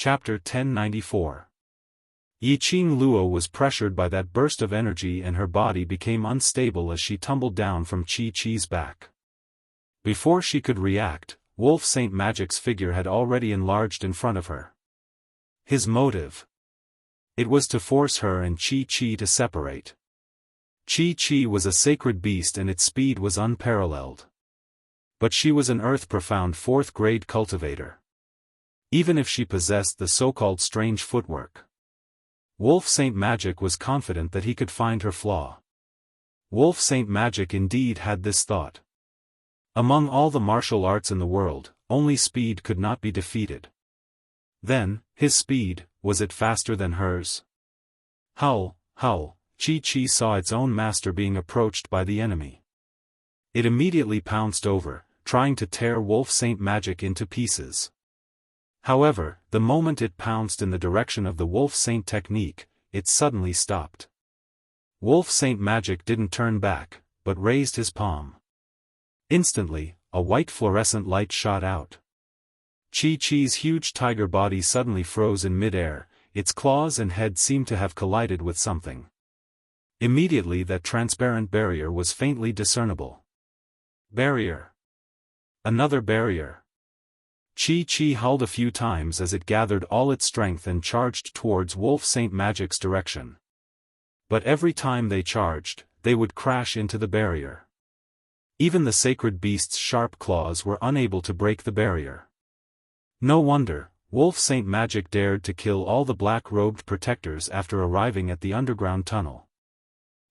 Chapter 1094. Yiqing Luo was pressured by that burst of energy and her body became unstable as she tumbled down from Chi-Chi's back. Before she could react, Wolf Saint Magic's figure had already enlarged in front of her. His motive? It was to force her and Chi-Chi to separate. Chi-Chi was a sacred beast and its speed was unparalleled. But she was an earth-profound fourth-grade cultivator. Even if she possessed the so-called strange footwork, Wolf Saint Magic was confident that he could find her flaw. Wolf Saint Magic indeed had this thought. Among all the martial arts in the world, only speed could not be defeated. Then, his speed, was it faster than hers? Howl, howl, Chi-Chi saw its own master being approached by the enemy. It immediately pounced over, trying to tear Wolf Saint Magic into pieces. However, the moment it pounced in the direction of the Wolf Saint technique, it suddenly stopped. Wolf Saint Magic didn't turn back, but raised his palm. Instantly, a white fluorescent light shot out. Chi-Chi's huge tiger body suddenly froze in mid-air, its claws and head seemed to have collided with something. Immediately that transparent barrier was faintly discernible. Barrier. Another barrier. Chi-Chi howled a few times as it gathered all its strength and charged towards Wolf Saint Magic's direction. But every time they charged, they would crash into the barrier. Even the sacred beast's sharp claws were unable to break the barrier. No wonder, Wolf Saint Magic dared to kill all the black-robed protectors after arriving at the underground tunnel.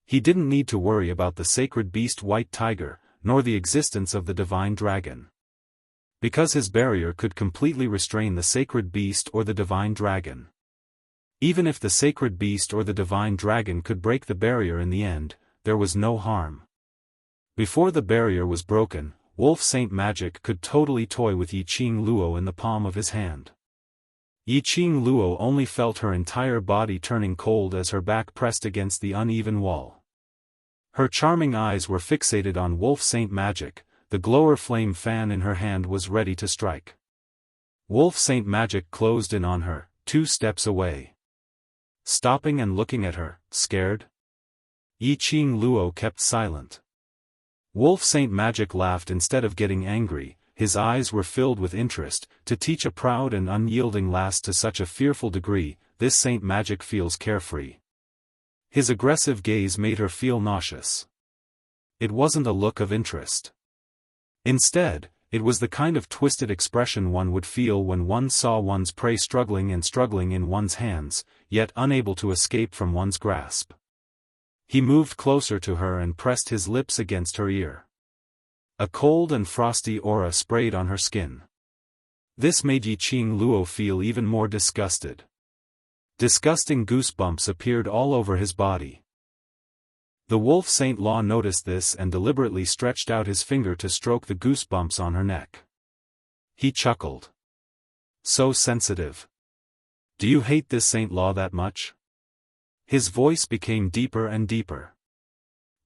He didn't need to worry about the sacred beast White Tiger, nor the existence of the divine dragon. Because his barrier could completely restrain the sacred beast or the divine dragon. Even if the sacred beast or the divine dragon could break the barrier in the end, there was no harm. Before the barrier was broken, Wolf Saint Magic could totally toy with Yiqing Luo in the palm of his hand. Yiqing Luo only felt her entire body turning cold as her back pressed against the uneven wall. Her charming eyes were fixated on Wolf Saint Magic. The glower flame fan in her hand was ready to strike. Wolf Saint Magic closed in on her, 2 steps away. Stopping and looking at her, scared. Yiqing Luo kept silent. Wolf Saint Magic laughed instead of getting angry, his eyes were filled with interest. To teach a proud and unyielding lass to such a fearful degree, this Saint Magic feels carefree. His aggressive gaze made her feel nauseous. It wasn't a look of interest. Instead, it was the kind of twisted expression one would feel when one saw one's prey struggling in one's hands, yet unable to escape from one's grasp. He moved closer to her and pressed his lips against her ear. A cold and frosty aura sprayed on her skin. This made Yiqing Luo feel even more disgusted. Disgusting goosebumps appeared all over his body. The Wolf Saint Law noticed this and deliberately stretched out his finger to stroke the goosebumps on her neck. He chuckled. So sensitive. Do you hate this Saint Law that much? His voice became deeper and deeper.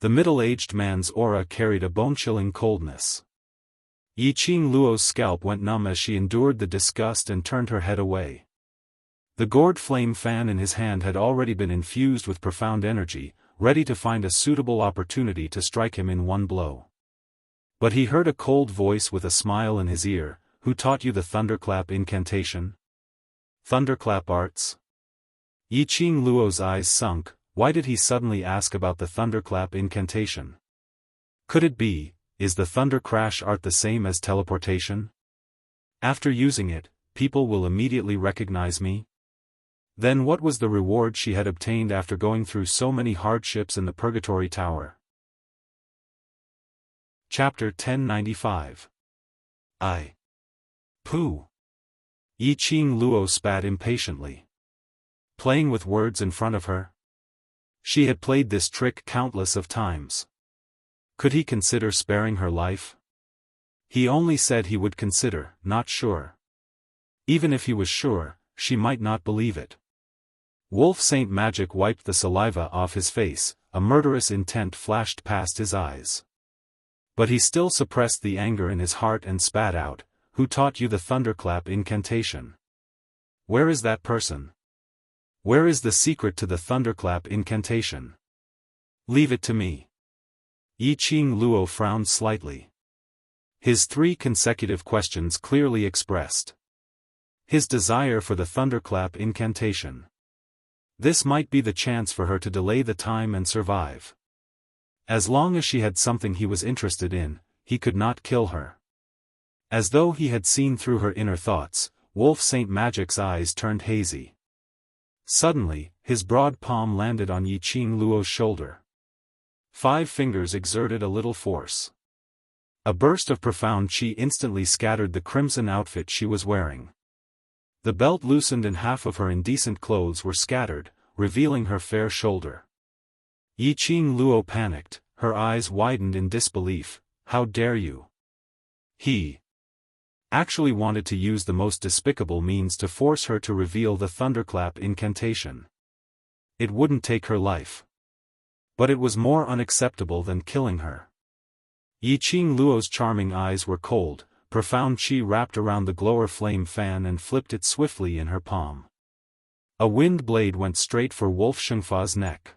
The middle-aged man's aura carried a bone-chilling coldness. Yiqing Luo's scalp went numb as she endured the disgust and turned her head away. The gourd flame fan in his hand had already been infused with profound energy, ready to find a suitable opportunity to strike him in one blow. But he heard a cold voice with a smile in his ear, "Who taught you the thunderclap incantation? Thunderclap arts?" Yiqing Luo's eyes sunk. Why did he suddenly ask about the thunderclap incantation? Could it be, is the thunder crash art the same as teleportation? After using it, people will immediately recognize me? Then what was the reward she had obtained after going through so many hardships in the Purgatory Tower? Chapter 1095. Pooh! Yiqing Luo spat impatiently. Playing with words in front of her? She had played this trick countless of times. Could he consider sparing her life? He only said he would consider, not sure. Even if he was sure, she might not believe it. Wolf Saint Magic wiped the saliva off his face, a murderous intent flashed past his eyes. But he still suppressed the anger in his heart and spat out, "Who taught you the thunderclap incantation?" Where is that person? Where is the secret to the thunderclap incantation? Leave it to me. Yiqing Luo frowned slightly. His 3 consecutive questions clearly expressed his desire for the thunderclap incantation. This might be the chance for her to delay the time and survive. As long as she had something he was interested in, he could not kill her. As though he had seen through her inner thoughts, Wolf Saint Magic's eyes turned hazy. Suddenly, his broad palm landed on Yiqing Luo's shoulder. 5 fingers exerted a little force. A burst of profound qi instantly scattered the crimson outfit she was wearing. The belt loosened and half of her indecent clothes were scattered, revealing her fair shoulder. Yiqing Luo panicked, her eyes widened in disbelief. How dare you? He actually wanted to use the most despicable means to force her to reveal the thunderclap incantation. It wouldn't take her life. But it was more unacceptable than killing her. Yiqing Luo's charming eyes were cold, profound qi wrapped around the glower flame fan and flipped it swiftly in her palm. A wind blade went straight for Wolf Shengfa's neck.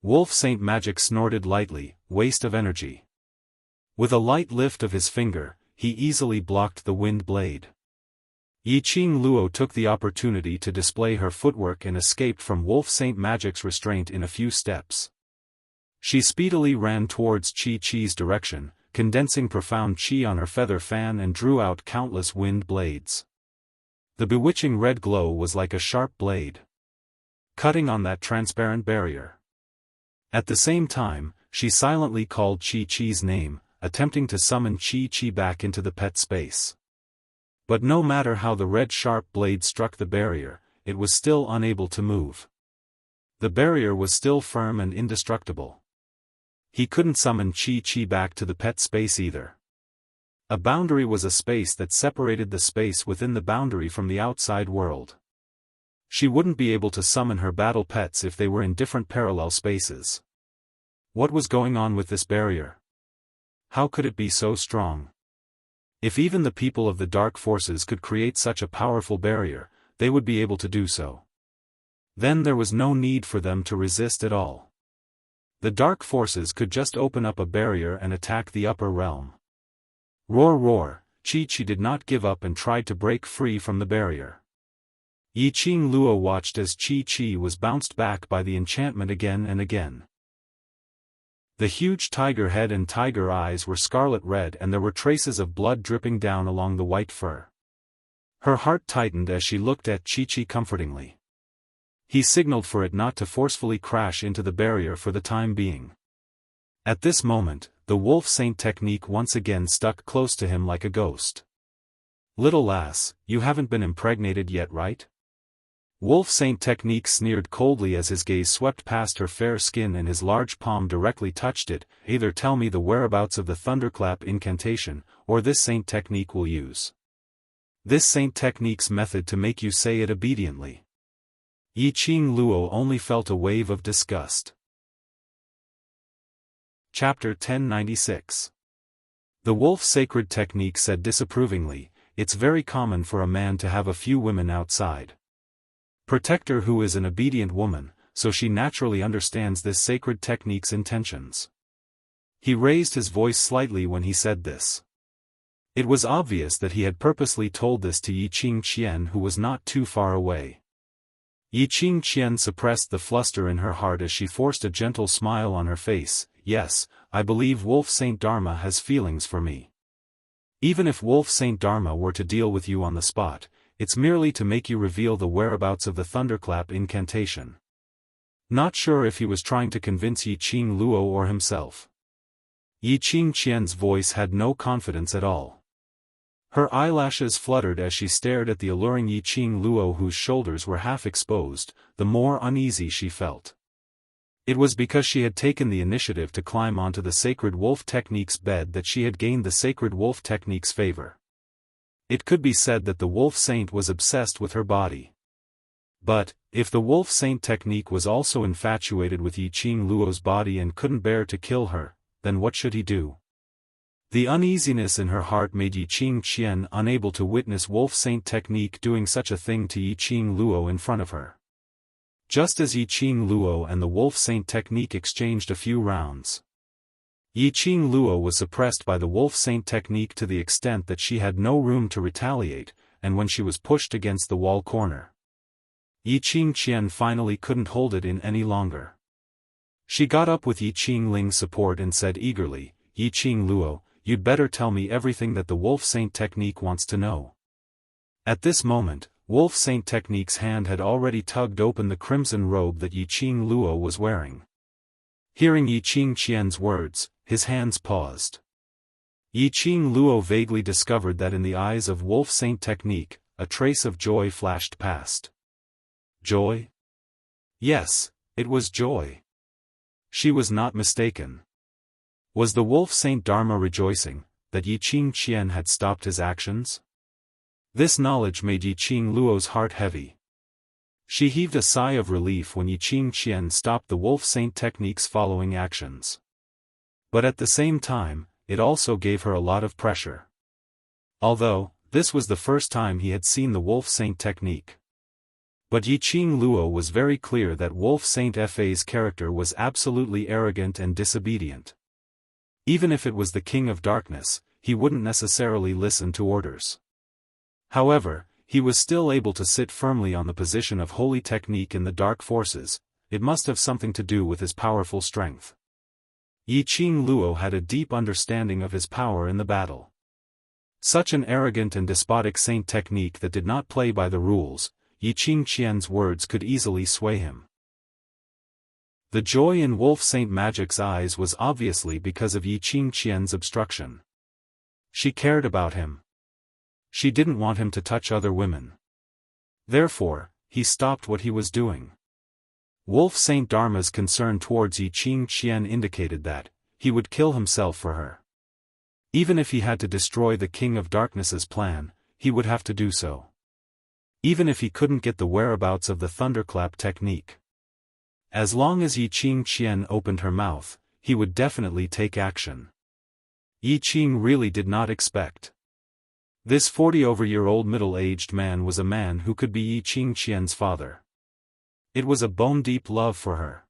Wolf Saint Magic snorted lightly, waste of energy. With a light lift of his finger, he easily blocked the wind blade. Yiqing Luo took the opportunity to display her footwork and escaped from Wolf Saint Magic's restraint in a few steps. She speedily ran towards Chi-Chi's direction, condensing profound qi on her feather fan and drew out countless wind blades. The bewitching red glow was like a sharp blade, cutting on that transparent barrier. At the same time, she silently called Chi-Chi's name, attempting to summon Chi-Chi back into the pet space. But no matter how the red sharp blade struck the barrier, it was still unable to move. The barrier was still firm and indestructible. He couldn't summon Chi-Chi back to the pet space either. A boundary was a space that separated the space within the boundary from the outside world. She wouldn't be able to summon her battle pets if they were in different parallel spaces. What was going on with this barrier? How could it be so strong? If even the people of the dark forces could create such a powerful barrier, they would be able to do so. Then there was no need for them to resist at all. The dark forces could just open up a barrier and attack the upper realm. Roar roar, Chi-Chi did not give up and tried to break free from the barrier. Yiqing Luo watched as Chi-Chi was bounced back by the enchantment again and again. The huge tiger head and tiger eyes were scarlet red and there were traces of blood dripping down along the white fur. Her heart tightened as she looked at Chi-Chi comfortingly. He signaled for it not to forcefully crash into the barrier for the time being. At this moment, the Wolf Saint technique once again stuck close to him like a ghost. Little lass, you haven't been impregnated yet, right? Wolf Saint technique sneered coldly as his gaze swept past her fair skin and his large palm directly touched it. Either tell me the whereabouts of the thunderclap incantation, or this saint technique will use. This saint technique's method to make you say it obediently. Yiqing Luo only felt a wave of disgust. Chapter 1096. The wolf sacred technique said disapprovingly, it's very common for a man to have a few women outside. Protect her who is an obedient woman, so she naturally understands this sacred technique's intentions. He raised his voice slightly when he said this. It was obvious that he had purposely told this to Yiqing Qian, who was not too far away. Yiqing Qian suppressed the fluster in her heart as she forced a gentle smile on her face. Yes, I believe Wolf Saint Dharma has feelings for me. Even if Wolf Saint Dharma were to deal with you on the spot, it's merely to make you reveal the whereabouts of the thunderclap incantation. Not sure if he was trying to convince Yiqing Luo or himself. Yiqing Qian's voice had no confidence at all. Her eyelashes fluttered as she stared at the alluring Yiqing Luo, whose shoulders were half exposed. The more uneasy she felt. It was because she had taken the initiative to climb onto the sacred wolf technique's bed that she had gained the sacred wolf technique's favor. It could be said that the wolf saint was obsessed with her body. But, if the wolf saint technique was also infatuated with Yiqing Luo's body and couldn't bear to kill her, then what should he do? The uneasiness in her heart made Yiqing Qian unable to witness Wolf Saint technique doing such a thing to Yiqing Luo in front of her. Just as Yiqing Luo and the Wolf Saint technique exchanged a few rounds, Yiqing Luo was suppressed by the Wolf Saint technique to the extent that she had no room to retaliate, and when she was pushed against the wall corner, Yiqing Qian finally couldn't hold it in any longer. She got up with Yiqing Ling's support and said eagerly, "Yiqing Luo, you'd better tell me everything that the Wolf Saint technique wants to know." At this moment, Wolf Saint technique's hand had already tugged open the crimson robe that Yiqing Luo was wearing. Hearing Yiqing Qian's words, his hands paused. Yiqing Luo vaguely discovered that in the eyes of Wolf Saint technique, a trace of joy flashed past. Joy? Yes, it was joy. She was not mistaken. Was the Wolf Saint Dharma rejoicing that Yiqing Qian had stopped his actions? This knowledge made Yiqing Luo's heart heavy. She heaved a sigh of relief when Yiqing Qian stopped the Wolf Saint technique's following actions. But at the same time, it also gave her a lot of pressure. Although, this was the first time he had seen the Wolf Saint technique. But Yiqing Luo was very clear that Wolf Saint Fa's character was absolutely arrogant and disobedient. Even if it was the King of Darkness, he wouldn't necessarily listen to orders. However, he was still able to sit firmly on the position of holy technique in the dark forces. It must have something to do with his powerful strength. Yiqing Luo had a deep understanding of his power in the battle. Such an arrogant and despotic saint technique that did not play by the rules, Yiqing Qian's words could easily sway him. The joy in Wolf Saint Magic's eyes was obviously because of Yiqing Qian's obstruction. She cared about him. She didn't want him to touch other women. Therefore, he stopped what he was doing. Wolf Saint Dharma's concern towards Yiqing Qian indicated that he would kill himself for her. Even if he had to destroy the King of Darkness's plan, he would have to do so. Even if he couldn't get the whereabouts of the thunderclap technique. As long as Yiqing Qian opened her mouth, he would definitely take action. Yiqing really did not expect. This 40-over-year-old middle-aged man was a man who could be Yiqing Qian's father. It was a bone-deep love for her.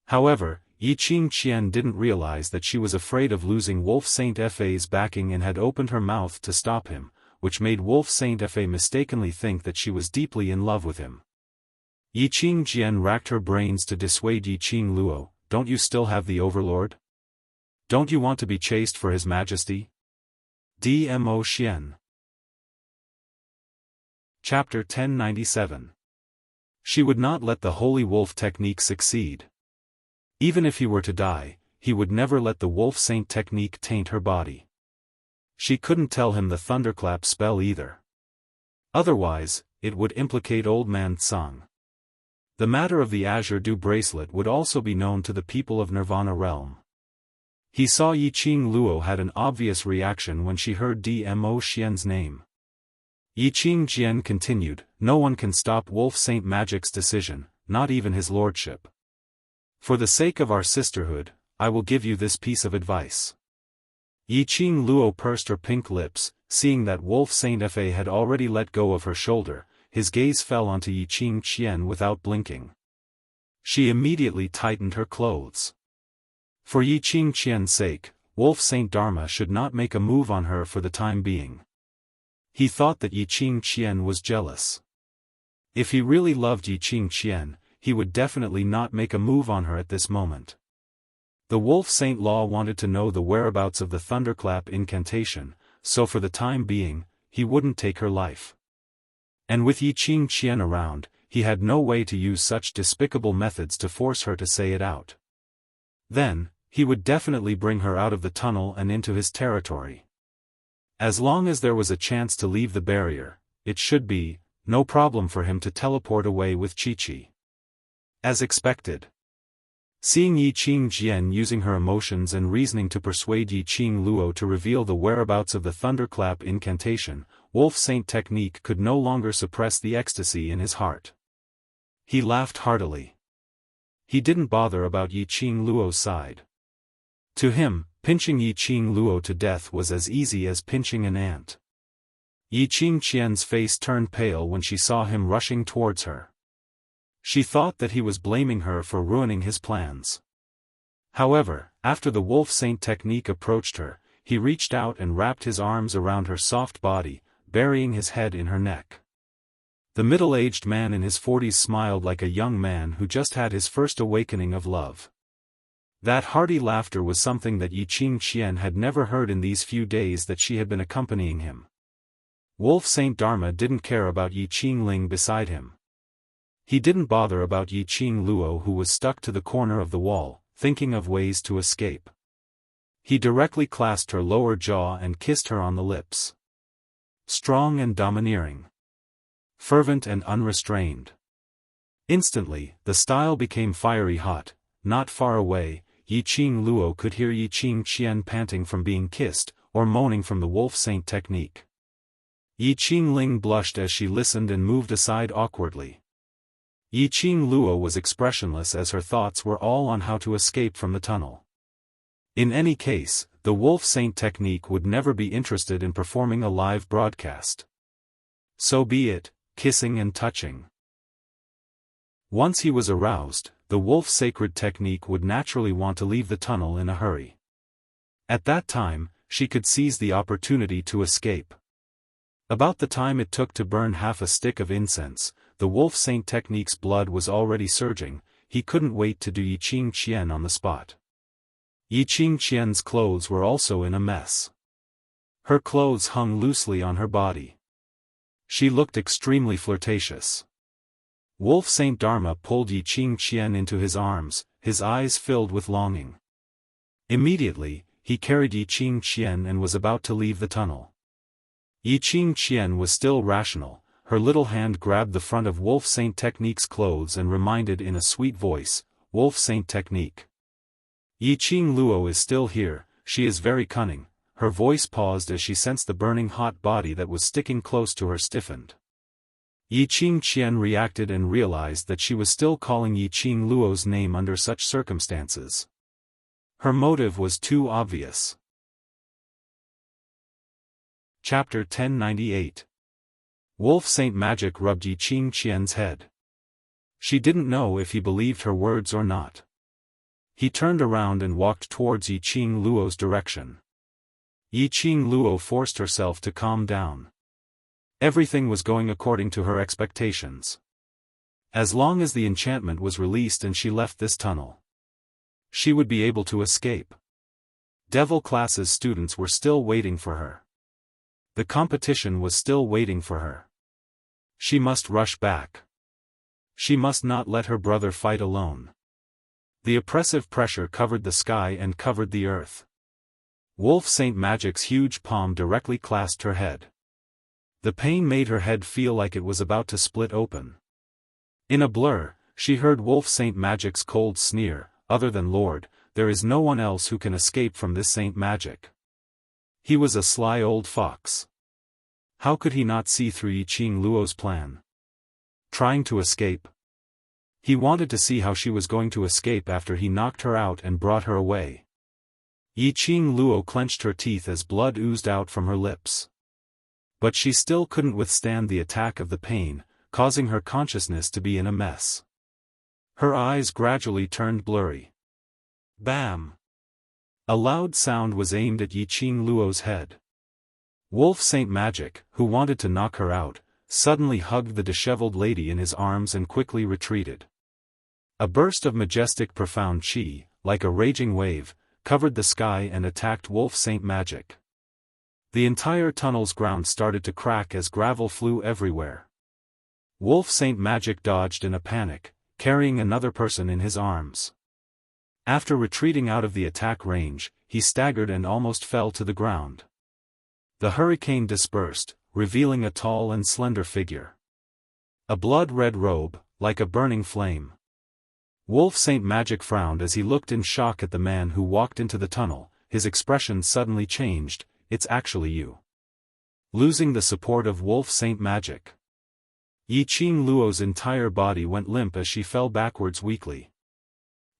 However, Yiqing Qian didn't realize that she was afraid of losing Wolf Saint Fa's backing and had opened her mouth to stop him, which made Wolf Saint Fa mistakenly think that she was deeply in love with him. Yiqing Qian racked her brains to dissuade Yiqing Luo. "Don't you still have the Overlord? Don't you want to be chased for His Majesty?" Dmo Xian. Chapter 1097. She would not let the Holy Wolf technique succeed. Even if he were to die, he would never let the Wolf Saint technique taint her body. She couldn't tell him the thunderclap spell either. Otherwise, it would implicate Old Man Tsang. The matter of the Azure Dew bracelet would also be known to the people of Nirvana realm. He saw Yiqing Luo had an obvious reaction when she heard Dmo Xian's name. Yiqing Qian continued, "No one can stop Wolf Saint Magic's decision, not even his lordship. For the sake of our sisterhood, I will give you this piece of advice." Yiqing Luo pursed her pink lips, seeing that Wolf Saint Fa had already let go of her shoulder. His gaze fell onto Yiqing Qian without blinking. She immediately tightened her clothes. For Yiqing Qian's sake, Wolf Saint Dharma should not make a move on her for the time being. He thought that Yiqing Qian was jealous. If he really loved Yiqing Qian, he would definitely not make a move on her at this moment. The Wolf Saint Law wanted to know the whereabouts of the thunderclap incantation, so for the time being, he wouldn't take her life. And with Yiqing Qian around, he had no way to use such despicable methods to force her to say it out. Then, he would definitely bring her out of the tunnel and into his territory. As long as there was a chance to leave the barrier, it should be no problem for him to teleport away with Chi-Chi. As expected. Seeing Yiqing Qian using her emotions and reasoning to persuade Yiqing Luo to reveal the whereabouts of the thunderclap incantation, Wolf Saint technique could no longer suppress the ecstasy in his heart. He laughed heartily. He didn't bother about Yiqing Luo's side. To him, Pinching Yiqing Luo to death was as easy as pinching an ant. Yiqing Qian's face turned pale when she saw him rushing towards her. She thought that he was blaming her for ruining his plans. However, after the wolf saint technique approached her, he reached out and wrapped his arms around her soft body, burying his head in her neck. The middle-aged man in his 40s smiled like a young man who just had his first awakening of love. That hearty laughter was something that Yiqing Qian had never heard in these few days that she had been accompanying him. Wolf Saint Dharma didn't care about Yiqing Ling beside him. He didn't bother about Yiqing Luo, who was stuck to the corner of the wall, thinking of ways to escape. He directly clasped her lower jaw and kissed her on the lips. Strong and domineering. Fervent and unrestrained. Instantly, the style became fiery hot. Not far away, Yiqing Luo could hear Yiqing Qian panting from being kissed, or moaning from the wolf saint technique. Yiqing Ling blushed as she listened and moved aside awkwardly. Yiqing Luo was expressionless as her thoughts were all on how to escape from the tunnel. In any case, the wolf saint technique would never be interested in performing a live broadcast. So be it, kissing and touching. Once he was aroused, the wolf sacred technique would naturally want to leave the tunnel in a hurry. At that time, she could seize the opportunity to escape. About the time it took to burn half a stick of incense, the wolf saint technique's blood was already surging. He couldn't wait to do Yiqing Qian on the spot. Yiqing Qian's clothes were also in a mess. Her clothes hung loosely on her body. She looked extremely flirtatious. Wolf Saint Dharma pulled Yiqing Qian into his arms, his eyes filled with longing. Immediately, he carried Yiqing Qian and was about to leave the tunnel. Yiqing Qian was still rational. Her little hand grabbed the front of Wolf Saint Technique's clothes and reminded in a sweet voice, "Wolf Saint Technique. Yiqing Luo is still here, she is very cunning." Her voice paused as she sensed the burning hot body that was sticking close to her stiffened. Yiqing Qian reacted and realized that she was still calling Yiqing Luo's name under such circumstances. Her motive was too obvious. Chapter 1098. Wolf Saint Magic rubbed Yiqing Qian's head. She didn't know if he believed her words or not. He turned around and walked towards Yiqing Luo's direction. Yiqing Luo forced herself to calm down. Everything was going according to her expectations. As long as the enchantment was released and she left this tunnel, she would be able to escape. Devil Class's students were still waiting for her. The competition was still waiting for her. She must rush back. She must not let her brother fight alone. The oppressive pressure covered the sky and covered the earth. Wolf Saint Magic's huge palm directly clasped her head. The pain made her head feel like it was about to split open. In a blur, she heard Wolf Saint Magic's cold sneer, "Other than Lord, there is no one else who can escape from this Saint Magic." He was a sly old fox. How could he not see through Yiqing Luo's plan? Trying to escape? He wanted to see how she was going to escape after he knocked her out and brought her away. Yiqing Luo clenched her teeth as blood oozed out from her lips. But she still couldn't withstand the attack of the pain, causing her consciousness to be in a mess. Her eyes gradually turned blurry. Bam! A loud sound was aimed at Yiqing Luo's head. Wolf Saint Magic, who wanted to knock her out, suddenly hugged the disheveled lady in his arms and quickly retreated. A burst of majestic profound chi, like a raging wave, covered the sky and attacked Wolf Saint Magic. The entire tunnel's ground started to crack as gravel flew everywhere. Wolf Saint Magic dodged in a panic, carrying another person in his arms. After retreating out of the attack range, he staggered and almost fell to the ground. The hurricane dispersed, revealing a tall and slender figure. A blood-red robe, like a burning flame. Wolf Saint Magic frowned as he looked in shock at the man who walked into the tunnel. His expression suddenly changed. "It's actually you." Losing the support of Wolf Saint Magic. Yiqing Luo's entire body went limp as she fell backwards weakly.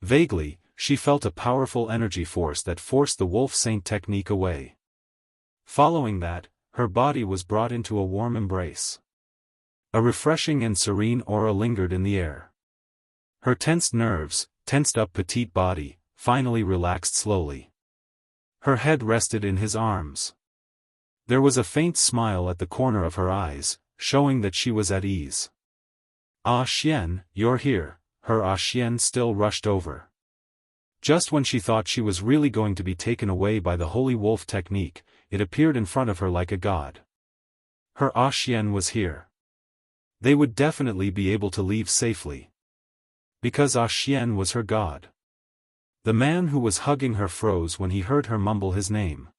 Vaguely, she felt a powerful energy force that forced the Wolf Saint technique away. Following that, her body was brought into a warm embrace. A refreshing and serene aura lingered in the air. Her tensed nerves, tensed-up petite body, finally relaxed slowly. Her head rested in his arms. There was a faint smile at the corner of her eyes, showing that she was at ease. "Ah Xian, you're here," her Ah Xian still rushed over. Just when she thought she was really going to be taken away by the Holy Wolf technique, it appeared in front of her like a god. Her Ah Xian was here. They would definitely be able to leave safely. Because Ah Xian was her god. The man who was hugging her froze when he heard her mumble his name.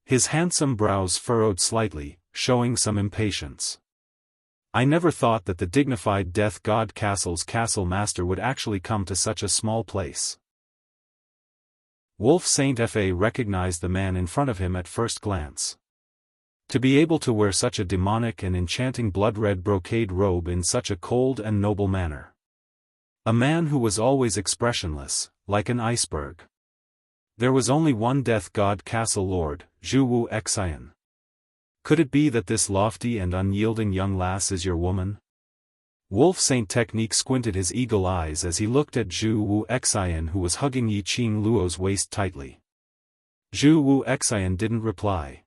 His handsome brows furrowed slightly, showing some impatience. "I never thought that the dignified Death God Castle's castle master would actually come to such a small place." Wolf Saint Fa recognized the man in front of him at first glance. To be able to wear such a demonic and enchanting blood-red brocade robe in such a cold and noble manner. A man who was always expressionless, like an iceberg. There was only one Death God Castle Lord, Zhu Wu Xian. Could it be that this lofty and unyielding young lass is your woman? Wolf Saint Technique squinted his eagle eyes as he looked at Zhu Wu Xian, who was hugging Yiqing Luo's waist tightly. Zhu Wu Xian didn't reply.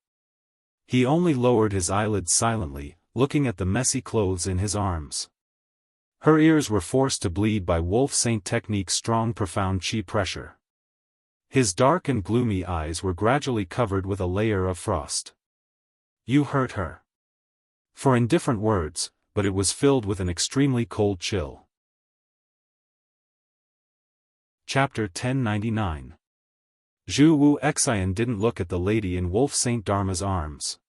He only lowered his eyelids silently, looking at the messy clothes in his arms. Her ears were forced to bleed by Wolf Saint Technique's strong profound chi pressure. His dark and gloomy eyes were gradually covered with a layer of frost. "You hurt her." For indifferent words, but it was filled with an extremely cold chill. Chapter 1099. Zhu Wu Xian didn't look at the lady in Wolf Saint Dharma's arms.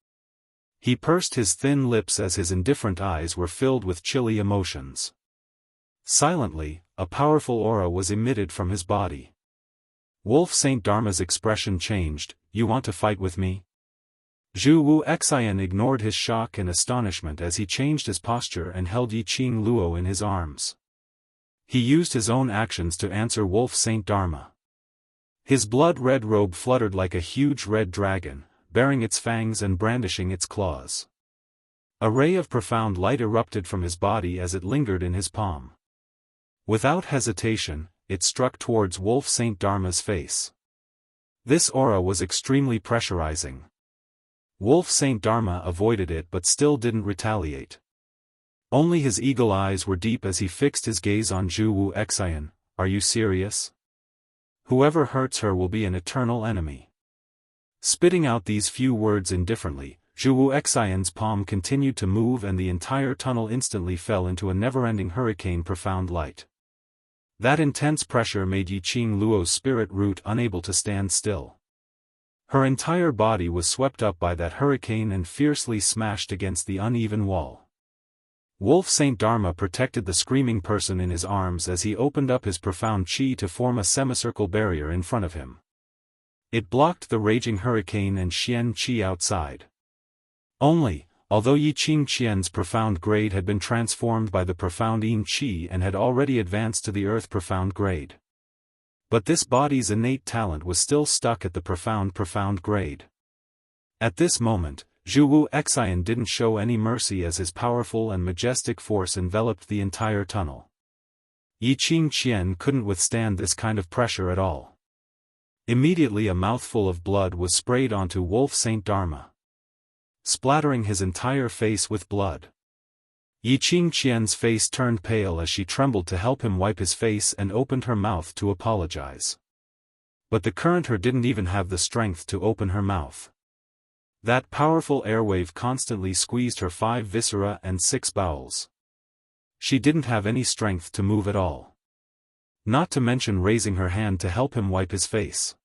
He pursed his thin lips as his indifferent eyes were filled with chilly emotions. Silently, a powerful aura was emitted from his body. Wolf Saint Dharma's expression changed. "You want to fight with me?" Zhu Wu Xian ignored his shock and astonishment as he changed his posture and held Yiqing Luo in his arms. He used his own actions to answer Wolf Saint Dharma. His blood-red robe fluttered like a huge red dragon, baring its fangs and brandishing its claws. A ray of profound light erupted from his body as it lingered in his palm. Without hesitation, it struck towards Wolf Saint Dharma's face. This aura was extremely pressurizing. Wolf Saint Dharma avoided it but still didn't retaliate. Only his eagle eyes were deep as he fixed his gaze on Zhu Wu Xian. "Are you serious? Whoever hurts her will be an eternal enemy." Spitting out these few words indifferently, Zhu Wu Xian's palm continued to move and the entire tunnel instantly fell into a never-ending hurricane profound light. That intense pressure made Yiqing Luo's spirit root unable to stand still. Her entire body was swept up by that hurricane and fiercely smashed against the uneven wall. Wolf Saint Dharma protected the screaming person in his arms as he opened up his profound chi to form a semicircle barrier in front of him. It blocked the raging hurricane and Xian Qi outside. Although Yiqing Qian's profound grade had been transformed by the profound Yin Qi and had already advanced to the earth profound grade. But this body's innate talent was still stuck at the profound grade. At this moment, Zhu Wu Xian didn't show any mercy as his powerful and majestic force enveloped the entire tunnel. Yiqing Qian couldn't withstand this kind of pressure at all. Immediately a mouthful of blood was sprayed onto Wolf Saint Dharma, splattering his entire face with blood. Yiqing Qian's face turned pale as she trembled to help him wipe his face and opened her mouth to apologize. But the current her didn't even have the strength to open her mouth. That powerful airwave constantly squeezed her 5 viscera and 6 bowels. She didn't have any strength to move at all. Not to mention raising her hand to help him wipe his face.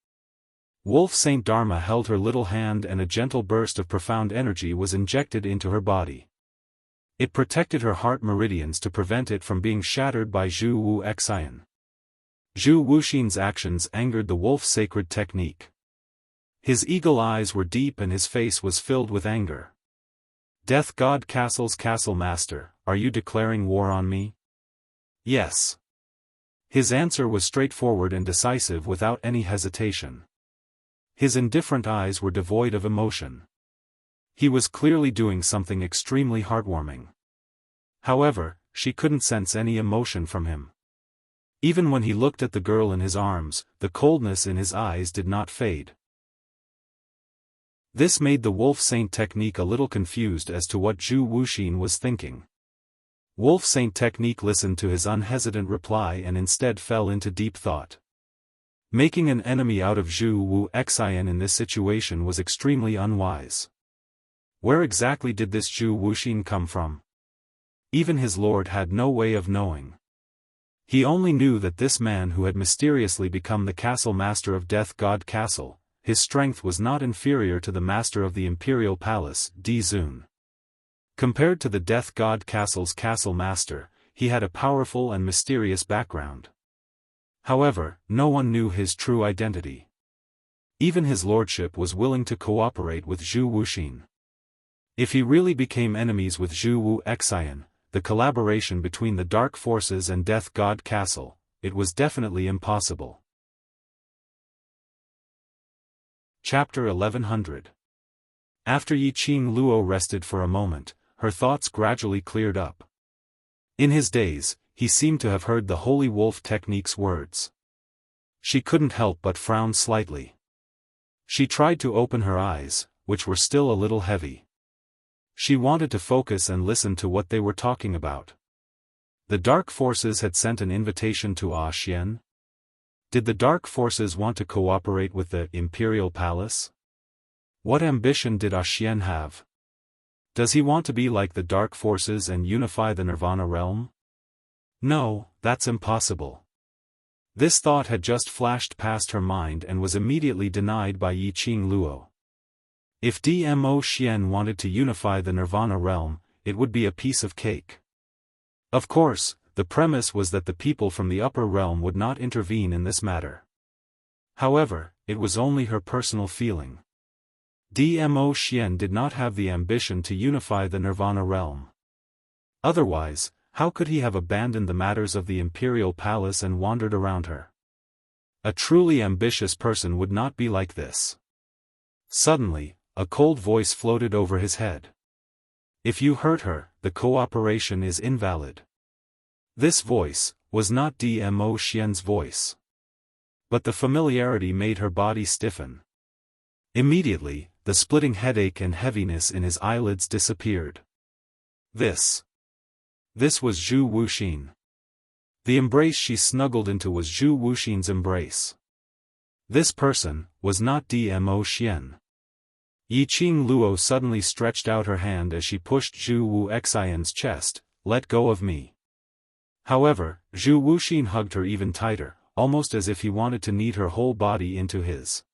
Wolf Saint Dharma held her little hand and a gentle burst of profound energy was injected into her body. It protected her heart meridians to prevent it from being shattered by Zhu Wu Xian. Zhu Wuxin's actions angered the wolf sacred technique. His eagle eyes were deep and his face was filled with anger. "Death God Castle's castle master, are you declaring war on me?" "Yes." His answer was straightforward and decisive without any hesitation. His indifferent eyes were devoid of emotion. He was clearly doing something extremely heartwarming. However, she couldn't sense any emotion from him. Even when he looked at the girl in his arms, the coldness in his eyes did not fade. This made the Wolf Saint Technique a little confused as to what Zhu Wuxin was thinking. Wolf Saint Technique listened to his unhesitant reply and instead fell into deep thought. Making an enemy out of Zhu Wuxian in this situation was extremely unwise. Where exactly did this Zhu Wuxin come from? Even his lord had no way of knowing. He only knew that this man who had mysteriously become the castle master of Death God Castle, his strength was not inferior to the master of the imperial palace, Di Zun. Compared to the Death God Castle's castle master, he had a powerful and mysterious background. However, no one knew his true identity. Even his lordship was willing to cooperate with Zhu Wuxin. If he really became enemies with Zhu Wuxian, the collaboration between the Dark Forces and Death God Castle, it was definitely impossible. Chapter 1100. After Yiqing Luo rested for a moment, her thoughts gradually cleared up. In his days, he seemed to have heard the Holy Wolf Technique's words. She couldn't help but frown slightly. She tried to open her eyes, which were still a little heavy. She wanted to focus and listen to what they were talking about. The Dark Forces had sent an invitation to Xian. Did the Dark Forces want to cooperate with the Imperial Palace? What ambition did Xian have? Does he want to be like the Dark Forces and unify the Nirvana realm? No, that's impossible. This thought had just flashed past her mind and was immediately denied by Yiqing Luo. If Dmo Xian wanted to unify the Nirvana realm, it would be a piece of cake. Of course, the premise was that the people from the upper realm would not intervene in this matter. However, it was only her personal feeling. Dmo Xian did not have the ambition to unify the Nirvana realm. Otherwise, how could he have abandoned the matters of the Imperial Palace and wandered around her? A truly ambitious person would not be like this. Suddenly, a cold voice floated over his head. If you hurt her, the cooperation is invalid. This voice was not Dmo Xian's voice. But the familiarity made her body stiffen. Immediately, the splitting headache and heaviness in his eyelids disappeared. This was Zhu Wuxin. The embrace she snuggled into was Zhu Wuxin's embrace. This person was not Dmo Xian. Yiqing Luo suddenly stretched out her hand as she pushed Zhu Wuxian's chest. Let go of me. However, Zhu Wuxin hugged her even tighter, almost as if he wanted to knead her whole body into his.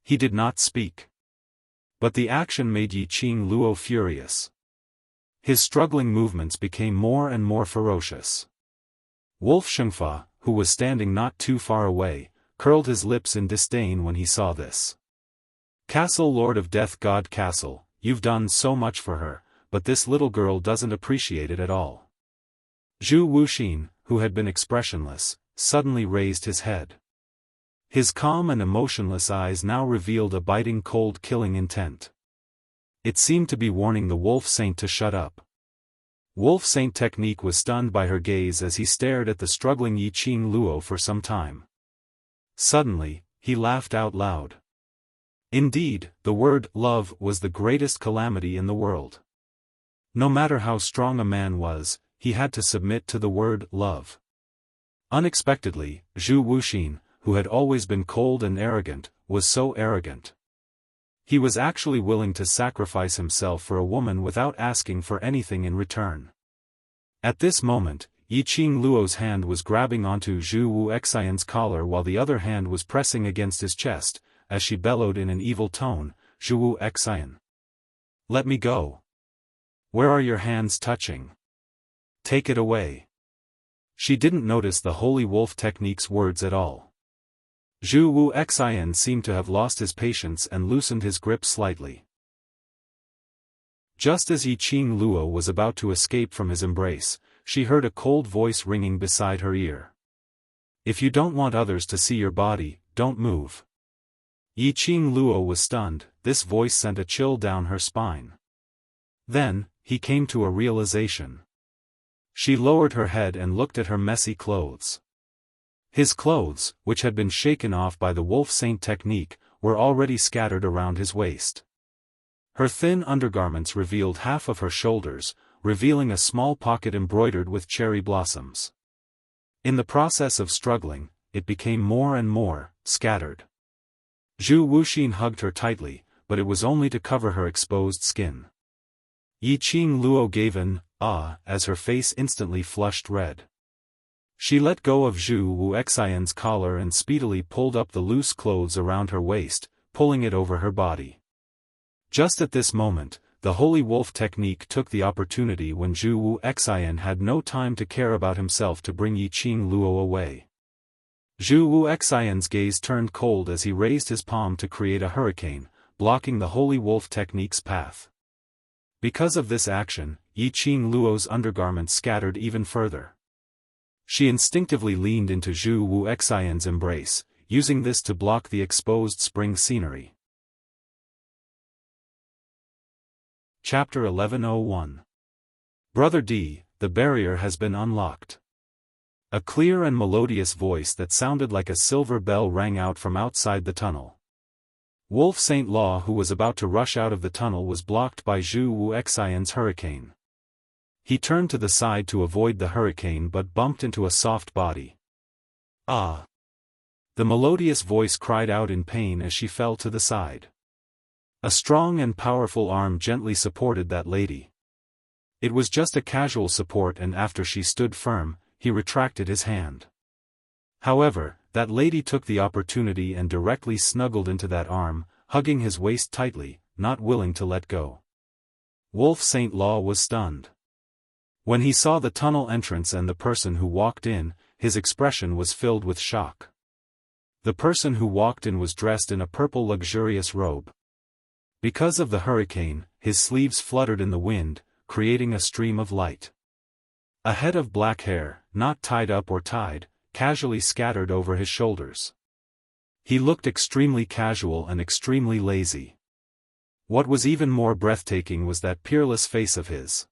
He did not speak. But the action made Yiqing Luo furious. His struggling movements became more and more ferocious. Wolf Shengfa, who was standing not too far away, curled his lips in disdain when he saw this. Castle Lord of Death God Castle, you've done so much for her, but this little girl doesn't appreciate it at all. Zhu Wuxin, who had been expressionless, suddenly raised his head. His calm and emotionless eyes now revealed a biting cold killing intent. It seemed to be warning the Wolf Saint to shut up. Wolf Saint Technique was stunned by her gaze as he stared at the struggling Yiqing Luo for some time. Suddenly, he laughed out loud. Indeed, the word love was the greatest calamity in the world. No matter how strong a man was, he had to submit to the word love. Unexpectedly, Zhu Wuxin, who had always been cold and arrogant, was so arrogant. He was actually willing to sacrifice himself for a woman without asking for anything in return. At this moment, Yiqing Luo's hand was grabbing onto Zhu Wuxian's collar while the other hand was pressing against his chest, as she bellowed in an evil tone, Zhu Wuxian. Let me go. Where are your hands touching? Take it away. She didn't notice the Holy Wolf Technique's words at all. Zhu Wuxian seemed to have lost his patience and loosened his grip slightly. Just as Yiqing Luo was about to escape from his embrace, she heard a cold voice ringing beside her ear. If you don't want others to see your body, don't move. Yiqing Luo was stunned. This voice sent a chill down her spine. Then, he came to a realization. She lowered her head and looked at her messy clothes. His clothes, which had been shaken off by the Wolf Saint technique, were already scattered around his waist. Her thin undergarments revealed half of her shoulders, revealing a small pocket embroidered with cherry blossoms. In the process of struggling, it became more and more scattered. Zhu Wuxin hugged her tightly, but it was only to cover her exposed skin. Yiqing Luo gave an "ah" as her face instantly flushed red. She let go of Zhu Wuxian's collar and speedily pulled up the loose clothes around her waist, pulling it over her body. Just at this moment, the Holy Wolf technique took the opportunity when Zhu Wuxian had no time to care about himself to bring Yiqing Luo away. Zhu Wuxian's gaze turned cold as he raised his palm to create a hurricane, blocking the Holy Wolf technique's path. Because of this action, Yiqing Luo's undergarments scattered even further. She instinctively leaned into Zhu Wuxian's embrace, using this to block the exposed spring scenery. Chapter 1101. Brother D, the barrier has been unlocked. A clear and melodious voice that sounded like a silver bell rang out from outside the tunnel. Wolf Saint Law, who was about to rush out of the tunnel, was blocked by Zhu Wuxian's hurricane. He turned to the side to avoid the hurricane but bumped into a soft body. "Ah!" The melodious voice cried out in pain as she fell to the side. A strong and powerful arm gently supported that lady. It was just a casual support, and after she stood firm, he retracted his hand. However, that lady took the opportunity and directly snuggled into that arm, hugging his waist tightly, not willing to let go. Wolf Saint Law was stunned. When he saw the tunnel entrance and the person who walked in, his expression was filled with shock. The person who walked in was dressed in a purple luxurious robe. Because of the hurricane, his sleeves fluttered in the wind, creating a stream of light. A head of black hair, not tied up or tied, casually scattered over his shoulders. He looked extremely casual and extremely lazy. What was even more breathtaking was that peerless face of his.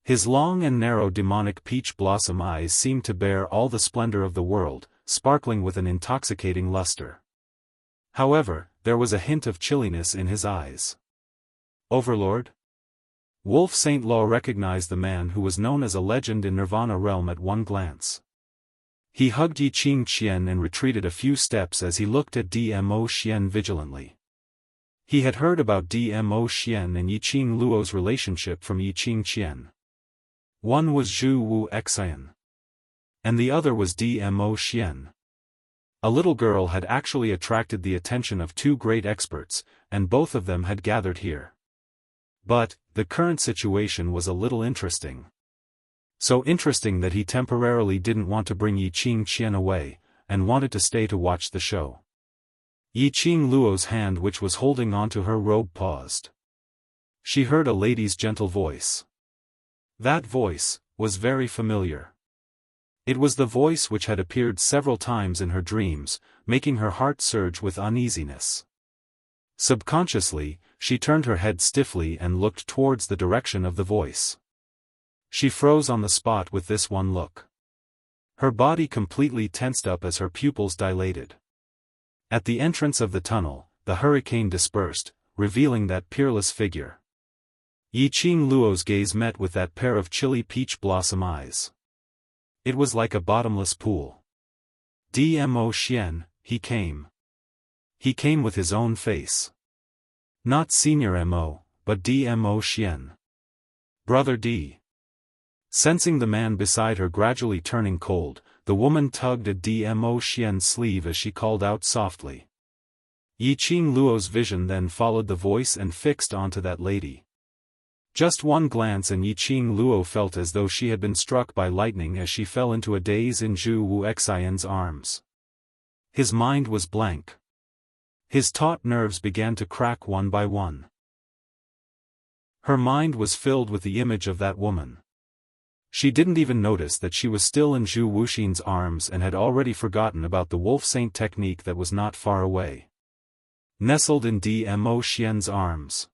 His long and narrow demonic peach blossom eyes seemed to bear all the splendor of the world, sparkling with an intoxicating luster. However, there was a hint of chilliness in his eyes. Overlord? Wolf Saint Law recognized the man who was known as a legend in Nirvana realm at one glance. He hugged Yiqing Qian and retreated a few steps as he looked at Dmo Xian vigilantly. He had heard about Dmo Xian and Yiqing Luo's relationship from Yiqing Qian. One was Zhu Wuxian. And the other was Dmo Xian. A little girl had actually attracted the attention of two great experts, and both of them had gathered here. But, the current situation was a little interesting. So interesting that he temporarily didn't want to bring Yiqing Qian away, and wanted to stay to watch the show. Yiqing Luo's hand, which was holding onto her robe, paused. She heard a lady's gentle voice. That voice was very familiar. It was the voice which had appeared several times in her dreams, making her heart surge with uneasiness. Subconsciously, she turned her head stiffly and looked towards the direction of the voice. She froze on the spot with this one look. Her body completely tensed up as her pupils dilated. At the entrance of the tunnel, the hurricane dispersed, revealing that peerless figure. Yiqing Luo's gaze met with that pair of chilly peach blossom eyes. It was like a bottomless pool. Dmo Xian, he came. He came with his own face. Not Senior Mo, but Dmo Xian. Brother D. Sensing the man beside her gradually turning cold, the woman tugged at Dmo Xian's sleeve as she called out softly. Yiqing Luo's vision then followed the voice and fixed onto that lady. Just one glance and Yiqing Luo felt as though she had been struck by lightning as she fell into a daze in Zhu Wuxian's arms. His mind was blank. His taut nerves began to crack one by one. Her mind was filled with the image of that woman. She didn't even notice that she was still in Zhu Wuxin's arms and had already forgotten about the wolf saint technique that was not far away. Nestled in Dmo Xian's arms.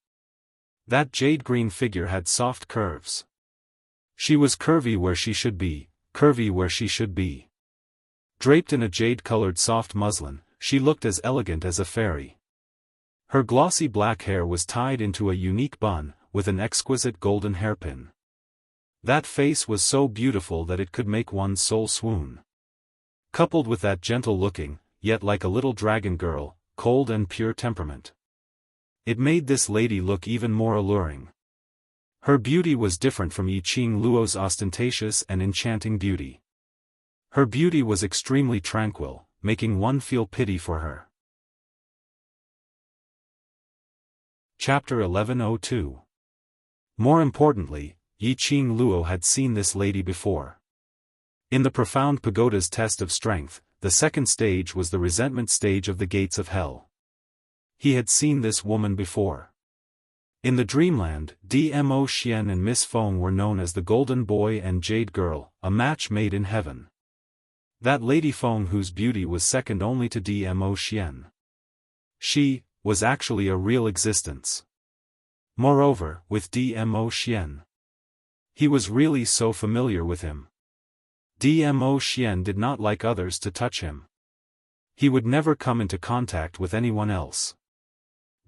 That jade-green figure had soft curves. She was curvy where she should be, curvy where she should be. Draped in a jade-colored soft muslin, she looked as elegant as a fairy. Her glossy black hair was tied into a unique bun, with an exquisite golden hairpin. That face was so beautiful that it could make one's soul swoon. Coupled with that gentle-looking, yet like a little dragon girl, cold and pure temperament. It made this lady look even more alluring. Her beauty was different from Yiqing Luo's ostentatious and enchanting beauty. Her beauty was extremely tranquil, making one feel pity for her. Chapter 1102. More importantly, Yiqing Luo had seen this lady before. In the profound pagoda's test of strength, the second stage was the resentment stage of the gates of hell. He had seen this woman before. In the dreamland, Dmo Xian and Miss Feng were known as the Golden Boy and Jade Girl, a match made in heaven. That Lady Feng whose beauty was second only to Dmo Xian. She was actually a real existence. Moreover, with Dmo Xian. He was really so familiar with him. Dmo Xian did not like others to touch him. He would never come into contact with anyone else.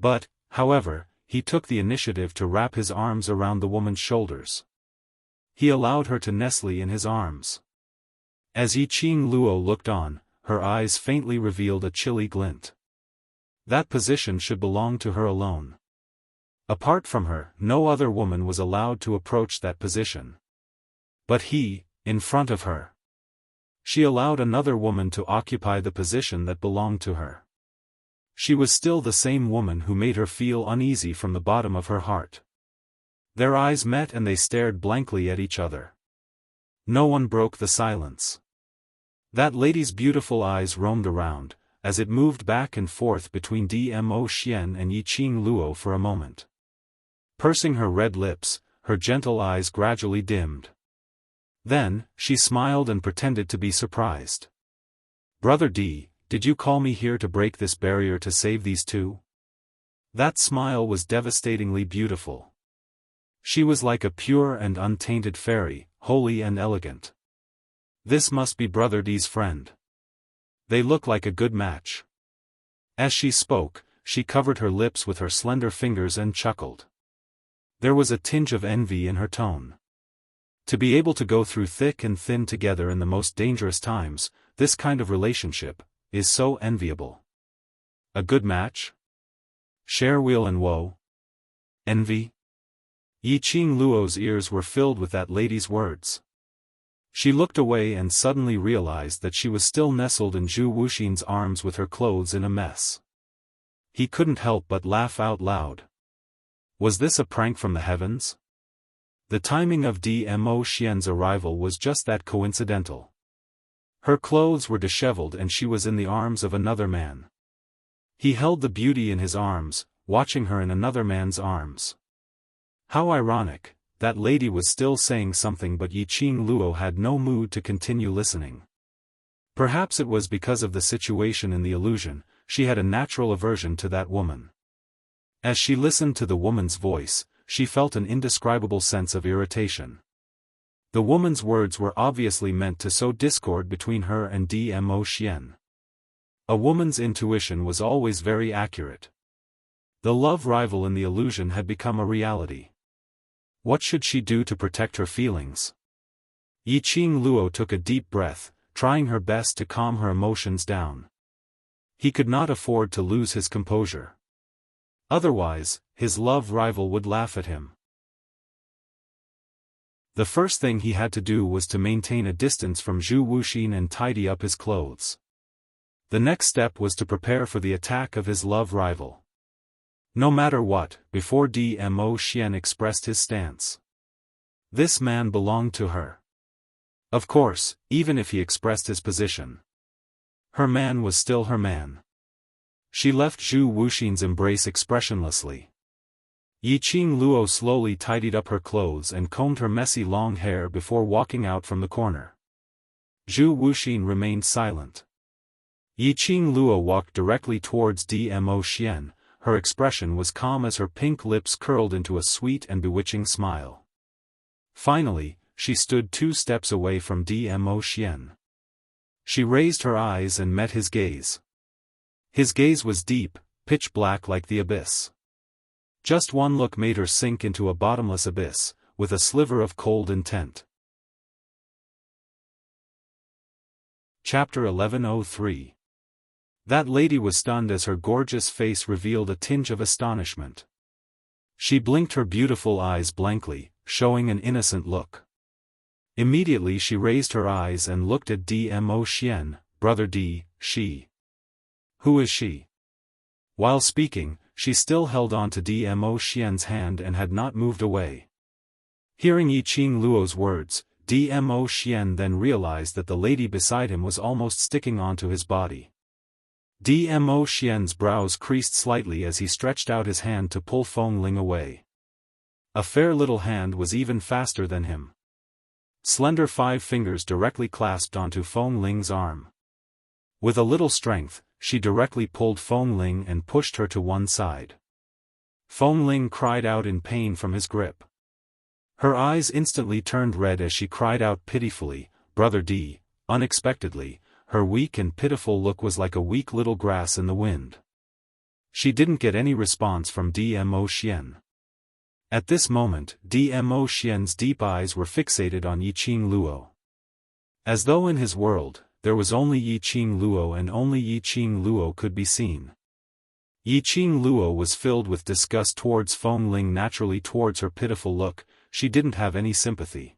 But, however, he took the initiative to wrap his arms around the woman's shoulders. He allowed her to nestle in his arms. As Yiqing Luo looked on, her eyes faintly revealed a chilly glint. That position should belong to her alone. Apart from her, no other woman was allowed to approach that position. But he, in front of her. She allowed another woman to occupy the position that belonged to her. She was still the same woman who made her feel uneasy from the bottom of her heart. Their eyes met and they stared blankly at each other. No one broke the silence. That lady's beautiful eyes roamed around, as it moved back and forth between Dmo Xian and Yiqing Luo for a moment. Pursing her red lips, her gentle eyes gradually dimmed. Then, she smiled and pretended to be surprised. "Brother D, did you call me here to break this barrier to save these two?" That smile was devastatingly beautiful. She was like a pure and untainted fairy, holy and elegant. This must be Brother D's friend. They look like a good match. As she spoke, she covered her lips with her slender fingers and chuckled. There was a tinge of envy in her tone. To be able to go through thick and thin together in the most dangerous times, this kind of relationship is so enviable. A good match? Share weal and woe? Envy? Yiqing Luo's ears were filled with that lady's words. She looked away and suddenly realized that she was still nestled in Zhu Wuxin's arms with her clothes in a mess. He couldn't help but laugh out loud. Was this a prank from the heavens? The timing of Dmo Xian's arrival was just that coincidental. Her clothes were disheveled and she was in the arms of another man. He held the beauty in his arms, watching her in another man's arms. How ironic, that lady was still saying something but Yiqing Luo had no mood to continue listening. Perhaps it was because of the situation in the illusion, she had a natural aversion to that woman. As she listened to the woman's voice, she felt an indescribable sense of irritation. The woman's words were obviously meant to sow discord between her and Dmo Xian. A woman's intuition was always very accurate. The love rival in the illusion had become a reality. What should she do to protect her feelings? Yiqing Luo took a deep breath, trying her best to calm her emotions down. He could not afford to lose his composure. Otherwise, his love rival would laugh at him. The first thing he had to do was to maintain a distance from Zhu Wuxin and tidy up his clothes. The next step was to prepare for the attack of his love rival. No matter what, before Dmo Xian expressed his stance. This man belonged to her. Of course, even if he expressed his position. Her man was still her man. She left Zhu Wuxin's embrace expressionlessly. Yiqing Luo slowly tidied up her clothes and combed her messy long hair before walking out from the corner. Zhu Wuxin remained silent. Yiqing Luo walked directly towards Dmo Xian. Her expression was calm as her pink lips curled into a sweet and bewitching smile. Finally, she stood 2 steps away from Dmo Xian. She raised her eyes and met his gaze. His gaze was deep, pitch black like the abyss. Just one look made her sink into a bottomless abyss, with a sliver of cold intent. Chapter 1103. That lady was stunned as her gorgeous face revealed a tinge of astonishment. She blinked her beautiful eyes blankly, showing an innocent look. Immediately she raised her eyes and looked at Dmo Xian. Brother D, she. Who is she? While speaking, she still held on to Dmo Xian's hand and had not moved away. Hearing Yiqing Luo's words, Dmo Xian then realized that the lady beside him was almost sticking onto his body. Dmo Xian's brows creased slightly as he stretched out his hand to pull Feng Ling away. A fair little hand was even faster than him. Slender 5 fingers directly clasped onto Feng Ling's arm. With a little strength, she directly pulled Feng Ling and pushed her to one side. Feng Ling cried out in pain from his grip. Her eyes instantly turned red as she cried out pitifully, "Brother D." Unexpectedly, her weak and pitiful look was like a weak little grass in the wind. She didn't get any response from Dmo Xian. At this moment, Dmo Xian's deep eyes were fixated on Yiqing Luo. As though in his world, there was only Yiqing Luo and only Yiqing Luo could be seen. Yiqing Luo was filled with disgust towards Feng Ling. Naturally towards her pitiful look, she didn't have any sympathy.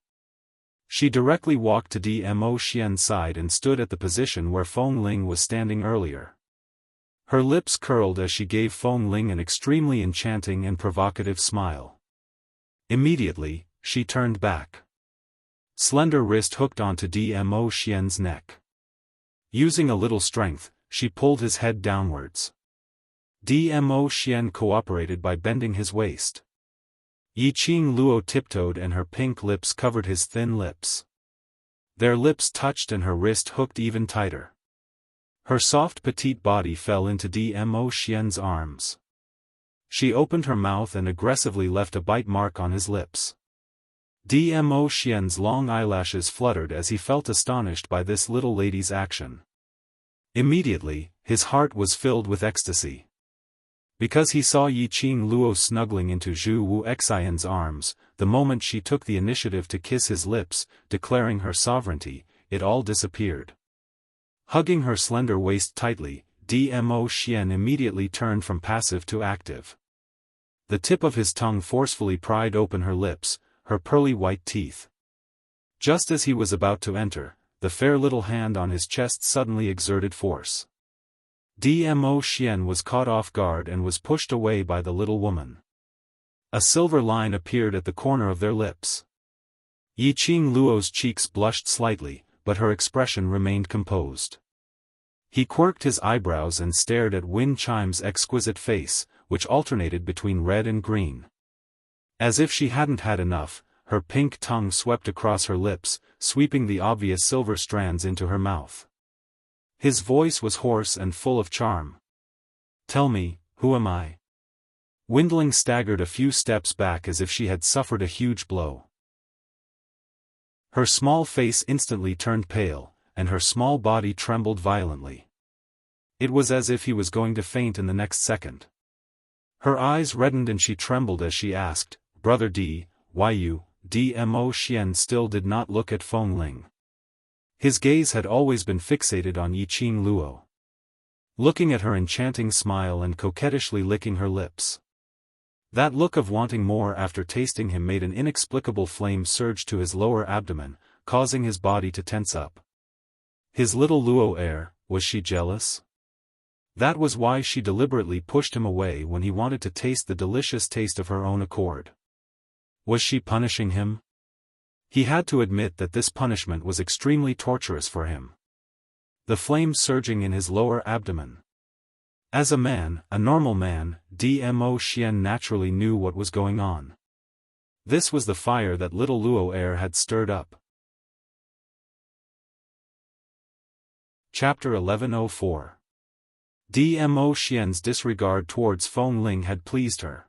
She directly walked to Dmo Xian's side and stood at the position where Feng Ling was standing earlier. Her lips curled as she gave Feng Ling an extremely enchanting and provocative smile. Immediately, she turned back. Slender wrist hooked onto Dmo Xian's neck. Using a little strength, she pulled his head downwards. Dmo Xian cooperated by bending his waist. Yiqing Luo tiptoed and her pink lips covered his thin lips. Their lips touched and her wrist hooked even tighter. Her soft petite body fell into Dmo Xian's arms. She opened her mouth and aggressively left a bite mark on his lips. Dmo Xian's long eyelashes fluttered as he felt astonished by this little lady's action. Immediately, his heart was filled with ecstasy. Because he saw Yiqing Luo snuggling into Zhu Wuxian's arms, the moment she took the initiative to kiss his lips, declaring her sovereignty, it all disappeared. Hugging her slender waist tightly, Dmo Xian immediately turned from passive to active. The tip of his tongue forcefully pried open her lips, her pearly white teeth. Just as he was about to enter, the fair little hand on his chest suddenly exerted force. Dmo Xian was caught off guard and was pushed away by the little woman. A silver line appeared at the corner of their lips. Yiqing Luo's cheeks blushed slightly, but her expression remained composed. He quirked his eyebrows and stared at Wind Chime's exquisite face, which alternated between red and green. As if she hadn't had enough, her pink tongue swept across her lips, sweeping the obvious silver strands into her mouth. His voice was hoarse and full of charm. "Tell me, who am I?" Windling staggered a few steps back as if she had suffered a huge blow. Her small face instantly turned pale, and her small body trembled violently. It was as if he was going to faint in the next second. Her eyes reddened and she trembled as she asked, "Brother D, why you?" Dmo Xian still did not look at Feng Ling. His gaze had always been fixated on Yiqing Luo. Looking at her enchanting smile and coquettishly licking her lips. That look of wanting more after tasting him made an inexplicable flame surge to his lower abdomen, causing his body to tense up. His little Luo heir, was she jealous? That was why she deliberately pushed him away when he wanted to taste the delicious taste of her own accord. Was she punishing him? He had to admit that this punishment was extremely torturous for him. The flame surging in his lower abdomen. As a man, a normal man, Dmo Xian naturally knew what was going on. This was the fire that little Luo heir had stirred up. Chapter 1104. Dmo Xian's disregard towards Feng Ling had pleased her.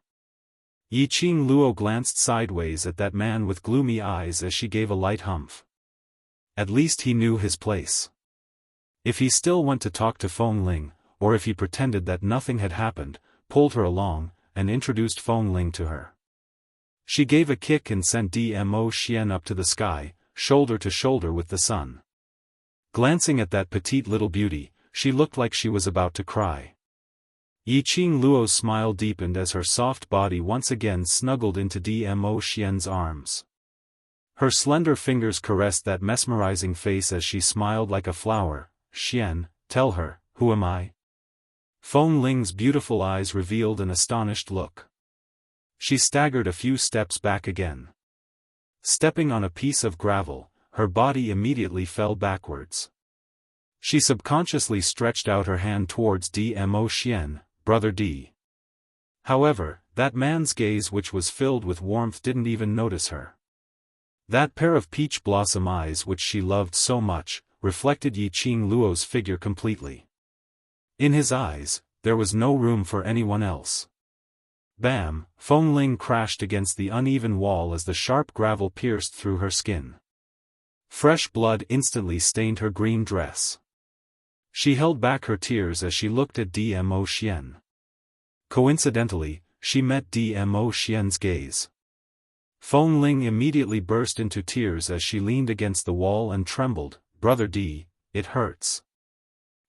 Yiqing Luo glanced sideways at that man with gloomy eyes as she gave a light humph. At least he knew his place. If he still went to talk to Feng Ling, or if he pretended that nothing had happened, pulled her along, and introduced Feng Ling to her. She gave a kick and sent Dmo Xian up to the sky, shoulder to shoulder with the sun. Glancing at that petite little beauty, she looked like she was about to cry. Yiqing Luo's smile deepened as her soft body once again snuggled into Dmo Xian's arms. Her slender fingers caressed that mesmerizing face as she smiled like a flower. "Xian, tell her, who am I?" Feng Ling's beautiful eyes revealed an astonished look. She staggered a few steps back again. Stepping on a piece of gravel, her body immediately fell backwards. She subconsciously stretched out her hand towards Dmo Xian, "Brother D." However, that man's gaze, which was filled with warmth, didn't even notice her. That pair of peach blossom eyes which she loved so much, reflected Yiqing Luo's figure completely. In his eyes, there was no room for anyone else. Bam! Feng Ling crashed against the uneven wall as the sharp gravel pierced through her skin. Fresh blood instantly stained her green dress. She held back her tears as she looked at Dmo Xian. Coincidentally, she met Dmo Xian's gaze. Feng Ling immediately burst into tears as she leaned against the wall and trembled. "Brother D, it hurts."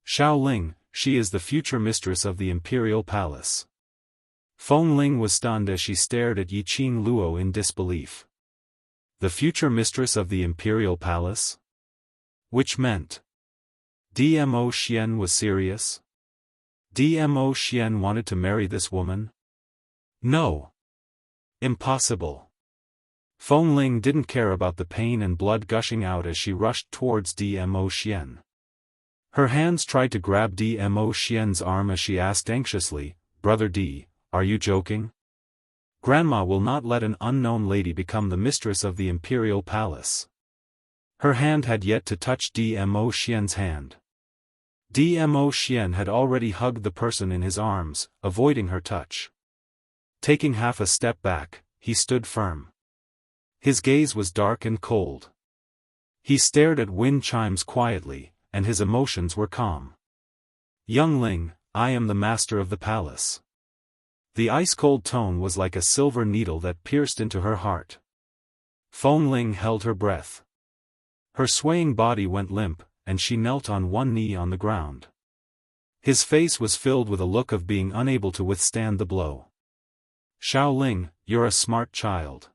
"Xiao Ling, she is the future mistress of the imperial palace." Feng Ling was stunned as she stared at Yiqing Luo in disbelief. The future mistress of the imperial palace? Which meant Dmo Xian was serious? Dmo Xian wanted to marry this woman? No. Impossible. Feng Ling didn't care about the pain and blood gushing out as she rushed towards Dmo Xian. Her hands tried to grab Dmo Xian's arm as she asked anxiously, "Brother D, are you joking? Grandma will not let an unknown lady become the mistress of the imperial palace." Her hand had yet to touch Dmo Xian's hand. Dmo Xian had already hugged the person in his arms, avoiding her touch. Taking half a step back, he stood firm. His gaze was dark and cold. He stared at wind chimes quietly, and his emotions were calm. "Young Ling, I am the master of the palace." The ice-cold tone was like a silver needle that pierced into her heart. Feng Ling held her breath. Her swaying body went limp, and she knelt on one knee on the ground. His face was filled with a look of being unable to withstand the blow. "Xiao Ling, you're a smart child.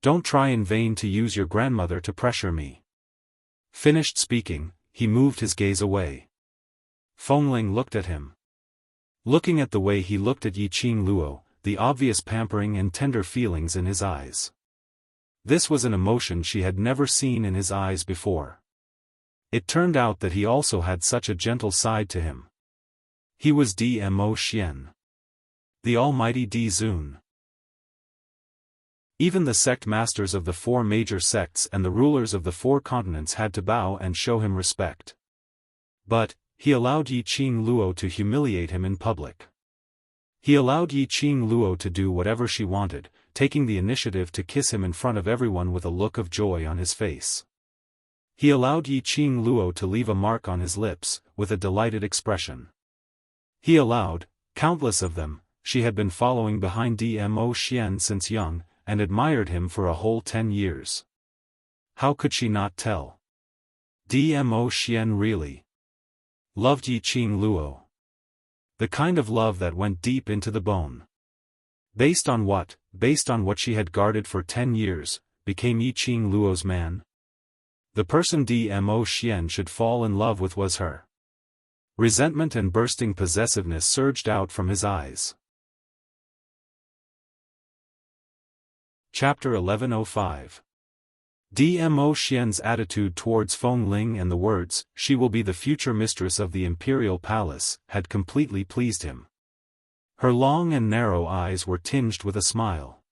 Don't try in vain to use your grandmother to pressure me." Finished speaking, he moved his gaze away. Feng Ling looked at him. Looking at the way he looked at Yiqing Luo, the obvious pampering and tender feelings in his eyes. This was an emotion she had never seen in his eyes before. It turned out that he also had such a gentle side to him. He was Dmo Xian. The almighty D Zun. Even the sect masters of the 4 major sects and the rulers of the 4 continents had to bow and show him respect. But he allowed Yiqing Luo to humiliate him in public. He allowed Yiqing Luo to do whatever she wanted, taking the initiative to kiss him in front of everyone with a look of joy on his face. He allowed Yiqing Luo to leave a mark on his lips, with a delighted expression. He allowed, countless of them, she had been following behind Dmo Xian since young, and admired him for a whole 10 years. How could she not tell? Dmo Xian really loved Yiqing Luo. The kind of love that went deep into the bone. Based on what she had guarded for 10 years, became Yiqing Luo's man? The person Dmo Xian should fall in love with was her. Resentment and bursting possessiveness surged out from his eyes. Chapter 1105. Dmo Xian's attitude towards Feng Ling and the words, "She will be the future mistress of the imperial palace," had completely pleased him. Her long and narrow eyes were tinged with a smile.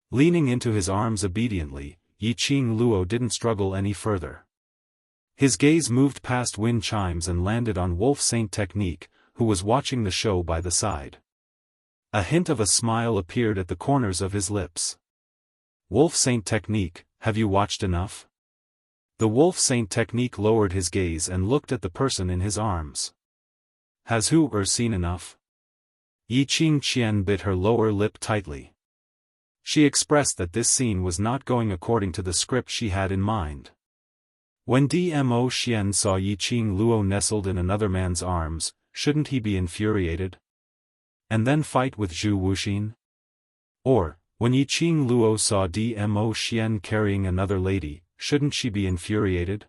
Leaning into his arms obediently, Yiqing Luo didn't struggle any further. His gaze moved past wind chimes and landed on Wolf Saint Technique, who was watching the show by the side. A hint of a smile appeared at the corners of his lips. "Wolf Saint Technique, have you watched enough?" The Wolf Saint Technique lowered his gaze and looked at the person in his arms. "Has who seen enough?" Yiqing Qian bit her lower lip tightly. She expressed that this scene was not going according to the script she had in mind. When Dmo Xian saw Yiqing Luo nestled in another man's arms, shouldn't he be infuriated? And then fight with Zhu Wuxin? Or, when Yiqing Luo saw Dmo Xian carrying another lady, shouldn't she be infuriated?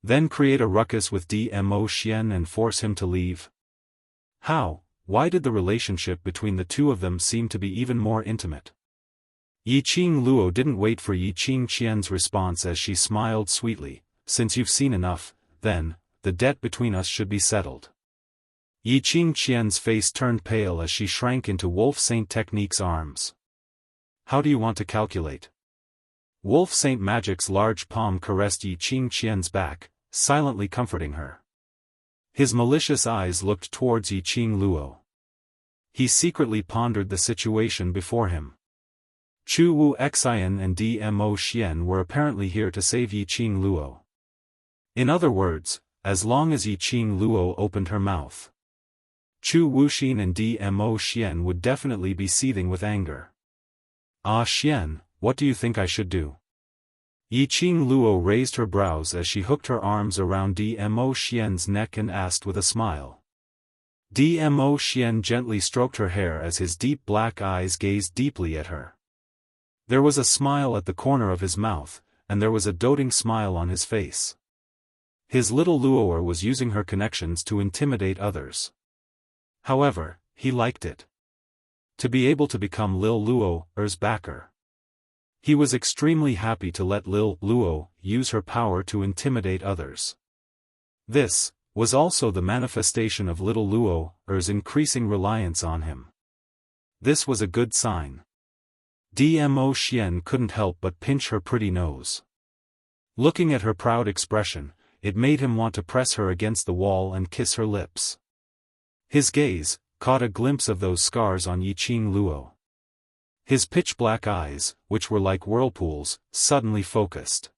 Then create a ruckus with Dmo Xian and force him to leave? Why did the relationship between the two of them seem to be even more intimate? Yiqing Luo didn't wait for Yiqing Qian's response as she smiled sweetly, "Since you've seen enough, then, the debt between us should be settled." Yiqing Qian's face turned pale as she shrank into Wolf Saint Technique's arms. "How do you want to calculate?" Wolf Saint Magic's large palm caressed Yiqing Qian's back, silently comforting her. His malicious eyes looked towards Yiqing Luo. He secretly pondered the situation before him. Chu Wu Xian and Dmo Xian were apparently here to save Yiqing Luo. In other words, as long as Yiqing Luo opened her mouth, Chu Wuxin and Dmo Xian would definitely be seething with anger. "Ah Xian, what do you think I should do?" Yiqing Luo raised her brows as she hooked her arms around Dmo Xian's neck and asked with a smile. Dmo Xian gently stroked her hair as his deep black eyes gazed deeply at her. There was a smile at the corner of his mouth, and there was a doting smile on his face. His little Luoer was using her connections to intimidate others. However, he liked it. To be able to become Lil Luo's backer. He was extremely happy to let Lil Luo use her power to intimidate others. This was also the manifestation of little Luo's increasing reliance on him. This was a good sign. Dmo Xian couldn't help but pinch her pretty nose. Looking at her proud expression, it made him want to press her against the wall and kiss her lips. His gaze caught a glimpse of those scars on Yiqing Luo. His pitch-black eyes, which were like whirlpools, suddenly focused.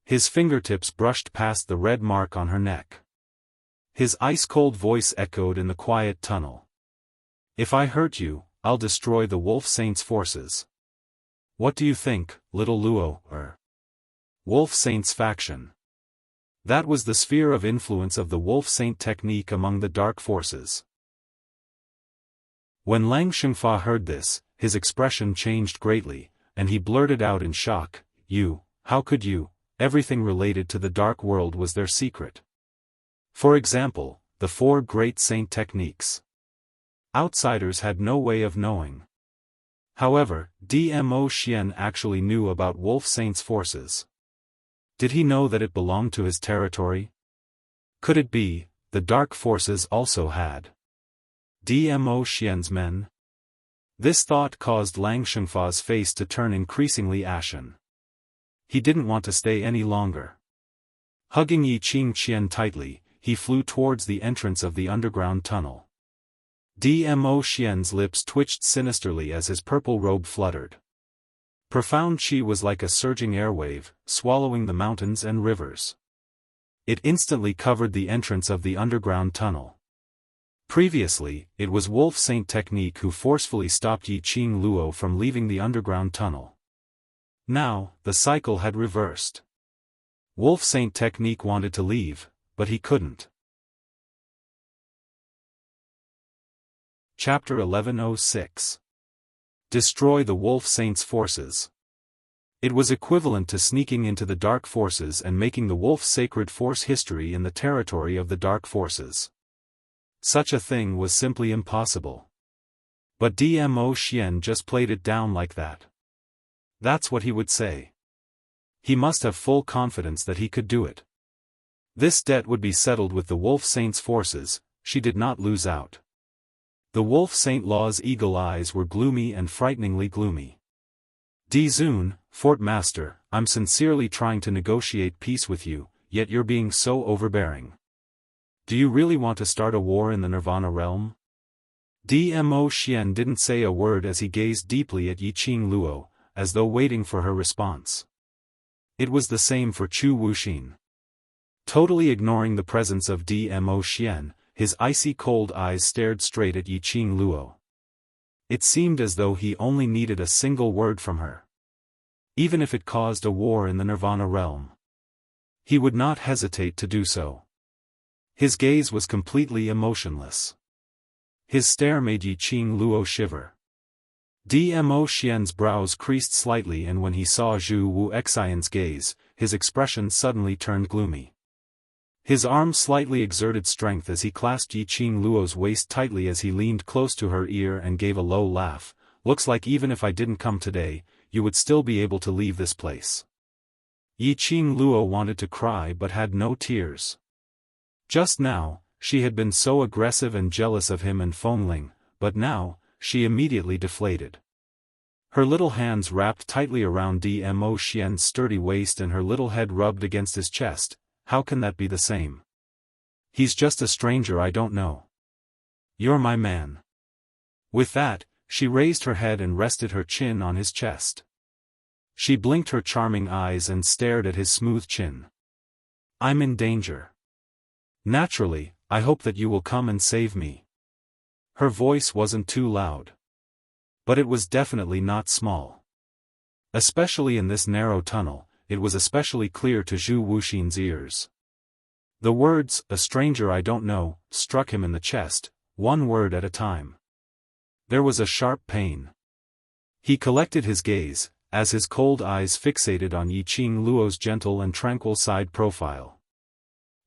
His fingertips brushed past the red mark on her neck. His ice-cold voice echoed in the quiet tunnel. "If I hurt you, I'll destroy the Wolf Saint's forces. What do you think, little Luo?" Wolf Saint's faction. That was the sphere of influence of the Wolf Saint Technique among the dark forces. When Lang Shengfa heard this, his expression changed greatly, and he blurted out in shock, how could you? Everything related to the dark world was their secret. For example, the 4 great saint techniques. Outsiders had no way of knowing. However, Dmo Xian actually knew about Wolf Saint's forces. Did he know that it belonged to his territory? Could it be, the dark forces also had Dmo Xian's men? This thought caused Lang Shengfa's face to turn increasingly ashen. He didn't want to stay any longer. Hugging Yiqing Qian tightly, he flew towards the entrance of the underground tunnel. Dmo Xian's lips twitched sinisterly as his purple robe fluttered. Profound qi was like a surging airwave, swallowing the mountains and rivers. It instantly covered the entrance of the underground tunnel. Previously, it was Wolf Saint Technique who forcefully stopped Yiqing Luo from leaving the underground tunnel. Now, the cycle had reversed. Wolf Saint Technique wanted to leave, but he couldn't. Chapter 1106. Destroy the Wolf Saint's forces. It was equivalent to sneaking into the Dark Forces and making the Wolf Sacred Force history in the territory of the Dark Forces. Such a thing was simply impossible. But Dmo Xian just played it down like that. That's what he would say. He must have full confidence that he could do it. This debt would be settled with the Wolf Saint's forces, she did not lose out. The Wolf Saint Law's eagle eyes were gloomy and frighteningly gloomy. Dizun, Fort Master, I'm sincerely trying to negotiate peace with you, yet you're being so overbearing. Do you really want to start a war in the Nirvana realm? Dmo Xian didn't say a word as he gazed deeply at Yiqing Luo, as though waiting for her response. It was the same for Chu Wuxin. Totally ignoring the presence of Dmo Xian, his icy cold eyes stared straight at Yiqing Luo. It seemed as though he only needed a single word from her. Even if it caused a war in the Nirvana realm, he would not hesitate to do so. His gaze was completely emotionless. His stare made Yiqing Luo shiver. Dmo Xian's brows creased slightly, and when he saw Zhu Wuxian's gaze, his expression suddenly turned gloomy. His arm slightly exerted strength as he clasped Yiqing Luo's waist tightly as he leaned close to her ear and gave a low laugh. Looks like even if I didn't come today, you would still be able to leave this place. Yiqing Luo wanted to cry but had no tears. Just now, she had been so aggressive and jealous of him and Fengling, but now, she immediately deflated. Her little hands wrapped tightly around Dmo Xian's sturdy waist and her little head rubbed against his chest. How can that be the same? He's just a stranger I don't know. You're my man. With that, she raised her head and rested her chin on his chest. She blinked her charming eyes and stared at his smooth chin. I'm in danger. Naturally, I hope that you will come and save me. Her voice wasn't too loud. But it was definitely not small. Especially in this narrow tunnel, it was especially clear to Zhu Wuxin's ears. The words, "a stranger I don't know," struck him in the chest, one word at a time. There was a sharp pain. He collected his gaze, as his cold eyes fixated on Yiqing Luo's gentle and tranquil side profile.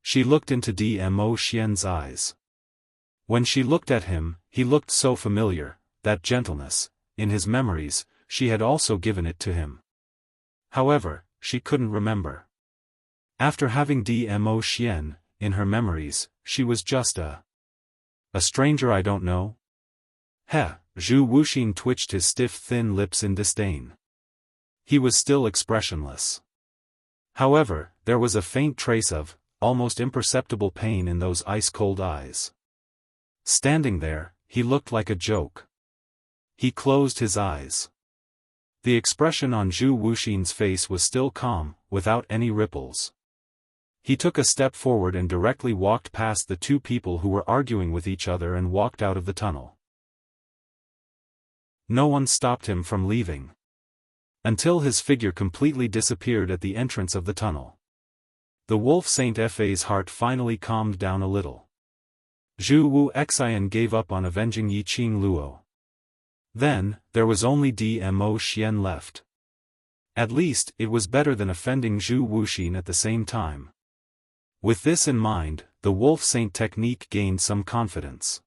She looked into Dmo Xian's eyes. When she looked at him, he looked so familiar, that gentleness, in his memories, she had also given it to him. However, she couldn't remember. After having Dmo Xian, in her memories, she was just a stranger I don't know? Heh, Zhu Wuxin twitched his stiff thin lips in disdain. He was still expressionless. However, there was a faint trace of, almost imperceptible pain in those ice-cold eyes. Standing there, he looked like a joke. He closed his eyes. The expression on Zhu Wuxin's face was still calm, without any ripples. He took a step forward and directly walked past the two people who were arguing with each other and walked out of the tunnel. No one stopped him from leaving. Until his figure completely disappeared at the entrance of the tunnel. The Wolf Saint Fa's heart finally calmed down a little. Zhu Wuxian gave up on avenging Yiqing Luo. Then, there was only Dmo Xian left. At least, it was better than offending Zhu Wuxin at the same time. With this in mind, the Wolf Saint technique gained some confidence.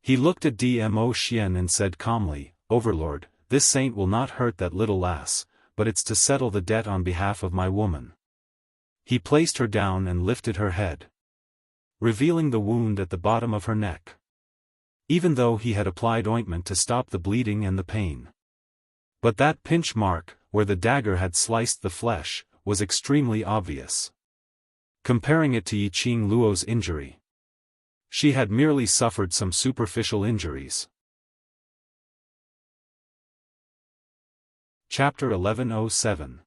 He looked at Dmo Xian and said calmly, "Overlord, this saint will not hurt that little lass, but it's to settle the debt on behalf of my woman." He placed her down and lifted her head, revealing the wound at the bottom of her neck. Even though he had applied ointment to stop the bleeding and the pain. But that pinch mark, where the dagger had sliced the flesh, was extremely obvious. Comparing it to Yiqing Luo's injury, she had merely suffered some superficial injuries. Chapter 1107.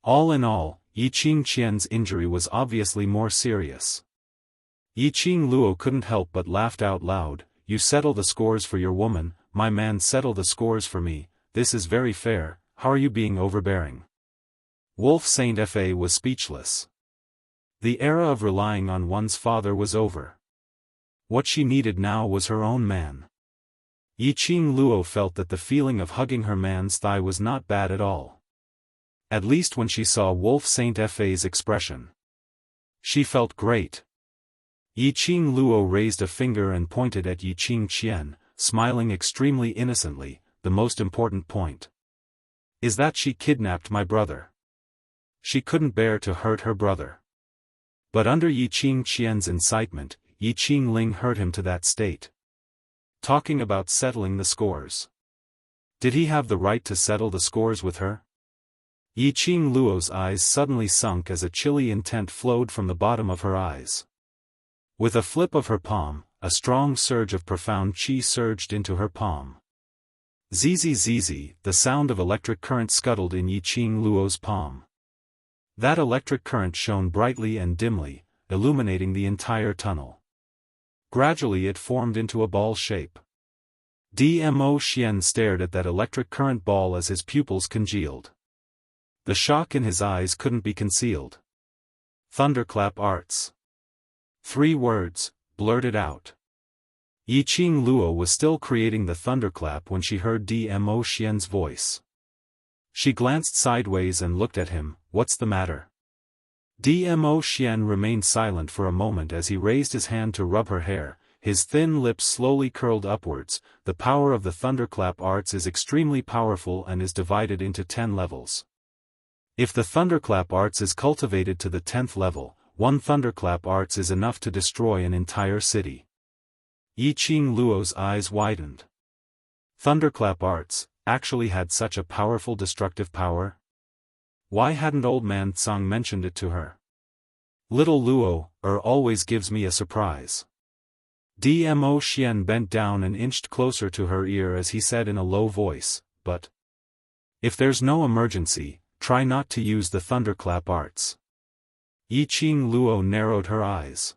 All in all, Yiqing Qian's injury was obviously more serious. Yiqing Luo couldn't help but laughed out loud. "You settle the scores for your woman, my man settle the scores for me, this is very fair, how are you being overbearing?" Wolf Saint Fa was speechless. The era of relying on one's father was over. What she needed now was her own man. Yiqing Luo felt that the feeling of hugging her man's thigh was not bad at all. At least when she saw Wolf Saint Fa's expression. She felt great. Yiqing Luo raised a finger and pointed at Yiqing Qian, smiling extremely innocently, "The most important point is that she kidnapped my brother." She couldn't bear to hurt her brother. But under Yi Qingqian's incitement, Yi Qingling hurt him to that state. Talking about settling the scores. Did he have the right to settle the scores with her? Yi Qingluo's eyes suddenly sunk as a chilly intent flowed from the bottom of her eyes. With a flip of her palm, a strong surge of profound qi surged into her palm. Zzz, the sound of electric current scuttled in Yi Qingluo's palm. That electric current shone brightly and dimly, illuminating the entire tunnel. Gradually it formed into a ball shape. Dmo Xian stared at that electric current ball as his pupils congealed. The shock in his eyes couldn't be concealed. Thunderclap arts. 3 words, blurted out. Yi Qingluo was still creating the thunderclap when she heard Dmo Xian's voice. She glanced sideways and looked at him. What's the matter? Dmo Xian remained silent for a moment as he raised his hand to rub her hair, his thin lips slowly curled upwards. The power of the thunderclap arts is extremely powerful and is divided into 10 levels. If the thunderclap arts is cultivated to the 10th level, 1 thunderclap arts is enough to destroy an entire city. Yi Qingluo's eyes widened. Thunderclap arts actually had such a powerful destructive power? Why hadn't old man Tsang mentioned it to her? Little Luo always gives me a surprise. Dmo Xian bent down and inched closer to her ear as he said in a low voice, but if there's no emergency, try not to use the thunderclap arts. Yi Qingluo narrowed her eyes.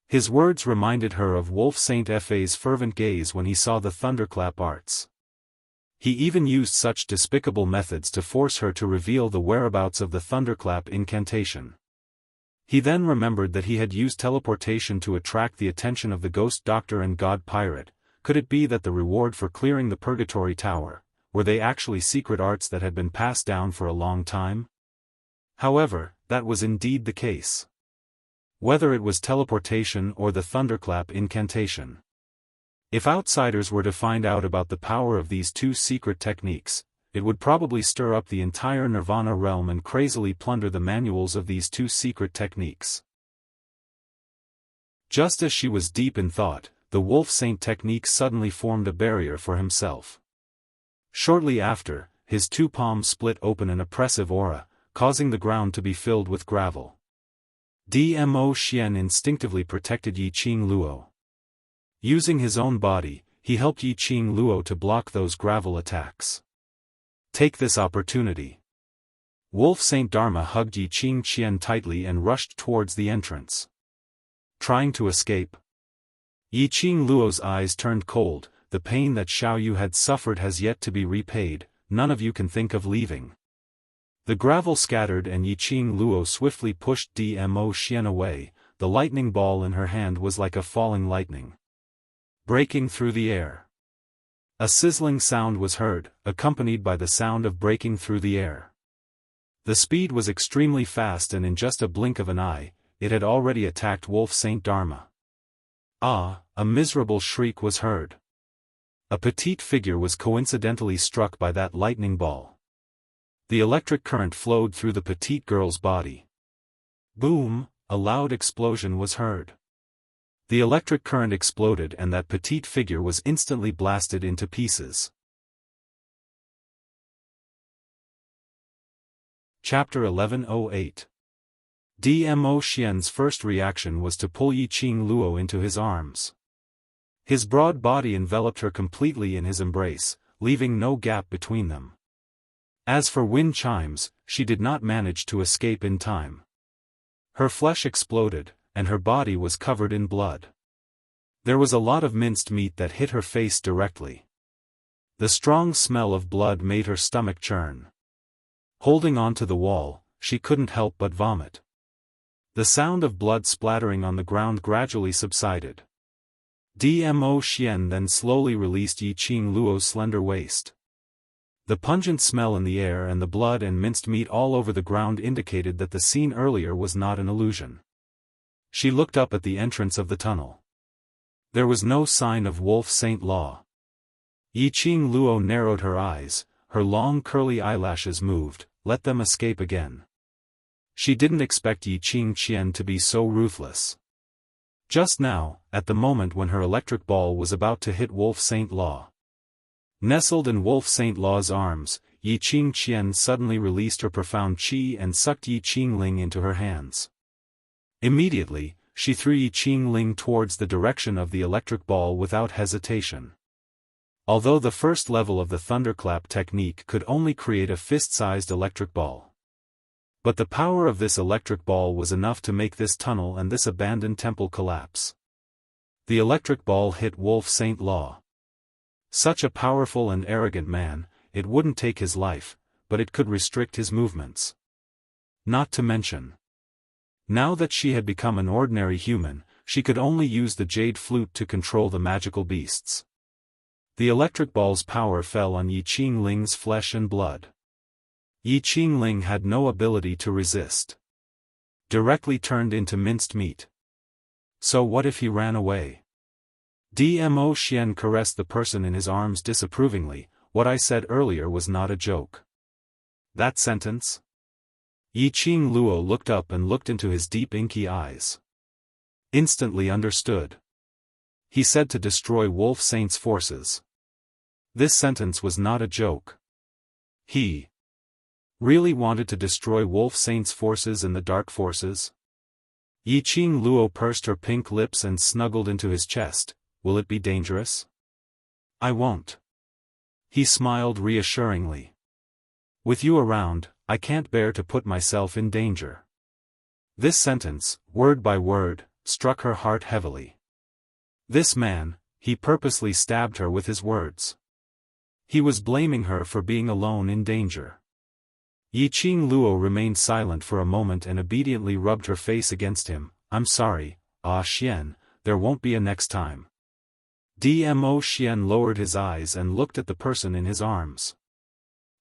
His words reminded her of Wolf Saint Fa's fervent gaze when he saw the thunderclap arts. He even used such despicable methods to force her to reveal the whereabouts of the thunderclap incantation. He then remembered that he had used teleportation to attract the attention of the ghost doctor and god pirate. Could it be that the reward for clearing the purgatory tower, were they actually secret arts that had been passed down for a long time? However, that was indeed the case. Whether it was teleportation or the thunderclap incantation. If outsiders were to find out about the power of these 2 secret techniques, it would probably stir up the entire Nirvana realm and crazily plunder the manuals of these 2 secret techniques. Just as she was deep in thought, the Wolf Saint technique suddenly formed a barrier for himself. Shortly after, his 2 palms split open an oppressive aura, causing the ground to be filled with gravel. Dmo Xian instinctively protected Yi Qingluo. Using his own body, he helped Yi Qingluo to block those gravel attacks. Take this opportunity. Wolf Saint Dharma hugged Yi Qingqian tightly and rushed towards the entrance. Trying to escape. Yi Qingluo's eyes turned cold. The pain that Xiaoyu had suffered has yet to be repaid. None of you can think of leaving. The gravel scattered and Yi Qingluo swiftly pushed Dmo Xian away. The lightning ball in her hand was like a falling lightning, breaking through the air. A sizzling sound was heard, accompanied by the sound of breaking through the air. The speed was extremely fast and in just a blink of an eye, it had already attacked Wolf Saint Dharma. Ah, a miserable shriek was heard. A petite figure was coincidentally struck by that lightning ball. The electric current flowed through the petite girl's body. Boom, a loud explosion was heard. The electric current exploded and that petite figure was instantly blasted into pieces. Chapter 1108. Dmo Xian's first reaction was to pull Yi Qingluo into his arms. His broad body enveloped her completely in his embrace, leaving no gap between them. As for wind chimes, she did not manage to escape in time. Her flesh exploded, and her body was covered in blood. There was a lot of minced meat that hit her face directly. The strong smell of blood made her stomach churn. Holding on to the wall, she couldn't help but vomit. The sound of blood splattering on the ground gradually subsided. Dmo Xian then slowly released Yi Qingluo's slender waist. The pungent smell in the air and the blood and minced meat all over the ground indicated that the scene earlier was not an illusion. She looked up at the entrance of the tunnel. There was no sign of Wolf Saint Law. Yi Qingluo narrowed her eyes, her long curly eyelashes moved. Let them escape again. She didn't expect Yi Qingqian to be so ruthless. Just now, at the moment when her electric ball was about to hit Wolf Saint Law. Nestled in Wolf Saint Law's arms, Yi Qingqian suddenly released her profound qi and sucked Yi Qingling into her hands. Immediately, she threw Yi Qingling towards the direction of the electric ball without hesitation. Although the first level of the thunderclap technique could only create a fist-sized electric ball. But the power of this electric ball was enough to make this tunnel and this abandoned temple collapse. The electric ball hit Wolf Saint Law. Such a powerful and arrogant man, it wouldn't take his life, but it could restrict his movements. Not to mention, now that she had become an ordinary human, she could only use the jade flute to control the magical beasts. The electric ball's power fell on Yi Qingling's flesh and blood. Yi Qingling had no ability to resist. Directly turned into minced meat. So what if he ran away? Dmo Xian caressed the person in his arms disapprovingly. What I said earlier was not a joke. That sentence? Yi Qing Luo looked up and looked into his deep inky eyes. Instantly understood. He said to destroy Wolf Saint's forces. This sentence was not a joke. He really wanted to destroy Wolf Saint's forces and the dark forces? Yi Qing Luo pursed her pink lips and snuggled into his chest. Will it be dangerous? I won't. He smiled reassuringly. With you around, I can't bear to put myself in danger. This sentence, word by word, struck her heart heavily. This man, he purposely stabbed her with his words. He was blaming her for being alone in danger. Yi Qing Luo remained silent for a moment and obediently rubbed her face against him. I'm sorry, Ah Xian, there won't be a next time. Dmo Xian lowered his eyes and looked at the person in his arms.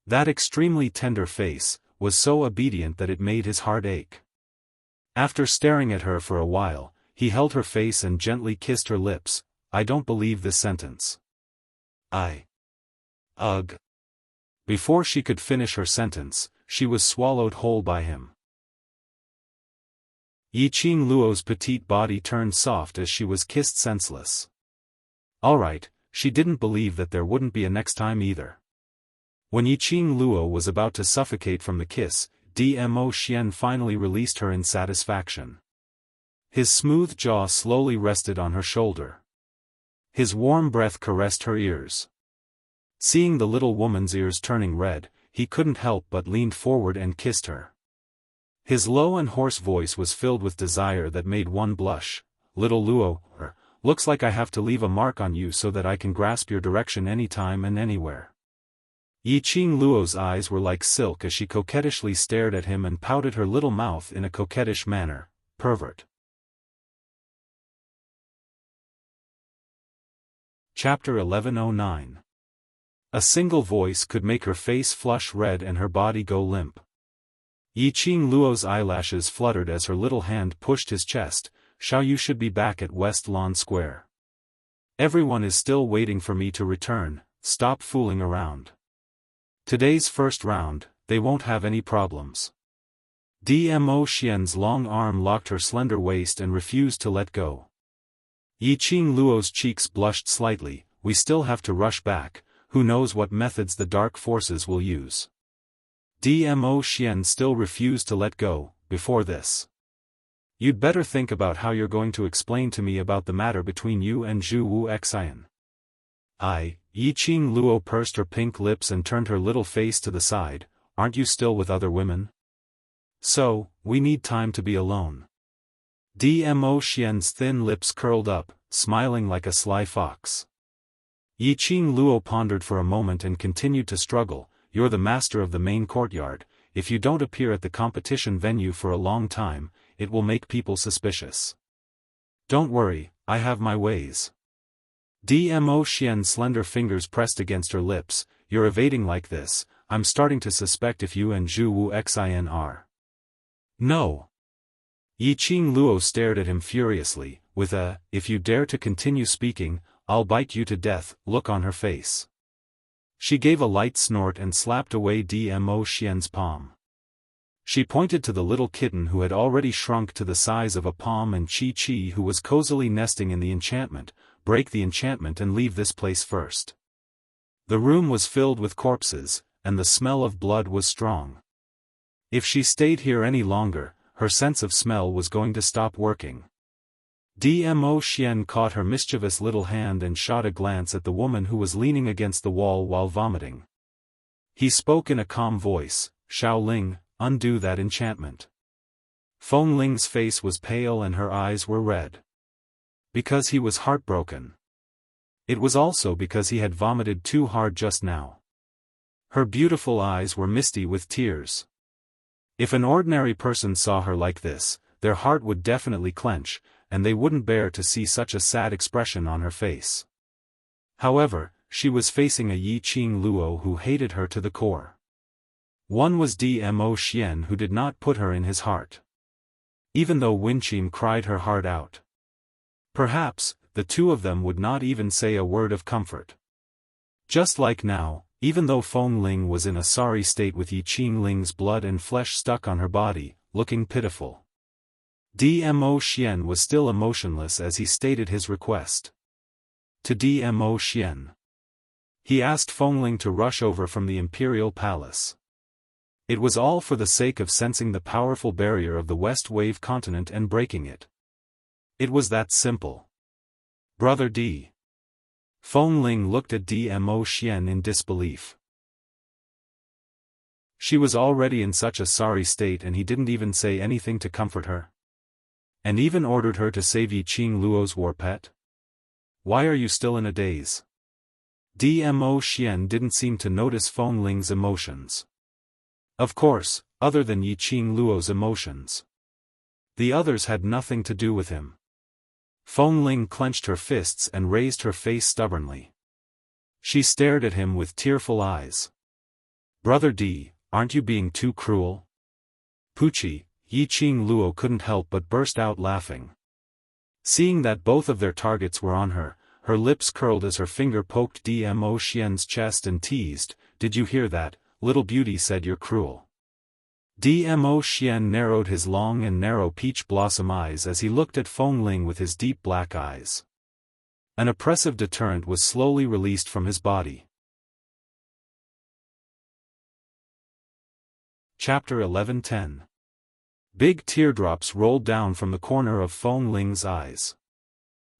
That extremely tender face was so obedient that it made his heart ache. After staring at her for a while, he held her face and gently kissed her lips. I don't believe this sentence. Ugh. Before she could finish her sentence, she was swallowed whole by him. Yi Qing Luo's petite body turned soft as she was kissed senseless. Alright, she didn't believe that there wouldn't be a next time either. When Yi Qing Luo was about to suffocate from the kiss, Dmo Xian finally released her in satisfaction. His smooth jaw slowly rested on her shoulder. His warm breath caressed her ears. Seeing the little woman's ears turning red, he couldn't help but leaned forward and kissed her. His low and hoarse voice was filled with desire that made one blush. Little Luo, looks like I have to leave a mark on you so that I can grasp your direction anytime and anywhere. Yi Qing Luo's eyes were like silk as she coquettishly stared at him and pouted her little mouth in a coquettish manner. Pervert. Chapter 1109. A single voice could make her face flush red and her body go limp. Yi Qing Luo's eyelashes fluttered as her little hand pushed his chest. You should be back at West Lawn Square. Everyone is still waiting for me to return. Stop fooling around. Today's first round, they won't have any problems. Dmo Xian's long arm locked her slender waist and refused to let go. Yi Qing Luo's cheeks blushed slightly. We still have to rush back. Who knows what methods the dark forces will use. Dmo Xian still refused to let go. Before this, you'd better think about how you're going to explain to me about the matter between you and Zhu Wuxian. Yi Qing Luo pursed her pink lips and turned her little face to the side. Aren't you still with other women? So, we need time to be alone. Dmo Xian's thin lips curled up, smiling like a sly fox. Yi Qing Luo pondered for a moment and continued to struggle. You're the master of the main courtyard. If you don't appear at the competition venue for a long time, it will make people suspicious. Don't worry, I have my ways. Dmo Xian's slender fingers pressed against her lips. You're evading like this, I'm starting to suspect if you and Zhu Wuxian are. No. Yi Qing Luo stared at him furiously, with a, if you dare to continue speaking, I'll bite you to death, look on her face. She gave a light snort and slapped away Dmo Xian's palm. She pointed to the little kitten who had already shrunk to the size of a palm and Chi-Chi who was cozily nesting in the enchantment. Break the enchantment and leave this place first. The room was filled with corpses, and the smell of blood was strong. If she stayed here any longer, her sense of smell was going to stop working. Dmo Xian caught her mischievous little hand and shot a glance at the woman who was leaning against the wall while vomiting. He spoke in a calm voice, "Xiao Ling, undo that enchantment." Feng Ling's face was pale and her eyes were red. Because he was heartbroken. It was also because he had vomited too hard just now. Her beautiful eyes were misty with tears. If an ordinary person saw her like this, their heart would definitely clench, and they wouldn't bear to see such a sad expression on her face. However, she was facing a Yiqing Luo who hated her to the core. One was Dmo Xian who did not put her in his heart. Even though Winqin cried her heart out. Perhaps, the two of them would not even say a word of comfort. Just like now, even though Feng Ling was in a sorry state with Yiqing Ling's blood and flesh stuck on her body, looking pitiful. Dmo Xian was still emotionless as he stated his request. To Dmo Xian. He asked Feng Ling to rush over from the imperial palace. It was all for the sake of sensing the powerful barrier of the West Wave continent and breaking it. It was that simple. Brother D. Feng Ling looked at Dmo Xian in disbelief. She was already in such a sorry state and he didn't even say anything to comfort her. And even ordered her to save Yiqing Luo's war pet? Why are you still in a daze? Dmo Xian didn't seem to notice Feng Ling's emotions. Of course, other than Yiqing Luo's emotions. The others had nothing to do with him. Feng Ling clenched her fists and raised her face stubbornly. She stared at him with tearful eyes. Brother D, aren't you being too cruel? Pucci, Yiqing Luo couldn't help but burst out laughing. Seeing that both of their targets were on her, her lips curled as her finger poked Dmo Xian's chest and teased, "Did you hear that? Little beauty said you're cruel." Dmo Xian narrowed his long and narrow peach blossom eyes as he looked at Feng Ling with his deep black eyes. An oppressive deterrent was slowly released from his body. Chapter 11:10. Big teardrops rolled down from the corner of Feng Ling's eyes.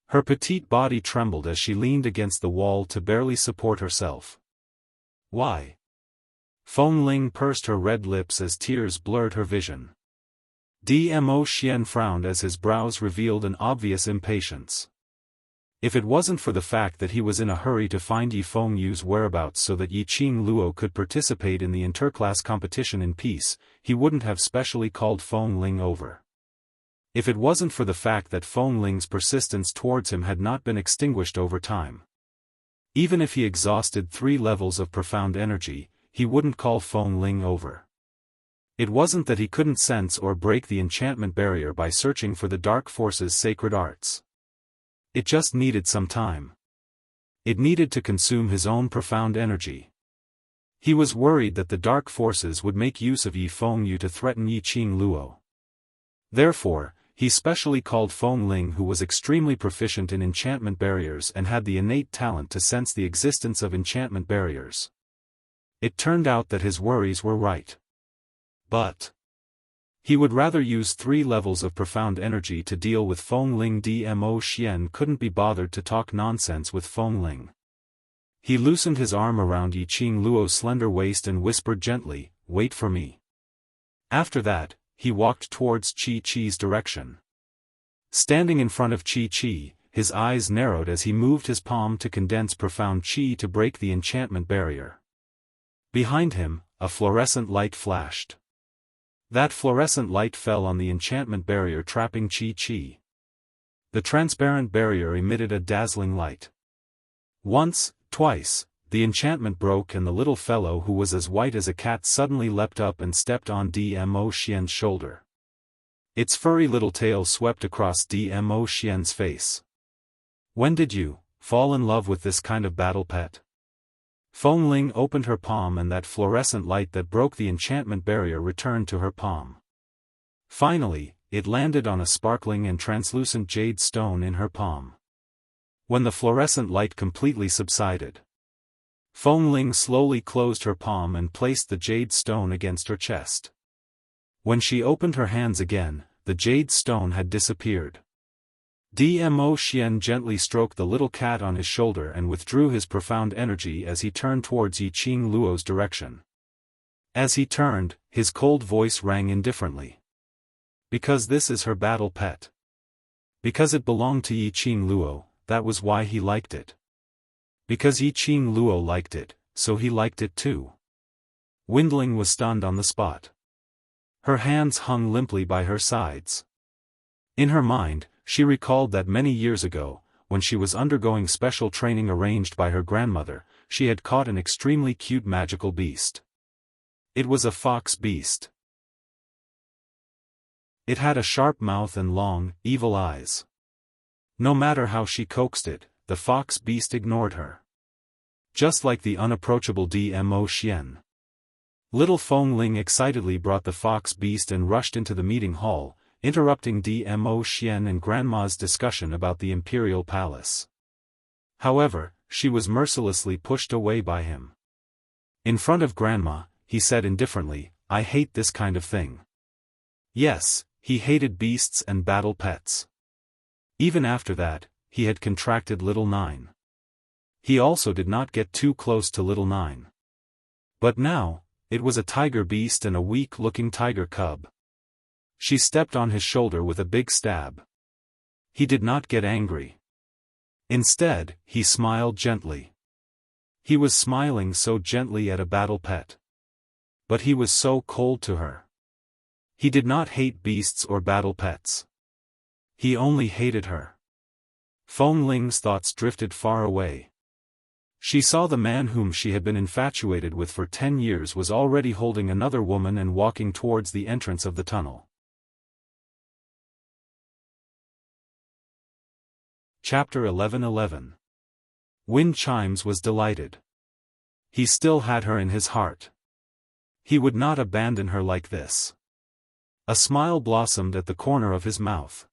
Her petite body trembled as she leaned against the wall to barely support herself. Why? Feng Ling pursed her red lips as tears blurred her vision. Dmo Xian frowned as his brows revealed an obvious impatience. If it wasn't for the fact that he was in a hurry to find Yi Fengyu's whereabouts so that Yiqing Luo could participate in the interclass competition in peace, he wouldn't have specially called Feng Ling over. If it wasn't for the fact that Feng Ling's persistence towards him had not been extinguished over time. Even if he exhausted 3 levels of profound energy, he wouldn't call Feng Ling over. It wasn't that he couldn't sense or break the enchantment barrier by searching for the dark force's sacred arts. It just needed some time. It needed to consume his own profound energy. He was worried that the dark forces would make use of Yi Fengyu to threaten Yiqing Luo. Therefore, he specially called Feng Ling, who was extremely proficient in enchantment barriers and had the innate talent to sense the existence of enchantment barriers. It turned out that his worries were right. But he would rather use 3 levels of profound energy to deal with Feng Ling. Dmo Xian couldn't be bothered to talk nonsense with Feng Ling. He loosened his arm around Yiqing Luo's slender waist and whispered gently, "Wait for me." After that, he walked towards Chi-Chi's direction. Standing in front of Chi-Chi, his eyes narrowed as he moved his palm to condense profound Chi to break the enchantment barrier. Behind him, a fluorescent light flashed. That fluorescent light fell on the enchantment barrier trapping Chi-Chi. The transparent barrier emitted a dazzling light. Once, twice, the enchantment broke and the little fellow who was as white as a cat suddenly leapt up and stepped on Dmo Xian's shoulder. Its furry little tail swept across Dmo Xian's face. "When did you fall in love with this kind of battle pet?" Feng Ling opened her palm and that fluorescent light that broke the enchantment barrier returned to her palm. Finally, it landed on a sparkling and translucent jade stone in her palm. When the fluorescent light completely subsided, Feng Ling slowly closed her palm and placed the jade stone against her chest. When she opened her hands again, the jade stone had disappeared. Dmo Xian gently stroked the little cat on his shoulder and withdrew his profound energy as he turned towards Yiqing Luo's direction. As he turned, his cold voice rang indifferently. Because this is her battle pet. Because it belonged to Yiqing Luo, that was why he liked it. Because Yiqing Luo liked it, so he liked it too. Windling was stunned on the spot. Her hands hung limply by her sides. In her mind, she recalled that many years ago, when she was undergoing special training arranged by her grandmother, she had caught an extremely cute magical beast. It was a fox beast. It had a sharp mouth and long, evil eyes. No matter how she coaxed it, the fox beast ignored her. Just like the unapproachable Dmo Xian. Little Feng Ling excitedly brought the fox beast and rushed into the meeting hall, interrupting Dmo Xian and Grandma's discussion about the imperial palace. However, she was mercilessly pushed away by him. In front of Grandma, he said indifferently, "I hate this kind of thing." Yes, he hated beasts and battle pets. Even after that, he had contracted Little Nine. He also did not get too close to Little Nine. But now, it was a tiger beast and a weak-looking tiger cub. She stepped on his shoulder with a big stab. He did not get angry. Instead, he smiled gently. He was smiling so gently at a battle pet. But he was so cold to her. He did not hate beasts or battle pets. He only hated her. Feng Ling's thoughts drifted far away. She saw the man whom she had been infatuated with for 10 years was already holding another woman and walking towards the entrance of the tunnel. Chapter 11:11. Wind Chimes was delighted. He still had her in his heart. He would not abandon her like this. A smile blossomed at the corner of his mouth.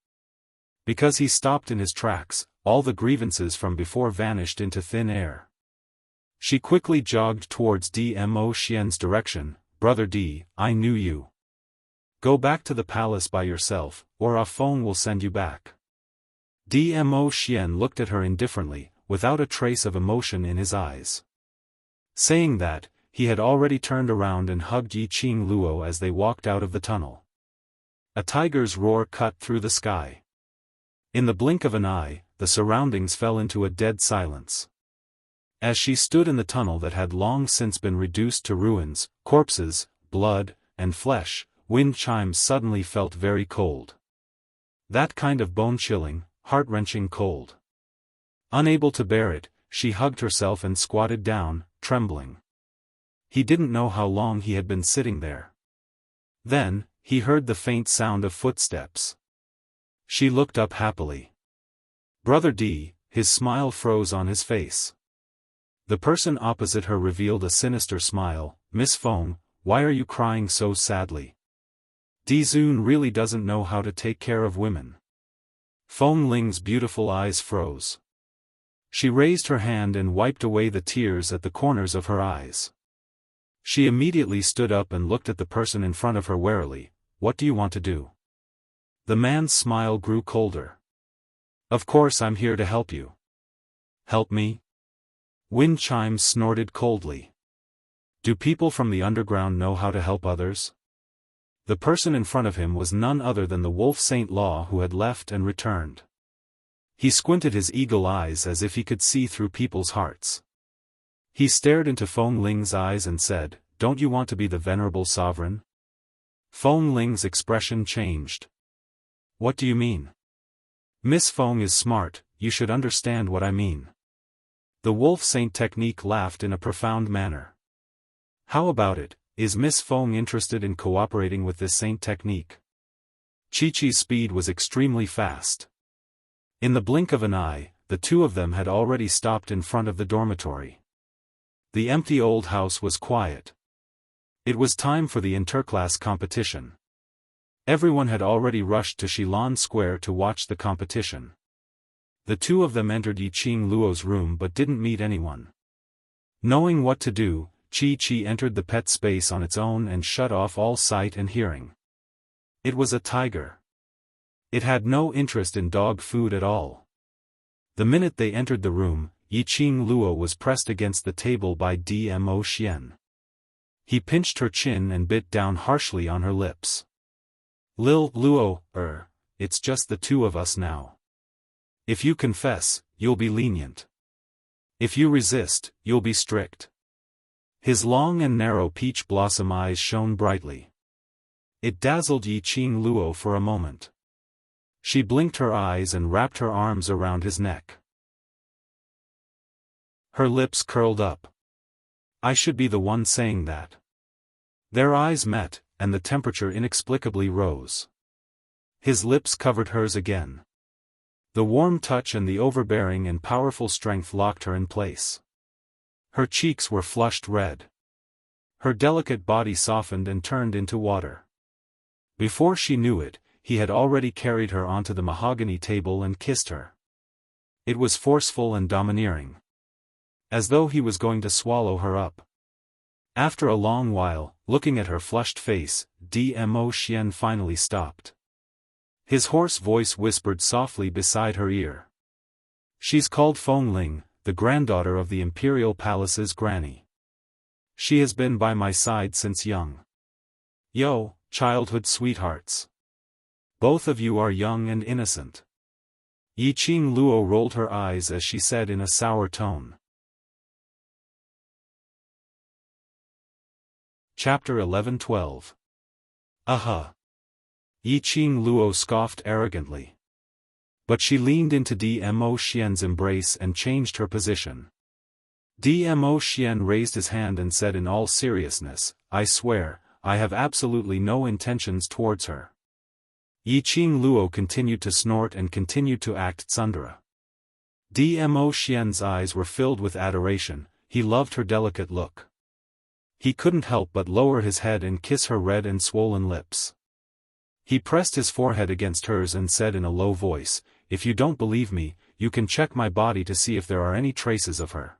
Because he stopped in his tracks, all the grievances from before vanished into thin air. She quickly jogged towards Dmo Xian's direction. "Brother D, I knew you. Go back to the palace by yourself, or Ah Feng will send you back." Dmo Xian looked at her indifferently, without a trace of emotion in his eyes. Saying that, he had already turned around and hugged Yiqing Luo as they walked out of the tunnel. A tiger's roar cut through the sky. In the blink of an eye, the surroundings fell into a dead silence. As she stood in the tunnel that had long since been reduced to ruins, corpses, blood, and flesh, Wind Chimes suddenly felt very cold. That kind of bone-chilling, heart-wrenching cold. Unable to bear it, she hugged herself and squatted down, trembling. He didn't know how long he had been sitting there. Then, he heard the faint sound of footsteps. She looked up happily. Brother D, his smile froze on his face. The person opposite her revealed a sinister smile. "Miss Feng, why are you crying so sadly? Dizun really doesn't know how to take care of women." Feng Ling's beautiful eyes froze. She raised her hand and wiped away the tears at the corners of her eyes. She immediately stood up and looked at the person in front of her warily. "What do you want to do?" The man's smile grew colder. "Of course I'm here to help you." "Help me?" Wind Chimes snorted coldly. "Do people from the underground know how to help others?" The person in front of him was none other than the Wolf Saint Law who had left and returned. He squinted his eagle eyes as if he could see through people's hearts. He stared into Feng Ling's eyes and said, "Don't you want to be the venerable sovereign?" Feng Ling's expression changed. "What do you mean?" "Miss Feng is smart, you should understand what I mean." The Wolf Saint technique laughed in a profound manner. "How about it? Is Miss Feng interested in cooperating with this saint technique?" Chi-Chi's speed was extremely fast. In the blink of an eye, the two of them had already stopped in front of the dormitory. The empty old house was quiet. It was time for the interclass competition. Everyone had already rushed to Xilan Square to watch the competition. The two of them entered Yiqing Luo's room but didn't meet anyone. Knowing what to do, Qi entered the pet space on its own and shut off all sight and hearing. It was a tiger. It had no interest in dog food at all. The minute they entered the room, Yiqing Luo was pressed against the table by Dmo Xian. He pinched her chin and bit down harshly on her lips. Lil Luo, it's just the two of us now. If you confess, you'll be lenient. If you resist, you'll be strict. His long and narrow peach blossom eyes shone brightly. It dazzled Yiqing Luo for a moment. She blinked her eyes and wrapped her arms around his neck. Her lips curled up. I should be the one saying that. Their eyes met, and the temperature inexplicably rose. His lips covered hers again. The warm touch and the overbearing and powerful strength locked her in place. Her cheeks were flushed red. Her delicate body softened and turned into water. Before she knew it, he had already carried her onto the mahogany table and kissed her. It was forceful and domineering. As though he was going to swallow her up. After a long while, looking at her flushed face, Dmo Xian finally stopped. His hoarse voice whispered softly beside her ear. She's called Fengling, the granddaughter of the Imperial Palace's granny. She has been by my side since young. Yo, childhood sweethearts. Both of you are young and innocent. Yiqing Luo rolled her eyes as she said in a sour tone. Chapter 11-12. Aha! Yiqing Luo scoffed arrogantly. But she leaned into Dmo Xian's embrace and changed her position. Dmo Xian raised his hand and said in all seriousness, I swear, I have absolutely no intentions towards her. Yiqing Luo continued to snort and continued to act tsundere. Dmo Xian's eyes were filled with adoration, he loved her delicate look. He couldn't help but lower his head and kiss her red and swollen lips. He pressed his forehead against hers and said in a low voice, if you don't believe me, you can check my body to see if there are any traces of her.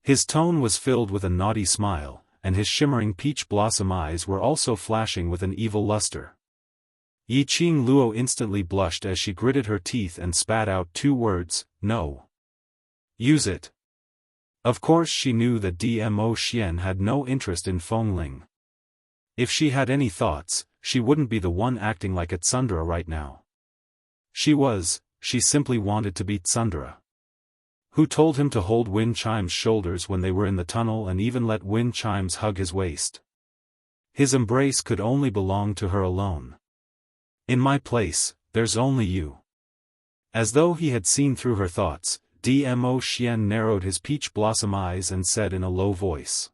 His tone was filled with a naughty smile, and his shimmering peach blossom eyes were also flashing with an evil luster. Yiqing Luo instantly blushed as she gritted her teeth and spat out two words, no. Use it. Of course she knew that Dmo Xian had no interest in Fengling. If she had any thoughts, she wouldn't be the one acting like a tsundere right now. She simply wanted to be tsundere. Who told him to hold Wind Chime's shoulders when they were in the tunnel and even let Wind Chimes hug his waist? His embrace could only belong to her alone. In my place, there's only you. As though he had seen through her thoughts, Dmo Xian narrowed his peach blossom eyes and said in a low voice.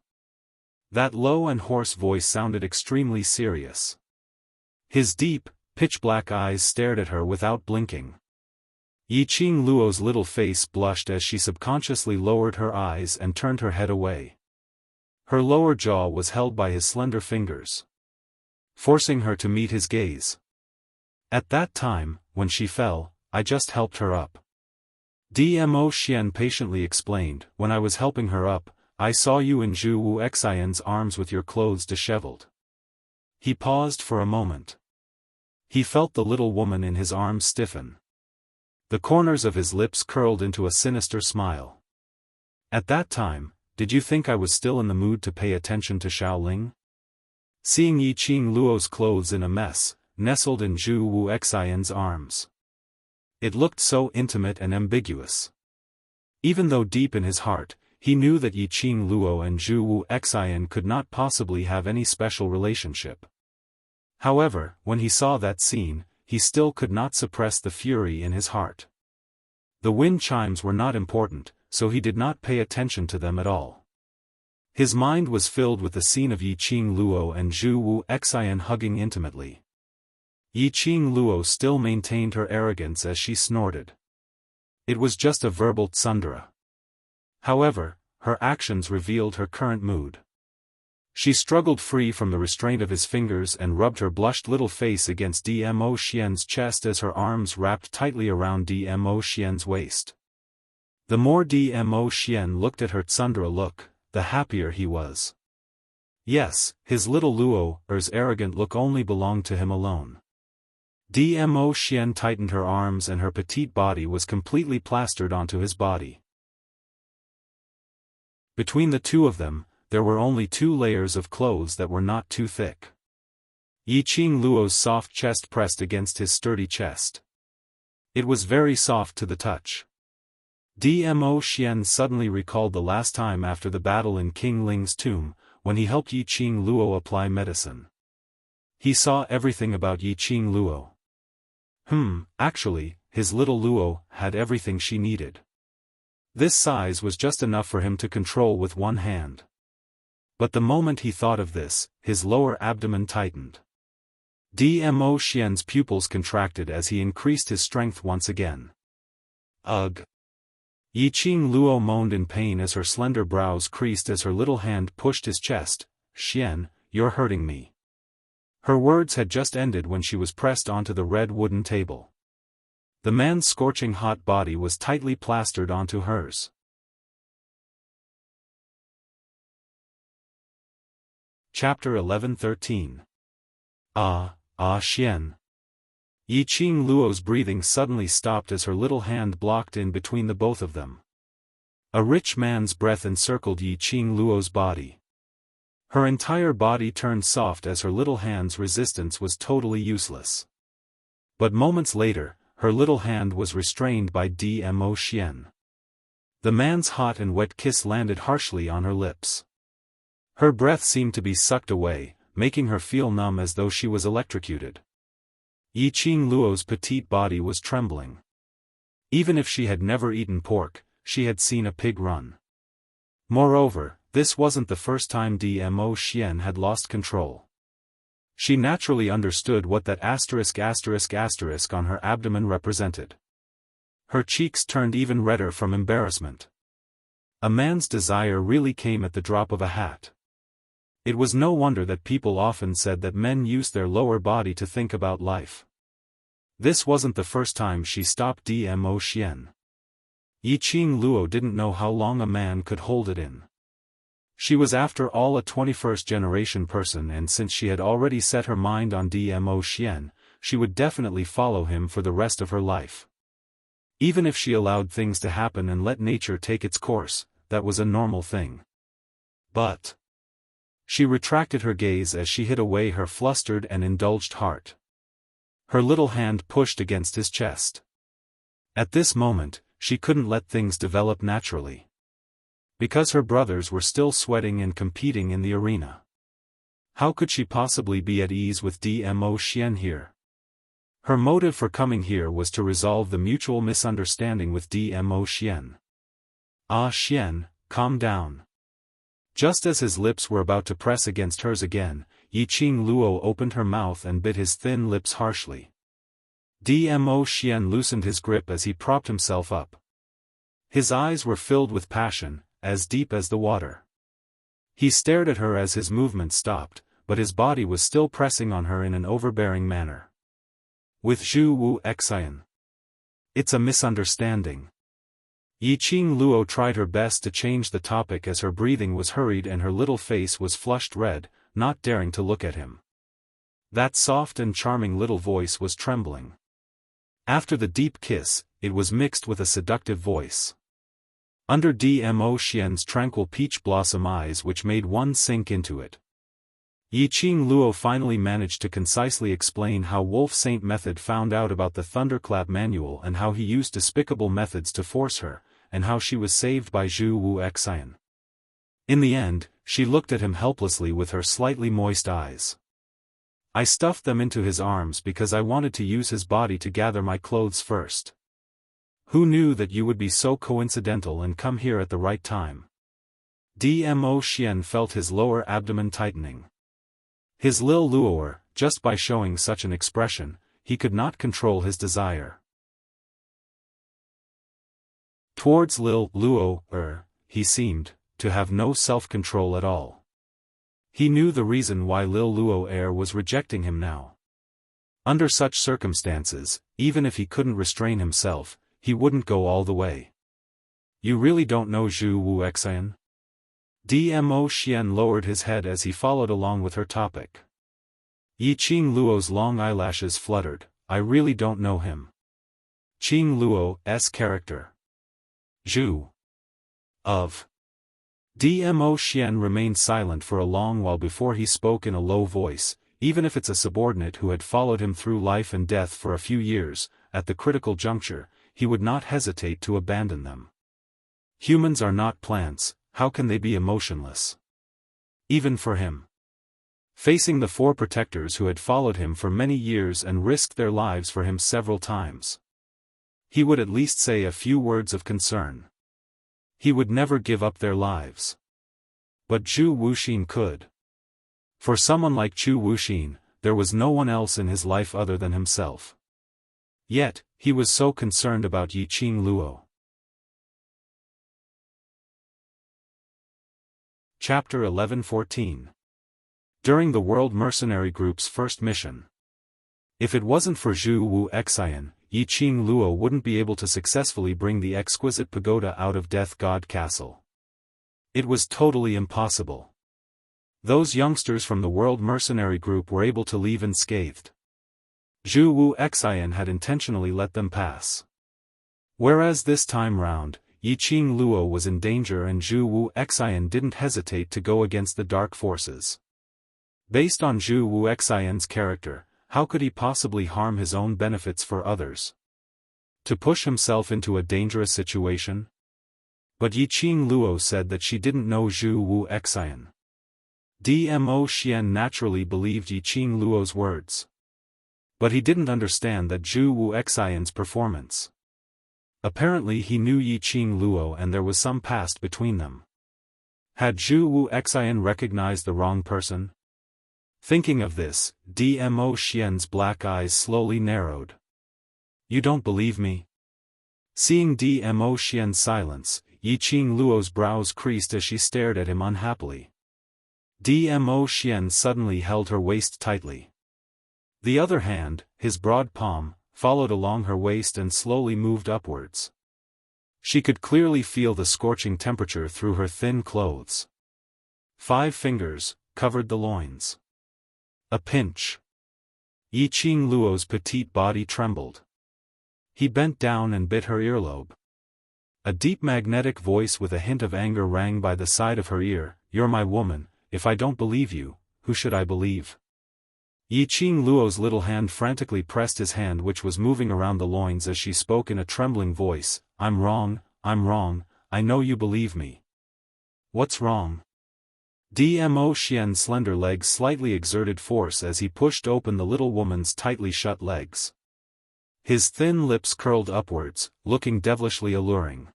That low and hoarse voice sounded extremely serious. His deep, pitch-black eyes stared at her without blinking. Yiqing Luo's little face blushed as she subconsciously lowered her eyes and turned her head away. Her lower jaw was held by his slender fingers, forcing her to meet his gaze. At that time, when she fell, I just helped her up. Dmo Xian patiently explained, when I was helping her up, I saw you in Zhu Wu Xian's arms with your clothes disheveled. He paused for a moment. He felt the little woman in his arms stiffen. The corners of his lips curled into a sinister smile. At that time, did you think I was still in the mood to pay attention to Xiaoling? Seeing Yiqing Luo's clothes in a mess, nestled in Zhu Wu Xian's arms. It looked so intimate and ambiguous. Even though deep in his heart, he knew that Yiqing Luo and Zhu Wu Xian could not possibly have any special relationship. However, when he saw that scene, he still could not suppress the fury in his heart. The wind chimes were not important, so he did not pay attention to them at all. His mind was filled with the scene of Yiqing Luo and Zhu Wu Xian hugging intimately. Yiqing Luo still maintained her arrogance as she snorted. It was just a verbal tsundere. However, her actions revealed her current mood. She struggled free from the restraint of his fingers and rubbed her blushed little face against Dmo Xian's chest as her arms wrapped tightly around Dmo Xian's waist. The more Dmo Xian looked at her tsundere, the happier he was. Yes, his little Luo's arrogant look only belonged to him alone. Dmo Xian tightened her arms and her petite body was completely plastered onto his body. Between the two of them, there were only 2 layers of clothes that were not too thick. Yiqing Luo's soft chest pressed against his sturdy chest. It was very soft to the touch. Dmo Xian suddenly recalled the last time after the battle in King Ling's tomb, when he helped Yiqing Luo apply medicine. He saw everything about Yiqing Luo. Actually, his little Luo had everything she needed. This size was just enough for him to control with one hand. But the moment he thought of this, his lower abdomen tightened. Dmo Xian's pupils contracted as he increased his strength once again. Ugh! Yiqing Luo moaned in pain as her slender brows creased as her little hand pushed his chest. "Xian, you're hurting me." Her words had just ended when she was pressed onto the red wooden table. The man's scorching hot body was tightly plastered onto hers. Chapter 11-13. Xian. Yiqing Luo's breathing suddenly stopped as her little hand blocked in between the both of them. A rich man's breath encircled Yiqing Luo's body. Her entire body turned soft as her little hand's resistance was totally useless. But moments later, her little hand was restrained by Dmo Xian. The man's hot and wet kiss landed harshly on her lips. Her breath seemed to be sucked away, making her feel numb as though she was electrocuted. Yiqing Luo's petite body was trembling. Even if she had never eaten pork, she had seen a pig run. Moreover, this wasn't the first time Dmo Xian had lost control. She naturally understood what that **** on her abdomen represented. Her cheeks turned even redder from embarrassment. A man's desire really came at the drop of a hat. It was no wonder that people often said that men use their lower body to think about life. This wasn't the first time she stopped Dmo Xian. Yiqing Luo didn't know how long a man could hold it in. She was after all a 21st generation person, and since she had already set her mind on Dmo Xian, she would definitely follow him for the rest of her life. Even if she allowed things to happen and let nature take its course, that was a normal thing. But she retracted her gaze as she hid away her flustered and indulged heart. Her little hand pushed against his chest. At this moment, she couldn't let things develop naturally. Because her brothers were still sweating and competing in the arena. How could she possibly be at ease with Dmo Xian here? Her motive for coming here was to resolve the mutual misunderstanding with Dmo Xian. Xian, calm down. Just as his lips were about to press against hers again, Yiqing Luo opened her mouth and bit his thin lips harshly. Dmo Xian loosened his grip as he propped himself up. His eyes were filled with passion, as deep as the water. He stared at her as his movement stopped, but his body was still pressing on her in an overbearing manner. With Zhu Wu Xian. It's a misunderstanding. Yiqing Luo tried her best to change the topic as her breathing was hurried and her little face was flushed red, not daring to look at him. That soft and charming little voice was trembling. After the deep kiss, it was mixed with a seductive voice. Under Dmo Xian's tranquil peach blossom eyes which made one sink into it. Yiqing Luo finally managed to concisely explain how Wolf Saint Method found out about the Thunderclap manual and how he used despicable methods to force her, and how she was saved by Zhu Wu Xian. In the end, she looked at him helplessly with her slightly moist eyes. I stuffed them into his arms because I wanted to use his body to gather my clothes first. Who knew that you would be so coincidental and come here at the right time? Dmo Xian felt his lower abdomen tightening. His Lil Luo'er, just by showing such an expression, he could not control his desire. Towards Lil Luo'er, he seemed to have no self-control at all. He knew the reason why Lil Luo Air was rejecting him now. Under such circumstances, even if he couldn't restrain himself, he wouldn't go all the way. You really don't know Zhu Wu Xian? Dmo Xian lowered his head as he followed along with her topic. Yiqing Luo's long eyelashes fluttered. I really don't know him. Qing Luo's character. Zhu. Of. Dmo Xian remained silent for a long while before he spoke in a low voice. Even if it's a subordinate who had followed him through life and death for a few years, at the critical juncture, he would not hesitate to abandon them. Humans are not plants, how can they be emotionless? Even for him. Facing the 4 protectors who had followed him for many years and risked their lives for him several times. He would at least say a few words of concern. He would never give up their lives. But Zhu Wuxin could. For someone like Zhu Wuxin, there was no one else in his life other than himself. Yet, he was so concerned about Yiqing Luo. Chapter 11-14. During the World Mercenary Group's first mission. If it wasn't for Zhu Wu Xian, Yiqing Luo wouldn't be able to successfully bring the exquisite pagoda out of Death God Castle. It was totally impossible. Those youngsters from the World Mercenary Group were able to leave unscathed. Zhu Wu Xian had intentionally let them pass. Whereas this time round, Yiqing Luo was in danger and Zhu Wu Xian didn't hesitate to go against the dark forces. Based on Zhu Wu Xian's character, how could he possibly harm his own benefits for others? To push himself into a dangerous situation? But Yiqing Luo said that she didn't know Zhu Wu Xian. Dmo Xian naturally believed Yiqing Luo's words. But he didn't understand that Zhu Wu Xian's performance. Apparently he knew Yiqing Luo and there was some past between them. Had Zhu Wu Xian recognized the wrong person? Thinking of this, Dmo Xian's black eyes slowly narrowed. You don't believe me? Seeing Dmo Xian's silence, Yiqing Luo's brows creased as she stared at him unhappily. Dmo Xian suddenly held her waist tightly. The other hand, his broad palm, followed along her waist and slowly moved upwards. She could clearly feel the scorching temperature through her thin clothes. 5 fingers covered the loins. A pinch. Yiqing Luo's petite body trembled. He bent down and bit her earlobe. A deep magnetic voice with a hint of anger rang by the side of her ear. You're my woman, if I don't believe you, who should I believe? Yiqing Luo's little hand frantically pressed his hand which was moving around the loins as she spoke in a trembling voice. I'm wrong, I know you believe me. What's wrong? Dmo Xian's slender legs slightly exerted force as he pushed open the little woman's tightly shut legs. His thin lips curled upwards, looking devilishly alluring.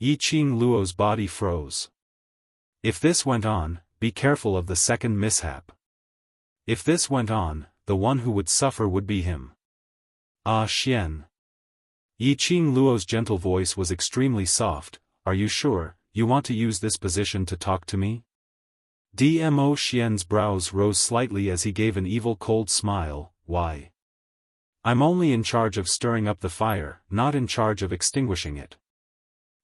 Yiqing Luo's body froze. If this went on, be careful of the second mishap. If this went on, the one who would suffer would be him. Ah Xian. Yiqing Luo's gentle voice was extremely soft. Are you sure, you want to use this position to talk to me? Dmo Xian's brows rose slightly as he gave an evil cold smile. Why? I'm only in charge of stirring up the fire, not in charge of extinguishing it.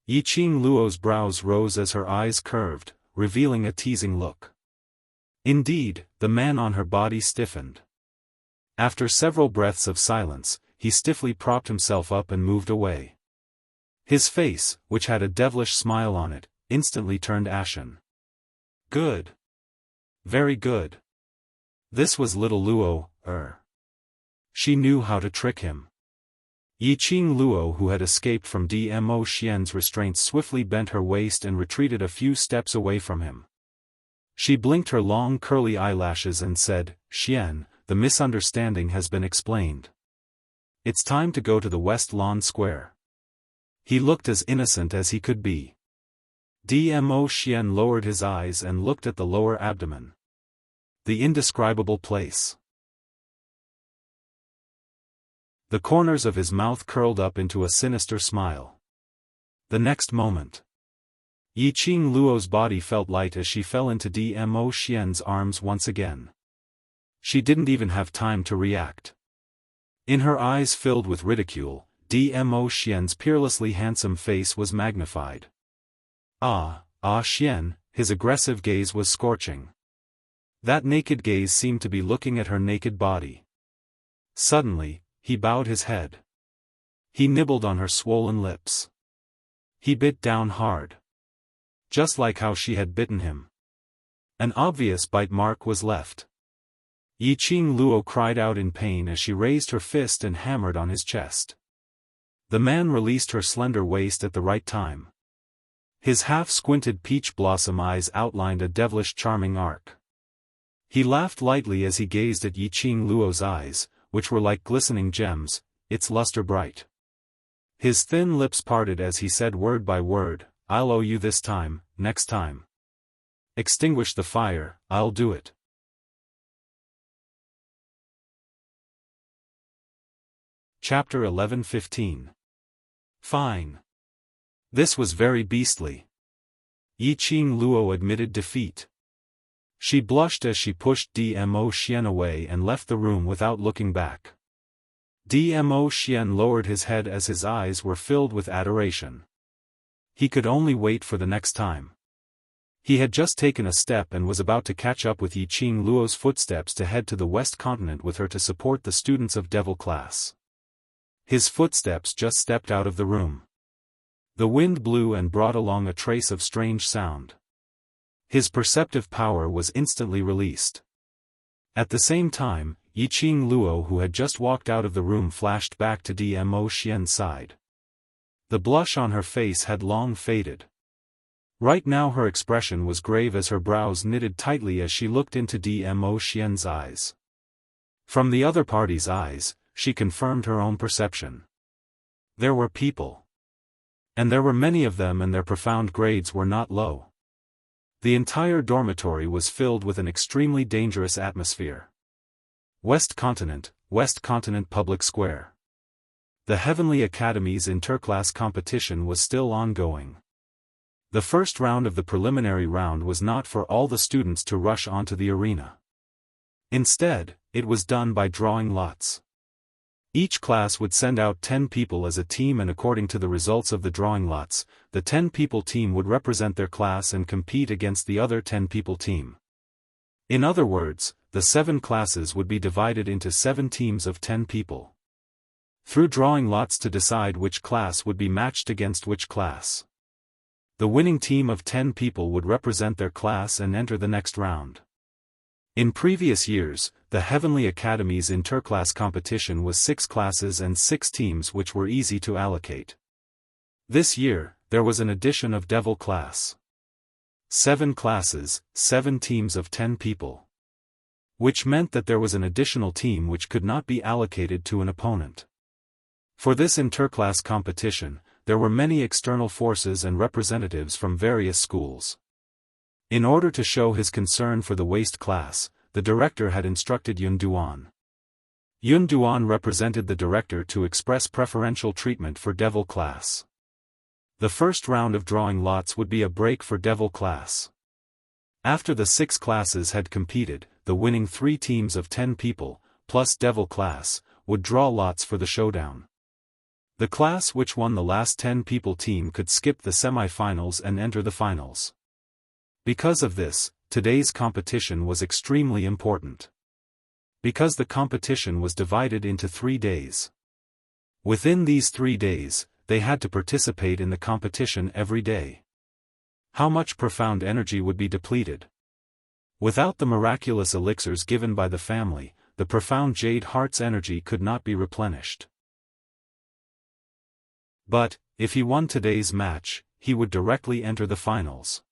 Yiqing Luo's brows rose as her eyes curved, revealing a teasing look. Indeed, the man on her body stiffened. After several breaths of silence, he stiffly propped himself up and moved away. His face, which had a devilish smile on it, instantly turned ashen. Good. Very good. This was little Luo. She knew how to trick him. Yiqing Luo, who had escaped from Dmo Xian's restraints, swiftly bent her waist and retreated a few steps away from him. She blinked her long curly eyelashes and said, Xian, the misunderstanding has been explained. It's time to go to the West Lawn Square. He looked as innocent as he could be. Dmo Xian lowered his eyes and looked at the lower abdomen. The indescribable place. The corners of his mouth curled up into a sinister smile. The next moment, Yiqing Luo's body felt light as she fell into Dmo Xian's arms once again. She didn't even have time to react. In her eyes filled with ridicule, Dmo Xian's peerlessly handsome face was magnified. Xian, his aggressive gaze was scorching. That naked gaze seemed to be looking at her naked body. Suddenly, he bowed his head. He nibbled on her swollen lips. He bit down hard. Just like how she had bitten him. An obvious bite mark was left. Yiqing Luo cried out in pain as she raised her fist and hammered on his chest. The man released her slender waist at the right time. His half-squinted peach blossom eyes outlined a devilish charming arc. He laughed lightly as he gazed at Yiqing Luo's eyes, which were like glistening gems, its luster bright. His thin lips parted as he said word by word, "I'll owe you this time, next time. Extinguish the fire, I'll do it." Chapter 11-15. Fine. This was very beastly. Yiqing Luo admitted defeat. She blushed as she pushed Dmo Xian away and left the room without looking back. Dmo Xian lowered his head as his eyes were filled with adoration. He could only wait for the next time. He had just taken a step and was about to catch up with Yiqing Luo's footsteps to head to the West Continent with her to support the students of Devil class. His footsteps just stepped out of the room. The wind blew and brought along a trace of strange sound. His perceptive power was instantly released. At the same time, Yiqing Luo, who had just walked out of the room, flashed back to Dmo Xian's side. The blush on her face had long faded. Right now her expression was grave as her brows knitted tightly as she looked into Dmo Xian's eyes. From the other party's eyes, she confirmed her own perception. There were people. And there were many of them, and their profound grades were not low. The entire dormitory was filled with an extremely dangerous atmosphere. West Continent Public Square. The Heavenly Academy's interclass competition was still ongoing. The first round of the preliminary round was not for all the students to rush onto the arena. Instead, it was done by drawing lots. Each class would send out 10 people as a team, and according to the results of the drawing lots, the 10-people team would represent their class and compete against the other 10-people team. In other words, the 7 classes would be divided into 7 teams of 10 people. Through drawing lots to decide which class would be matched against which class. The winning team of 10 people would represent their class and enter the next round. In previous years, the Heavenly Academy's interclass competition was 6 classes and 6 teams, which were easy to allocate. This year, there was an addition of Devil class. 7 classes, 7 teams of 10 people. Which meant that there was an additional team which could not be allocated to an opponent. For this interclass competition, there were many external forces and representatives from various schools. In order to show his concern for the waste class, the director had instructed Yun Duan. Yun Duan represented the director to express preferential treatment for Devil class. The first round of drawing lots would be a break for Devil class. After the 6 classes had competed, the winning 3 teams of 10 people, plus Devil class, would draw lots for the showdown. The class which won the last 10-people team could skip the semi-finals and enter the finals. Because of this, today's competition was extremely important. Because the competition was divided into 3 days. Within these 3 days, they had to participate in the competition every day. How much profound energy would be depleted? Without the miraculous elixirs given by the family, the profound Jade Heart's energy could not be replenished. But, if he won today's match, he would directly enter the finals.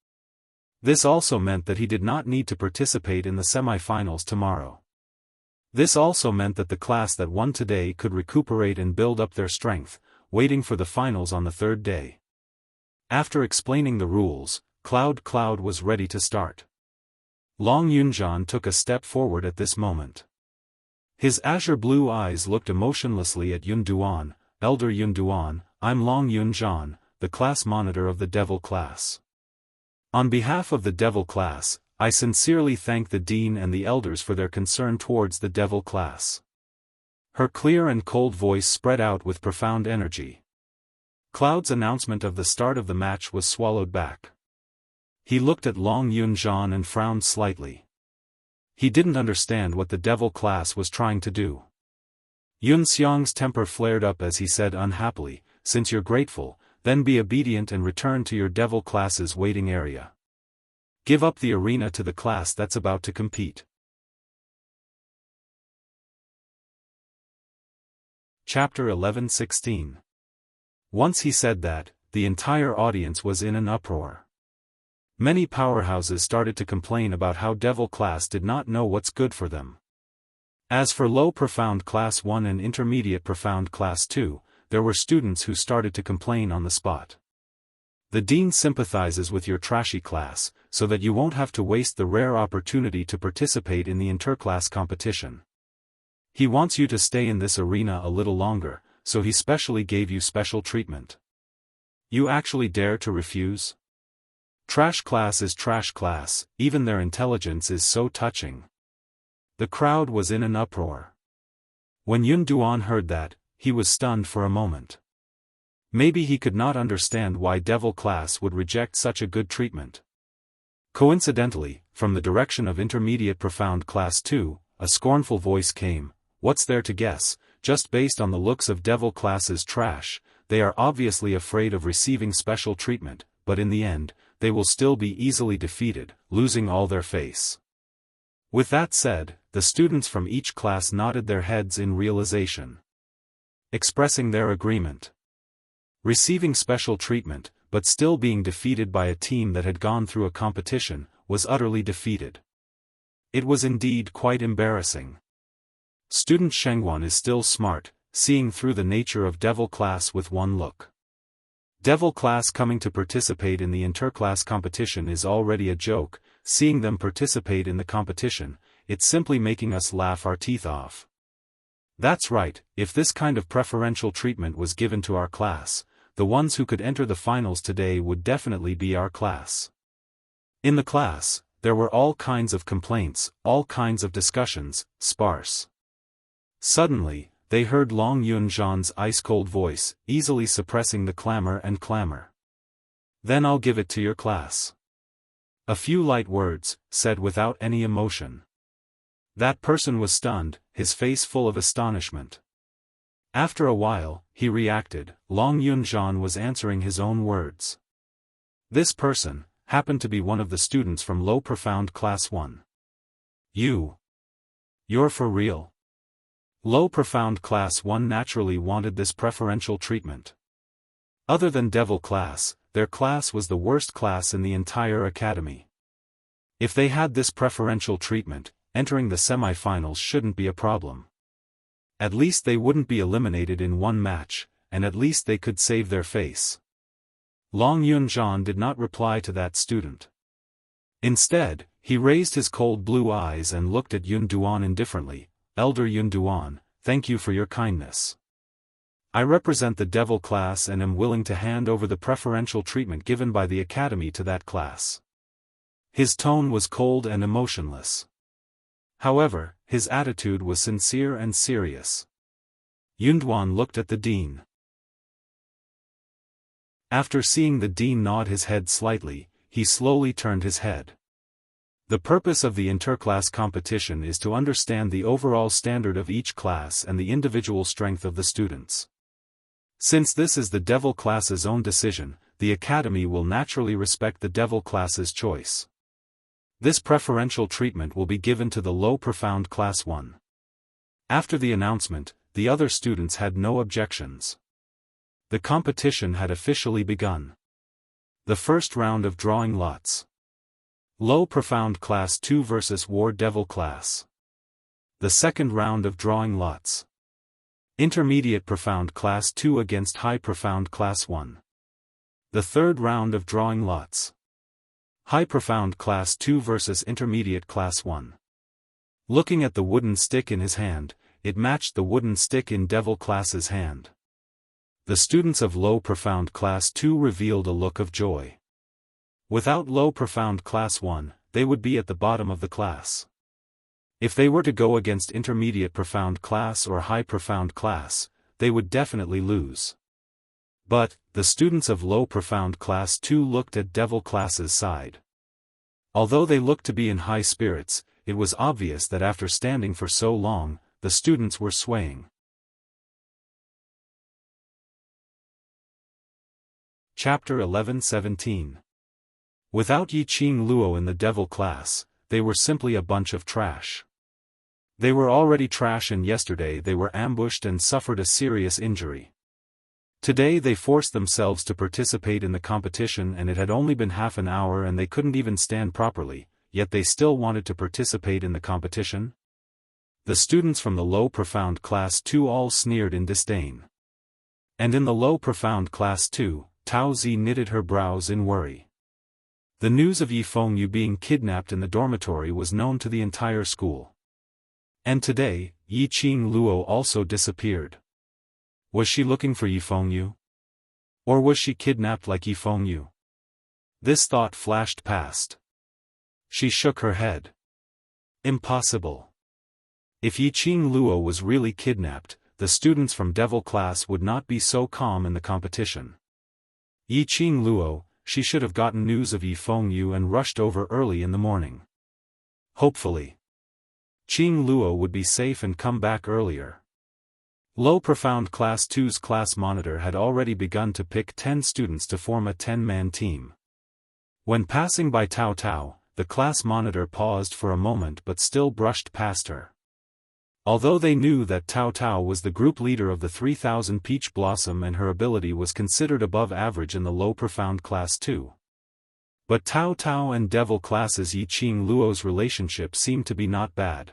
This also meant that he did not need to participate in the semi-finals tomorrow. This also meant that the class that won today could recuperate and build up their strength, waiting for the finals on the 3rd day. After explaining the rules, Cloud was ready to start. Long Yunjian took a step forward at this moment. His azure blue eyes looked emotionlessly at Yun Duan. "Elder Yun Duan, I'm Long Yunjian, the class monitor of the Devil class. On behalf of the Devil class, I sincerely thank the Dean and the Elders for their concern towards the Devil class. Her clear and cold voice spread out with profound energy. Cloud's announcement of the start of the match was swallowed back. He looked at Long Yunzhan and frowned slightly. He didn't understand what the Devil class was trying to do. Yun Xiang's temper flared up as he said unhappily, "Since you're grateful, then be obedient and return to your Devil class's waiting area. Give up the arena to the class that's about to compete." Chapter 11:16. Once he said that, the entire audience was in an uproar. Many powerhouses started to complain about how Devil class did not know what's good for them. As for Low Profound Class 1 and Intermediate Profound Class 2, there were students who started to complain on the spot. The Dean sympathizes with your trashy class, so that you won't have to waste the rare opportunity to participate in the interclass competition. He wants you to stay in this arena a little longer, so he specially gave you special treatment. You actually dare to refuse? Trash class is trash class, even their intelligence is so touching. The crowd was in an uproar. When Yun Duan heard that, he was stunned for a moment. Maybe he could not understand why Devil class would reject such a good treatment. Coincidentally, from the direction of Intermediate Profound Class 2, a scornful voice came, "What's there to guess? Just based on the looks of Devil class's trash, they are obviously afraid of receiving special treatment, but in the end, they will still be easily defeated, losing all their face." With that said, the students from each class nodded their heads in realization, expressing their agreement. Receiving special treatment, but still being defeated by a team that had gone through a competition, was utterly defeated. It was indeed quite embarrassing. Student Shengwan is still smart, seeing through the nature of Devil class with one look. Devil class coming to participate in the interclass competition is already a joke. Seeing them participate in the competition, it's simply making us laugh our teeth off. That's right, if this kind of preferential treatment was given to our class, the ones who could enter the finals today would definitely be our class. In the class, there were all kinds of complaints, all kinds of discussions, sparse. Suddenly, they heard Long Yunzhan's ice-cold voice, easily suppressing the clamor and clamor. "Then I'll give it to your class." A few light words, said without any emotion. That person was stunned, his face full of astonishment. After a while, he reacted. Long Yunzhan was answering his own words. This person happened to be one of the students from Low Profound Class 1. You're for real? Low Profound Class 1 naturally wanted this preferential treatment. Other than Devil class, their class was the worst class in the entire academy. If they had this preferential treatment, entering the semi-finals shouldn't be a problem. At least they wouldn't be eliminated in one match, and at least they could save their face. Long Yunzhan did not reply to that student. Instead, he raised his cold blue eyes and looked at Yun Duan indifferently. "Elder Yun Duan, thank you for your kindness. I represent the Devil class and am willing to hand over the preferential treatment given by the academy to that class." His tone was cold and emotionless. However, his attitude was sincere and serious. Yunduan looked at the dean. After seeing the dean nod his head slightly, he slowly turned his head. The purpose of the interclass competition is to understand the overall standard of each class and the individual strength of the students. Since this is the Devil class's own decision, the academy will naturally respect the Devil class's choice. This preferential treatment will be given to the Low Profound Class 1. After the announcement, the other students had no objections. The competition had officially begun. The first round of drawing lots. Low Profound Class 2 vs War Devil Class. The second round of drawing lots. Intermediate Profound Class 2 against High Profound Class 1. The third round of drawing lots. High Profound Class 2 vs Intermediate Class 1. Looking at the wooden stick in his hand, it matched the wooden stick in Devil Class's hand. The students of Low Profound Class 2 revealed a look of joy. Without low profound class 1, they would be at the bottom of the class. If they were to go against intermediate profound class or high profound class, they would definitely lose. But, the students of low profound class 2 looked at devil class's side. Although they looked to be in high spirits, it was obvious that after standing for so long, the students were swaying. Chapter 11-17. Without Yi Qing Luo in the devil class, they were simply a bunch of trash. They were already trash, and yesterday they were ambushed and suffered a serious injury. Today they forced themselves to participate in the competition, and it had only been half an hour and they couldn't even stand properly, yet they still wanted to participate in the competition? The students from the low profound class 2 all sneered in disdain. And in the low profound class 2, Tao Zi knitted her brows in worry. The news of Yi Fengyu being kidnapped in the dormitory was known to the entire school. And today, Yi Qing Luo also disappeared. Was she looking for Yi Fengyu? Or was she kidnapped like Yi Fengyu? This thought flashed past. She shook her head. Impossible. If Yi Qing Luo was really kidnapped, the students from devil class would not be so calm in the competition. Yi Qing Luo, she should have gotten news of Yi Fengyu and rushed over early in the morning. Hopefully, Qing Luo would be safe and come back earlier. Low Profound Class 2's class monitor had already begun to pick 10 students to form a 10-man team. When passing by Tao Tao, the class monitor paused for a moment but still brushed past her. Although they knew that Tao Tao was the group leader of the 3000 Peach Blossom and her ability was considered above average in the Low Profound Class 2. But Tao Tao and Devil Class's Yi Qing Luo's relationship seemed to be not bad.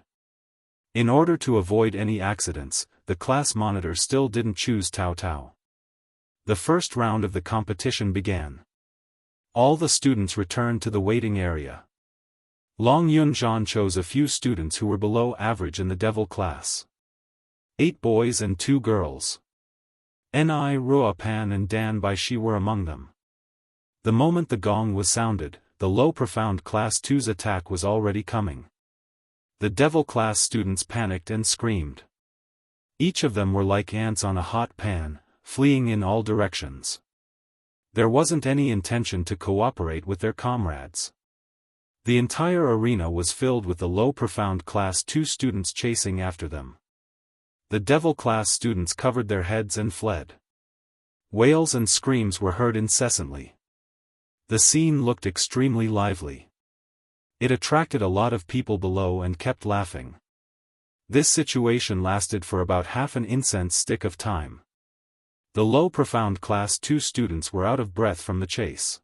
In order to avoid any accidents, the class monitor still didn't choose Tao Tao. The first round of the competition began. All the students returned to the waiting area. Long Yunzhan chose a few students who were below average in the Devil class. 8 boys and 2 girls. Ni Ruopan and Dan Baishi were among them. The moment the gong was sounded, the Low Profound Class 2's attack was already coming. The Devil class students panicked and screamed. Each of them were like ants on a hot pan, fleeing in all directions. There wasn't any intention to cooperate with their comrades. The entire arena was filled with the Low Profound Class 2 students chasing after them. The Devil class students covered their heads and fled. Wails and screams were heard incessantly. The scene looked extremely lively. It attracted a lot of people below and kept laughing. This situation lasted for about half an incense stick of time. The Low Profound Class 2 students were out of breath from the chase.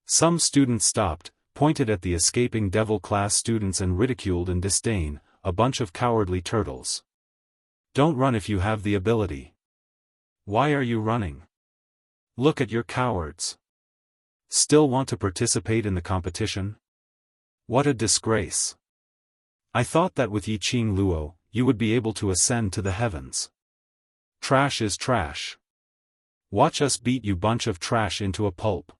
Some students stopped, pointed at the escaping Devil class students and ridiculed in disdain, "A bunch of cowardly turtles. Don't run if you have the ability. Why are you running? Look at your cowards. Still want to participate in the competition? What a disgrace. I thought that with Yi Qing Luo, you would be able to ascend to the heavens. Trash is trash. Watch us beat you bunch of trash into a pulp."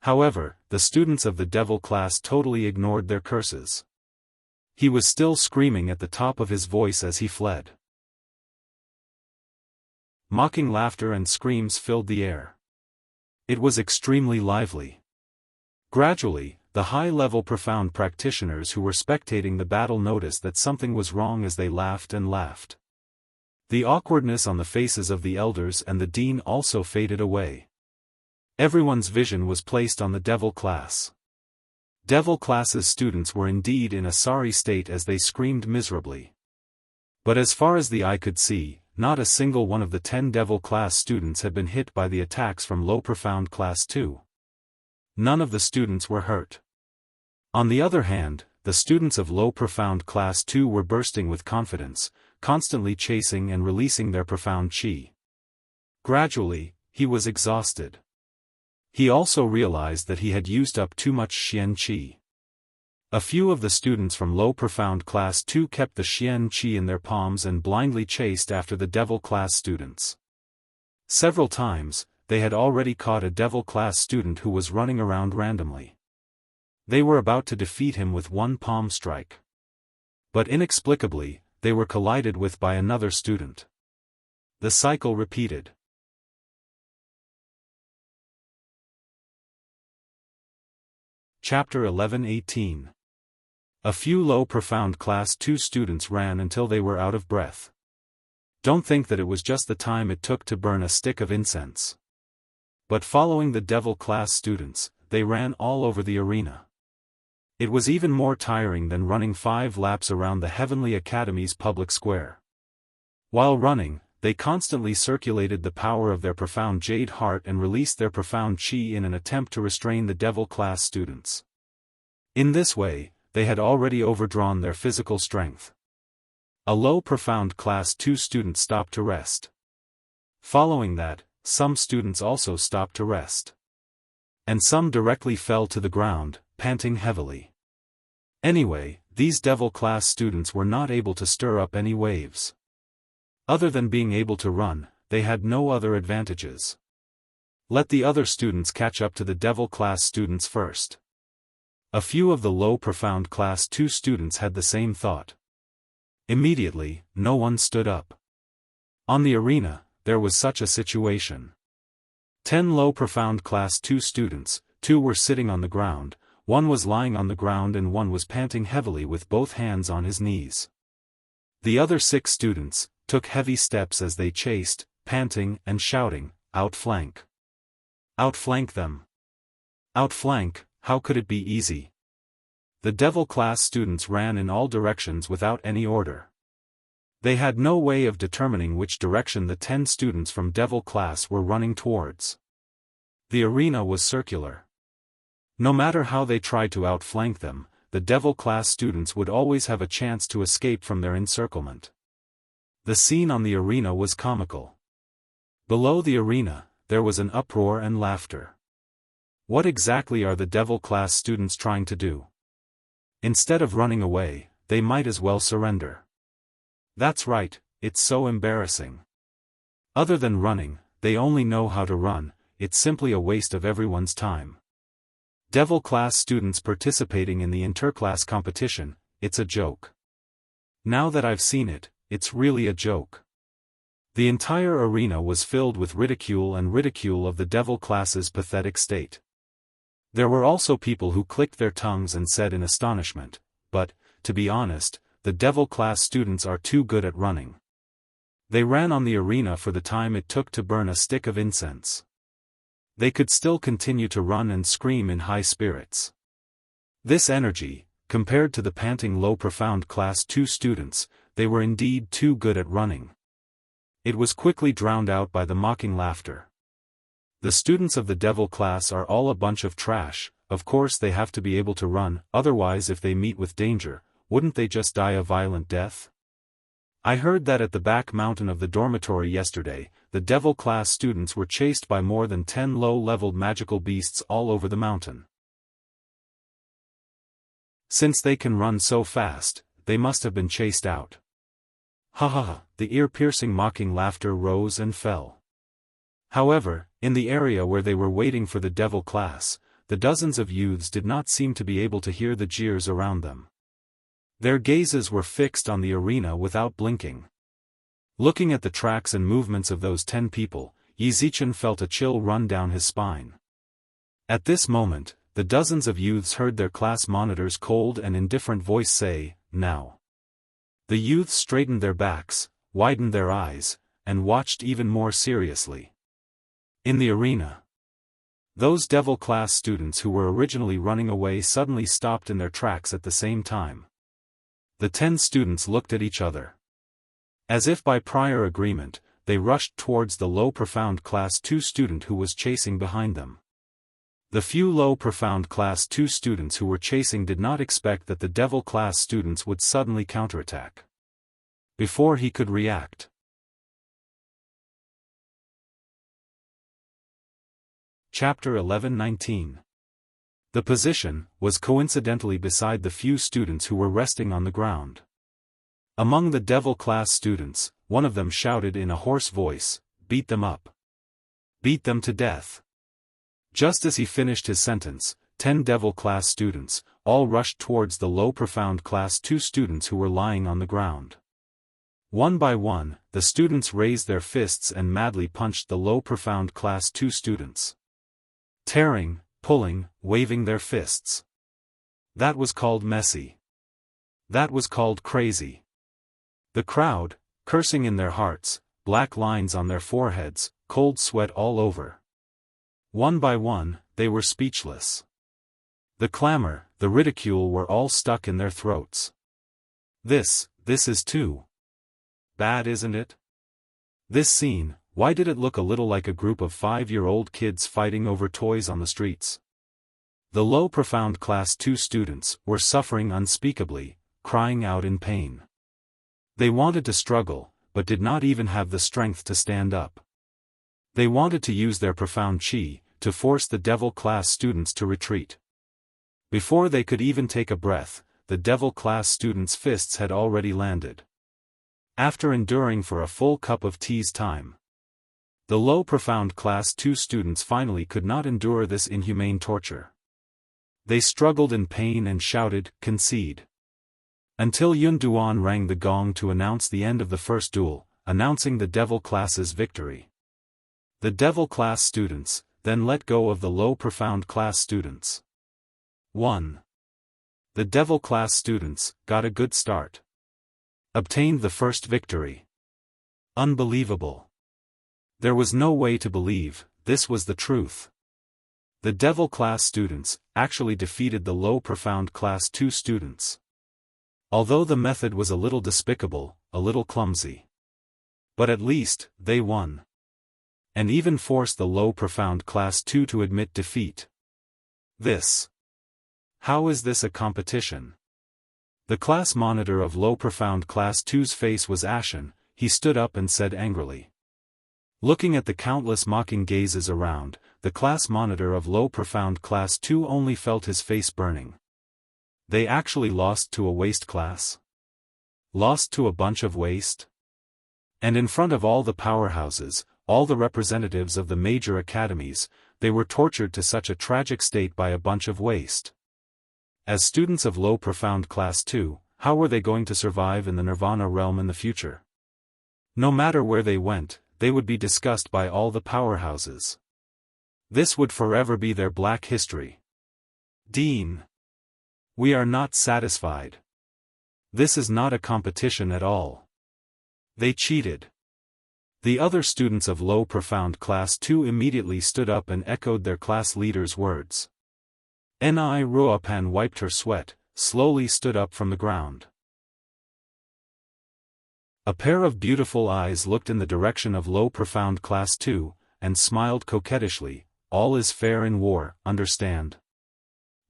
However, the students of the Devil class totally ignored their curses. He was still screaming at the top of his voice as he fled. Mocking laughter and screams filled the air. It was extremely lively. Gradually, the high-level profound practitioners who were spectating the battle noticed that something was wrong as they laughed and laughed. The awkwardness on the faces of the elders and the dean also faded away. Everyone's vision was placed on the Devil class. Devil class's students were indeed in a sorry state as they screamed miserably. But as far as the eye could see, not a single one of the 10 Devil class students had been hit by the attacks from Low Profound Class 2. None of the students were hurt. On the other hand, the students of Low Profound Class 2 were bursting with confidence, constantly chasing and releasing their profound qi. Gradually, he was exhausted. He also realized that he had used up too much Xian Qi. A few of the students from Low Profound Class 2 kept the Xian Qi in their palms and blindly chased after the Devil class students. Several times, they had already caught a Devil class student who was running around randomly. They were about to defeat him with one palm strike. But inexplicably, they were collided with by another student. The cycle repeated. Chapter 11:18. A few low profound class 2 students ran until they were out of breath. Don't think that it was just the time it took to burn a stick of incense. But following the Devil class students, they ran all over the arena. It was even more tiring than running 5 laps around the Heavenly Academy's public square. While running, they constantly circulated the power of their profound jade heart and released their profound chi in an attempt to restrain the Devil class students. In this way, they had already overdrawn their physical strength. A low profound class 2 student stopped to rest. Following that, some students also stopped to rest. And some directly fell to the ground, panting heavily. Anyway, these Devil class students were not able to stir up any waves. Other than being able to run, they had no other advantages. Let the other students catch up to the Devil class students first. A few of the low profound class 2 students had the same thought. Immediately, no one stood up. On the arena, there was such a situation. 10 low profound class 2 students, 2 were sitting on the ground, 1 was lying on the ground and 1 was panting heavily with both hands on his knees. The other 6 students took heavy steps as they chased, panting and shouting, "Outflank! Outflank them! Outflank!" How could it be easy? The Devil class students ran in all directions without any order. They had no way of determining which direction the 10 students from Devil class were running towards. The arena was circular. No matter how they tried to outflank them, the Devil class students would always have a chance to escape from their encirclement. The scene on the arena was comical. Below the arena, there was an uproar and laughter. What exactly are the Devil class students trying to do? Instead of running away, they might as well surrender. That's right, it's so embarrassing. Other than running, they only know how to run, it's simply a waste of everyone's time. Devil class students participating in the interclass competition, it's a joke. Now that I've seen it, it's really a joke. The entire arena was filled with ridicule of the Devil class's pathetic state. There were also people who clicked their tongues and said in astonishment, "But, to be honest, the Devil class students are too good at running." They ran on the arena for the time it took to burn a stick of incense. They could still continue to run and scream in high spirits. This energy, compared to the panting low profound class 2 students, they were indeed too good at running. It was quickly drowned out by the mocking laughter. The students of the Devil class are all a bunch of trash, of course they have to be able to run, otherwise if they meet with danger, wouldn't they just die a violent death? I heard that at the back mountain of the dormitory yesterday, the Devil class students were chased by more than 10 low-leveled magical beasts all over the mountain. Since they can run so fast, they must have been chased out. Ha ha ha, the ear-piercing mocking laughter rose and fell. However, in the area where they were waiting for the Devil class, the dozens of youths did not seem to be able to hear the jeers around them. Their gazes were fixed on the arena without blinking. Looking at the tracks and movements of those 10 people, Yi Zichen felt a chill run down his spine. At this moment, the dozens of youths heard their class monitor's cold and indifferent voice say, "Now." The youths straightened their backs, widened their eyes, and watched even more seriously. In the arena, those Devil class students who were originally running away suddenly stopped in their tracks at the same time. The 10 students looked at each other. As if by prior agreement, they rushed towards the low profound class 2 student who was chasing behind them. The few low profound class 2 students who were chasing did not expect that the Devil class students would suddenly counterattack. Before he could react. Chapter 11:19. The position was coincidentally beside the few students who were resting on the ground. Among the Devil class students, one of them shouted in a hoarse voice, "Beat them up! Beat them to death. Just as he finished his sentence, 10 Devil Class students, all rushed towards the low Profound Class 2 students who were lying on the ground. One by one, the students raised their fists and madly punched the low Profound Class 2 students. Tearing, pulling, waving their fists. That was called messy. That was called crazy. The crowd, cursing in their hearts, black lines on their foreheads, cold sweat all over. One by one, they were speechless. The clamor, the ridicule were all stuck in their throats. This is too bad, isn't it? This scene, why did it look a little like a group of 5-year-old kids fighting over toys on the streets? The low Profound Class 2 students were suffering unspeakably, crying out in pain. They wanted to struggle, but did not even have the strength to stand up. They wanted to use their profound chi, to force the Devil Class students to retreat. Before they could even take a breath, the Devil Class students' fists had already landed. After enduring for a full cup of tea's time, the low Profound Class 2 students finally could not endure this inhumane torture. They struggled in pain and shouted, "Concede." Until Yun Duan rang the gong to announce the end of the first duel, announcing the Devil Class's victory. The Devil Class students then let go of the low Profound Class students. 1. The Devil Class students got a good start. Obtained the first victory. Unbelievable. There was no way to believe this was the truth. The Devil Class students actually defeated the low Profound Class 2 students. Although the method was a little despicable, a little clumsy. But at least, they won. And even forced the low Profound Class 2 to admit defeat. How is this a competition? The class monitor of low Profound Class 2's face was ashen. He stood up and said angrily. Looking at the countless mocking gazes around, the class monitor of low Profound Class 2 only felt his face burning. They actually lost to a waste class? Lost to a bunch of waste? And in front of all the powerhouses, all the representatives of the major academies, they were tortured to such a tragic state by a bunch of waste. As students of low Profound Class 2, how were they going to survive in the Nirvana realm in the future? No matter where they went, they would be discussed by all the powerhouses. This would forever be their black history. Dean. We are not satisfied. This is not a competition at all. They cheated. The other students of low Profound Class 2 immediately stood up and echoed their class leader's words. Ni Ruopan wiped her sweat, slowly stood up from the ground. A pair of beautiful eyes looked in the direction of low Profound Class 2, and smiled coquettishly. All is fair in war, understand?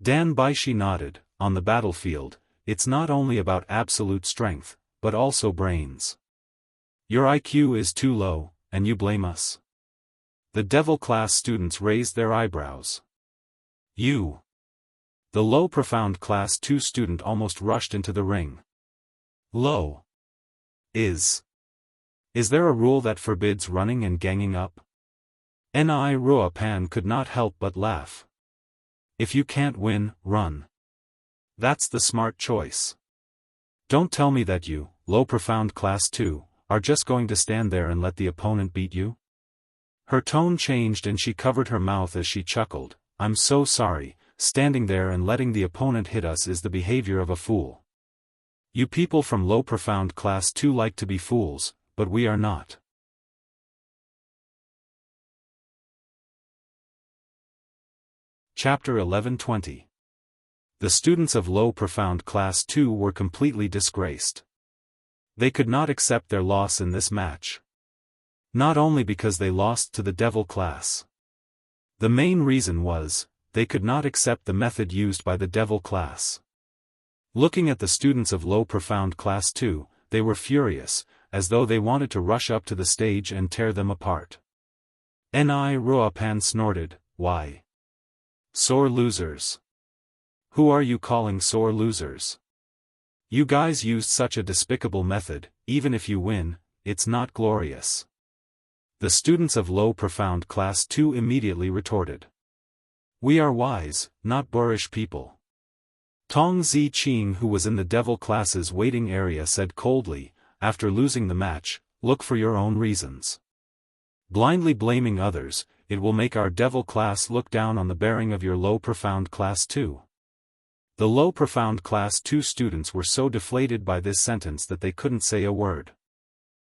Dan Baishi nodded. On the battlefield, it's not only about absolute strength, but also brains. Your IQ is too low, and you blame us? The Devil Class students raised their eyebrows. You. The low Profound Class 2 student almost rushed into the ring. Low. Is there a rule that forbids running and ganging up? Ni Ruopan could not help but laugh. If you can't win, run. That's the smart choice. Don't tell me that you, low Profound Class 2, are just going to stand there and let the opponent beat you? Her tone changed and she covered her mouth as she chuckled. I'm so sorry, standing there and letting the opponent hit us is the behavior of a fool. You people from low Profound Class 2 like to be fools, but we are not. Chapter 11:20. The students of low Profound Class 2 were completely disgraced. They could not accept their loss in this match. Not only because they lost to the Devil Class. The main reason was, they could not accept the method used by the Devil Class. Looking at the students of low Profound Class 2, they were furious, as though they wanted to rush up to the stage and tear them apart. Ni Ruopan snorted, why? Sore losers. Who are you calling sore losers? You guys used such a despicable method, even if you win, it's not glorious. the students of Low Profound Class 2 immediately retorted. We are wise, not boorish people. Tong Ziqing, who was in the Devil Class's waiting area, said coldly, after losing the match, look for your own reasons. Blindly blaming others, it will make our Devil Class look down on the bearing of your Low Profound Class 2. The Low Profound Class 2 students were so deflated by this sentence that they couldn't say a word.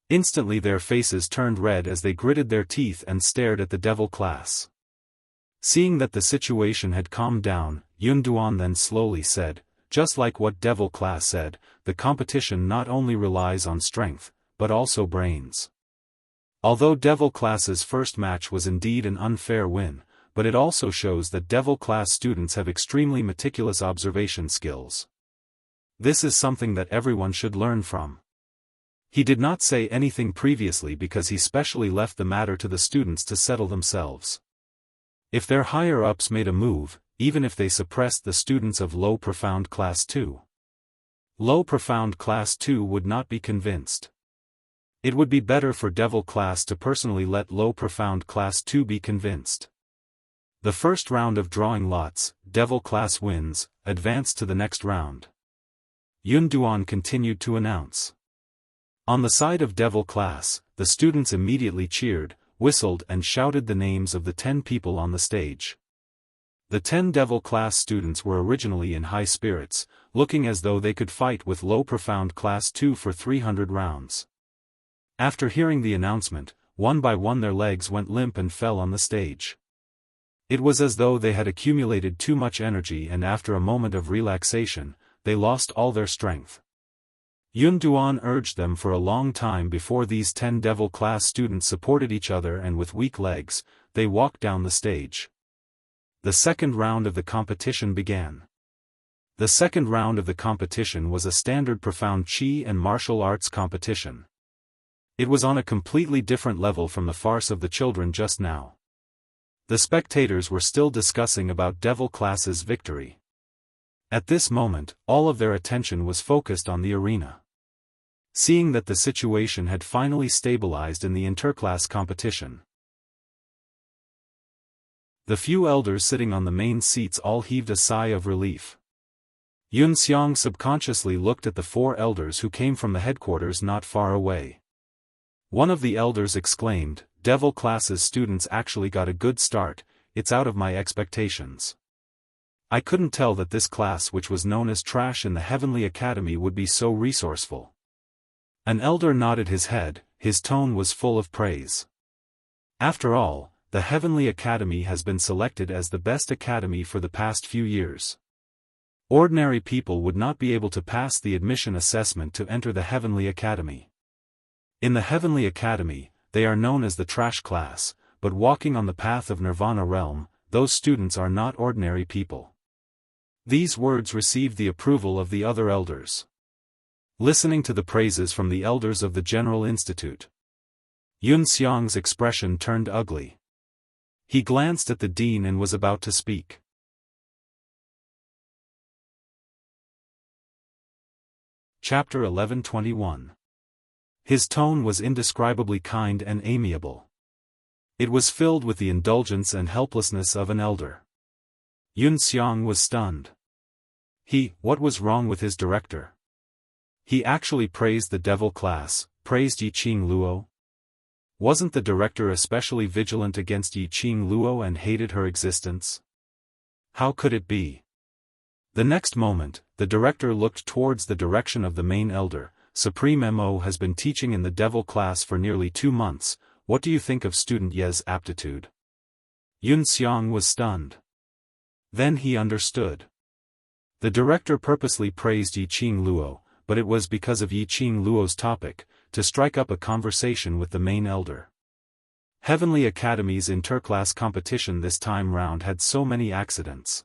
Instantly their faces turned red as they gritted their teeth and stared at the Devil Class. Seeing that the situation had calmed down, Yun Duan then slowly said, just like what Devil Class said, the competition not only relies on strength, but also brains. Although Devil Class's first match was indeed an unfair win, but it also shows that Devil Class students have extremely meticulous observation skills. This is something that everyone should learn from. He did not say anything previously because he specially left the matter to the students to settle themselves. If their higher-ups made a move, even if they suppressed the students of Low Profound Class 2, Low Profound Class 2 would not be convinced. It would be better for Devil Class to personally let Low Profound Class 2 be convinced. The first round of drawing lots, Devil Class wins, advance to the next round. Yun Duan continued to announce. On the side of Devil Class, the students immediately cheered, whistled and shouted the names of the 10 people on the stage. The 10 Devil Class students were originally in high spirits, looking as though they could fight with Low Profound Class 2 for 300 rounds. After hearing the announcement, one by one their legs went limp and fell on the stage. It was as though they had accumulated too much energy, and after a moment of relaxation, they lost all their strength. Yun Duan urged them for a long time before these 10 Devil Class students supported each other, and with weak legs, they walked down the stage. The second round of the competition began. The second round of the competition was a standard profound Qi and martial arts competition. It was on a completely different level from the farce of the children just now. The spectators were still discussing about Devil Class's victory. At this moment, all of their attention was focused on the arena. Seeing that the situation had finally stabilized in the interclass competition, the few elders sitting on the main seats all heaved a sigh of relief. Yun Xiang subconsciously looked at the 4 elders who came from the headquarters not far away. One of the elders exclaimed, Devil Class's students actually got a good start, it's out of my expectations. I couldn't tell that this class, which was known as trash in the Heavenly Academy, would be so resourceful. An elder nodded his head, his tone was full of praise. After all, the Heavenly Academy has been selected as the best academy for the past few years. Ordinary people would not be able to pass the admission assessment to enter the Heavenly Academy. In the Heavenly Academy, they are known as the trash class, but walking on the path of Nirvana realm, those students are not ordinary people. These words received the approval of the other elders. Listening to the praises from the elders of the General Institute, Yun Xiang's expression turned ugly. He glanced at the dean and was about to speak. Chapter 11:21. His tone was indescribably kind and amiable. It was filled with the indulgence and helplessness of an elder. Yun Xiang was stunned. What was wrong with his director? He actually praised the Devil Class, praised Yiqing Luo? Wasn't the director especially vigilant against Yiqing Luo and hated her existence? How could it be? The next moment, the director looked towards the direction of the main elder. Supreme Mo has been teaching in the Devil Class for nearly 2 months, what do you think of student Ye's aptitude? Yun Xiang was stunned. Then he understood. The director purposely praised Yiqing Luo, but it was because of Yiqing Luo's topic, to strike up a conversation with the main elder. Heavenly Academy's interclass competition this time round had so many accidents.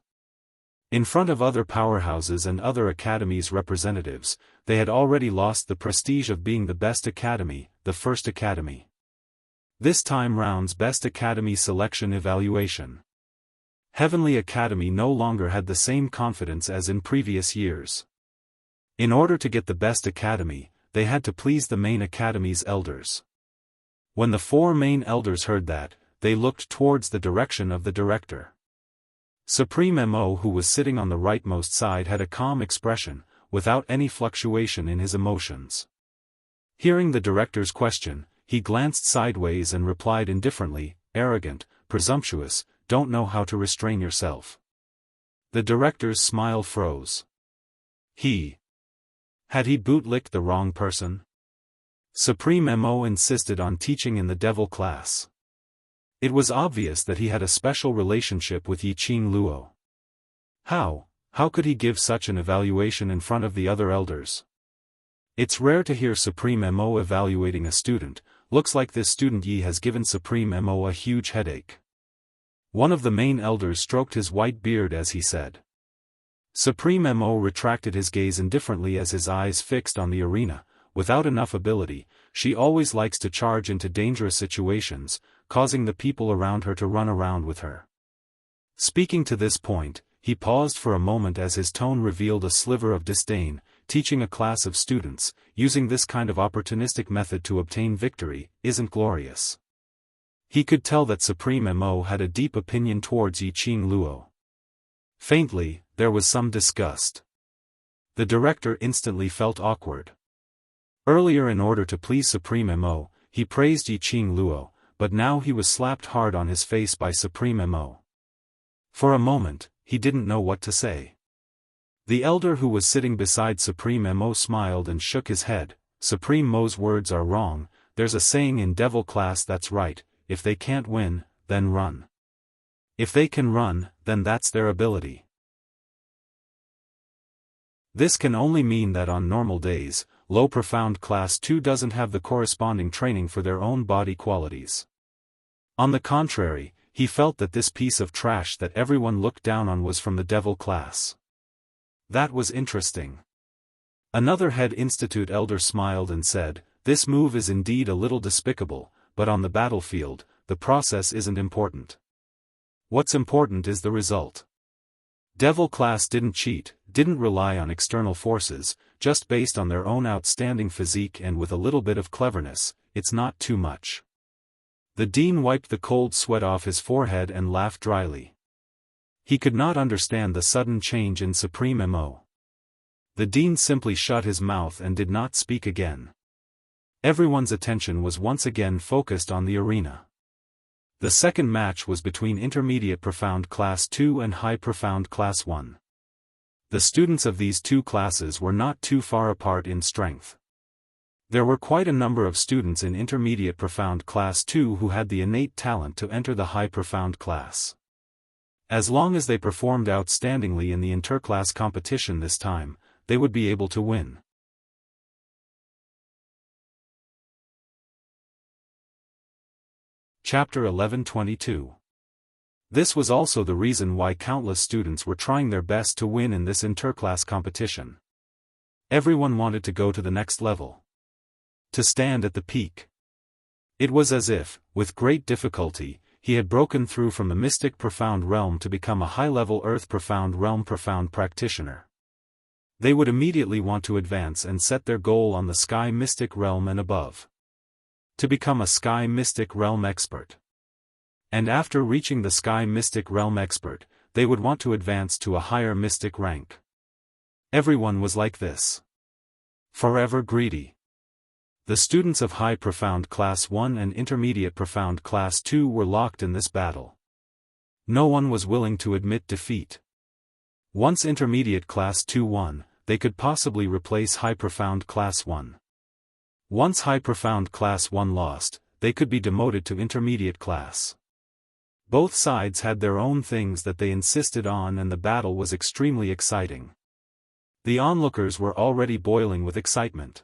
In front of other powerhouses and other academies' representatives, they had already lost the prestige of being the best academy, the first academy. This time round's best academy selection evaluation. Heavenly Academy no longer had the same confidence as in previous years. In order to get the best academy, they had to please the main academy's elders. When the four main elders heard that, they looked towards the direction of the director. Supreme Mo, who was sitting on the rightmost side, had a calm expression, without any fluctuation in his emotions. Hearing the director's question, he glanced sideways and replied indifferently, "Arrogant, presumptuous, don't know how to restrain yourself." The director's smile froze. Had he bootlicked the wrong person? Supreme Mo insisted on teaching in the devil class. It was obvious that he had a special relationship with Yiqing Luo. How could he give such an evaluation in front of the other elders? It's rare to hear Supreme Mo evaluating a student. Looks like this student Yi has given Supreme Mo a huge headache. One of the main elders stroked his white beard as he said. Supreme Mo retracted his gaze indifferently as his eyes fixed on the arena. Without enough ability, she always likes to charge into dangerous situations, causing the people around her to run around with her. Speaking to this point, he paused for a moment as his tone revealed a sliver of disdain. Teaching a class of students, using this kind of opportunistic method to obtain victory, isn't glorious. He could tell that Supreme Mo had a deep opinion towards Yiqing Luo. Faintly, there was some disgust. The director instantly felt awkward. Earlier, in order to please Supreme Mo, he praised Yiqing Luo, but now he was slapped hard on his face by Supreme Mo. For a moment, he didn't know what to say. The elder who was sitting beside Supreme Mo smiled and shook his head. Supreme Mo's words are wrong. There's a saying in devil class that's right: if they can't win, then run. If they can run, then that's their ability. This can only mean that on normal days, low profound class 2 doesn't have the corresponding training for their own body qualities. On the contrary, he felt that this piece of trash that everyone looked down on was from the devil class. That was interesting. Another head institute elder smiled and said, "This move is indeed a little despicable, but on the battlefield, the process isn't important. What's important is the result." Devil class didn't cheat, didn't rely on external forces, just based on their own outstanding physique and with a little bit of cleverness. It's not too much. The dean wiped the cold sweat off his forehead and laughed dryly. He could not understand the sudden change in Supreme Mo. The dean simply shut his mouth and did not speak again. Everyone's attention was once again focused on the arena. The second match was between Intermediate Profound Class 2 and High Profound Class 1. The students of these two classes were not too far apart in strength. There were quite a number of students in Intermediate Profound Class 2 who had the innate talent to enter the High Profound class. As long as they performed outstandingly in the interclass competition this time, they would be able to win. Chapter 11:22. This was also the reason why countless students were trying their best to win in this interclass competition. Everyone wanted to go to the next level. To stand at the peak. It was as if, with great difficulty, he had broken through from the mystic profound realm to become a high-level earth profound realm profound practitioner. They would immediately want to advance and set their goal on the sky mystic realm and above. To become a sky mystic realm expert. And after reaching the sky mystic realm expert, they would want to advance to a higher mystic rank. Everyone was like this. Forever greedy. The students of High Profound Class 1 and Intermediate Profound Class 2 were locked in this battle. No one was willing to admit defeat. Once Intermediate Class 2 won, they could possibly replace High Profound Class 1. Once High Profound Class 1 lost, they could be demoted to Intermediate Class. Both sides had their own things that they insisted on, and the battle was extremely exciting. The onlookers were already boiling with excitement.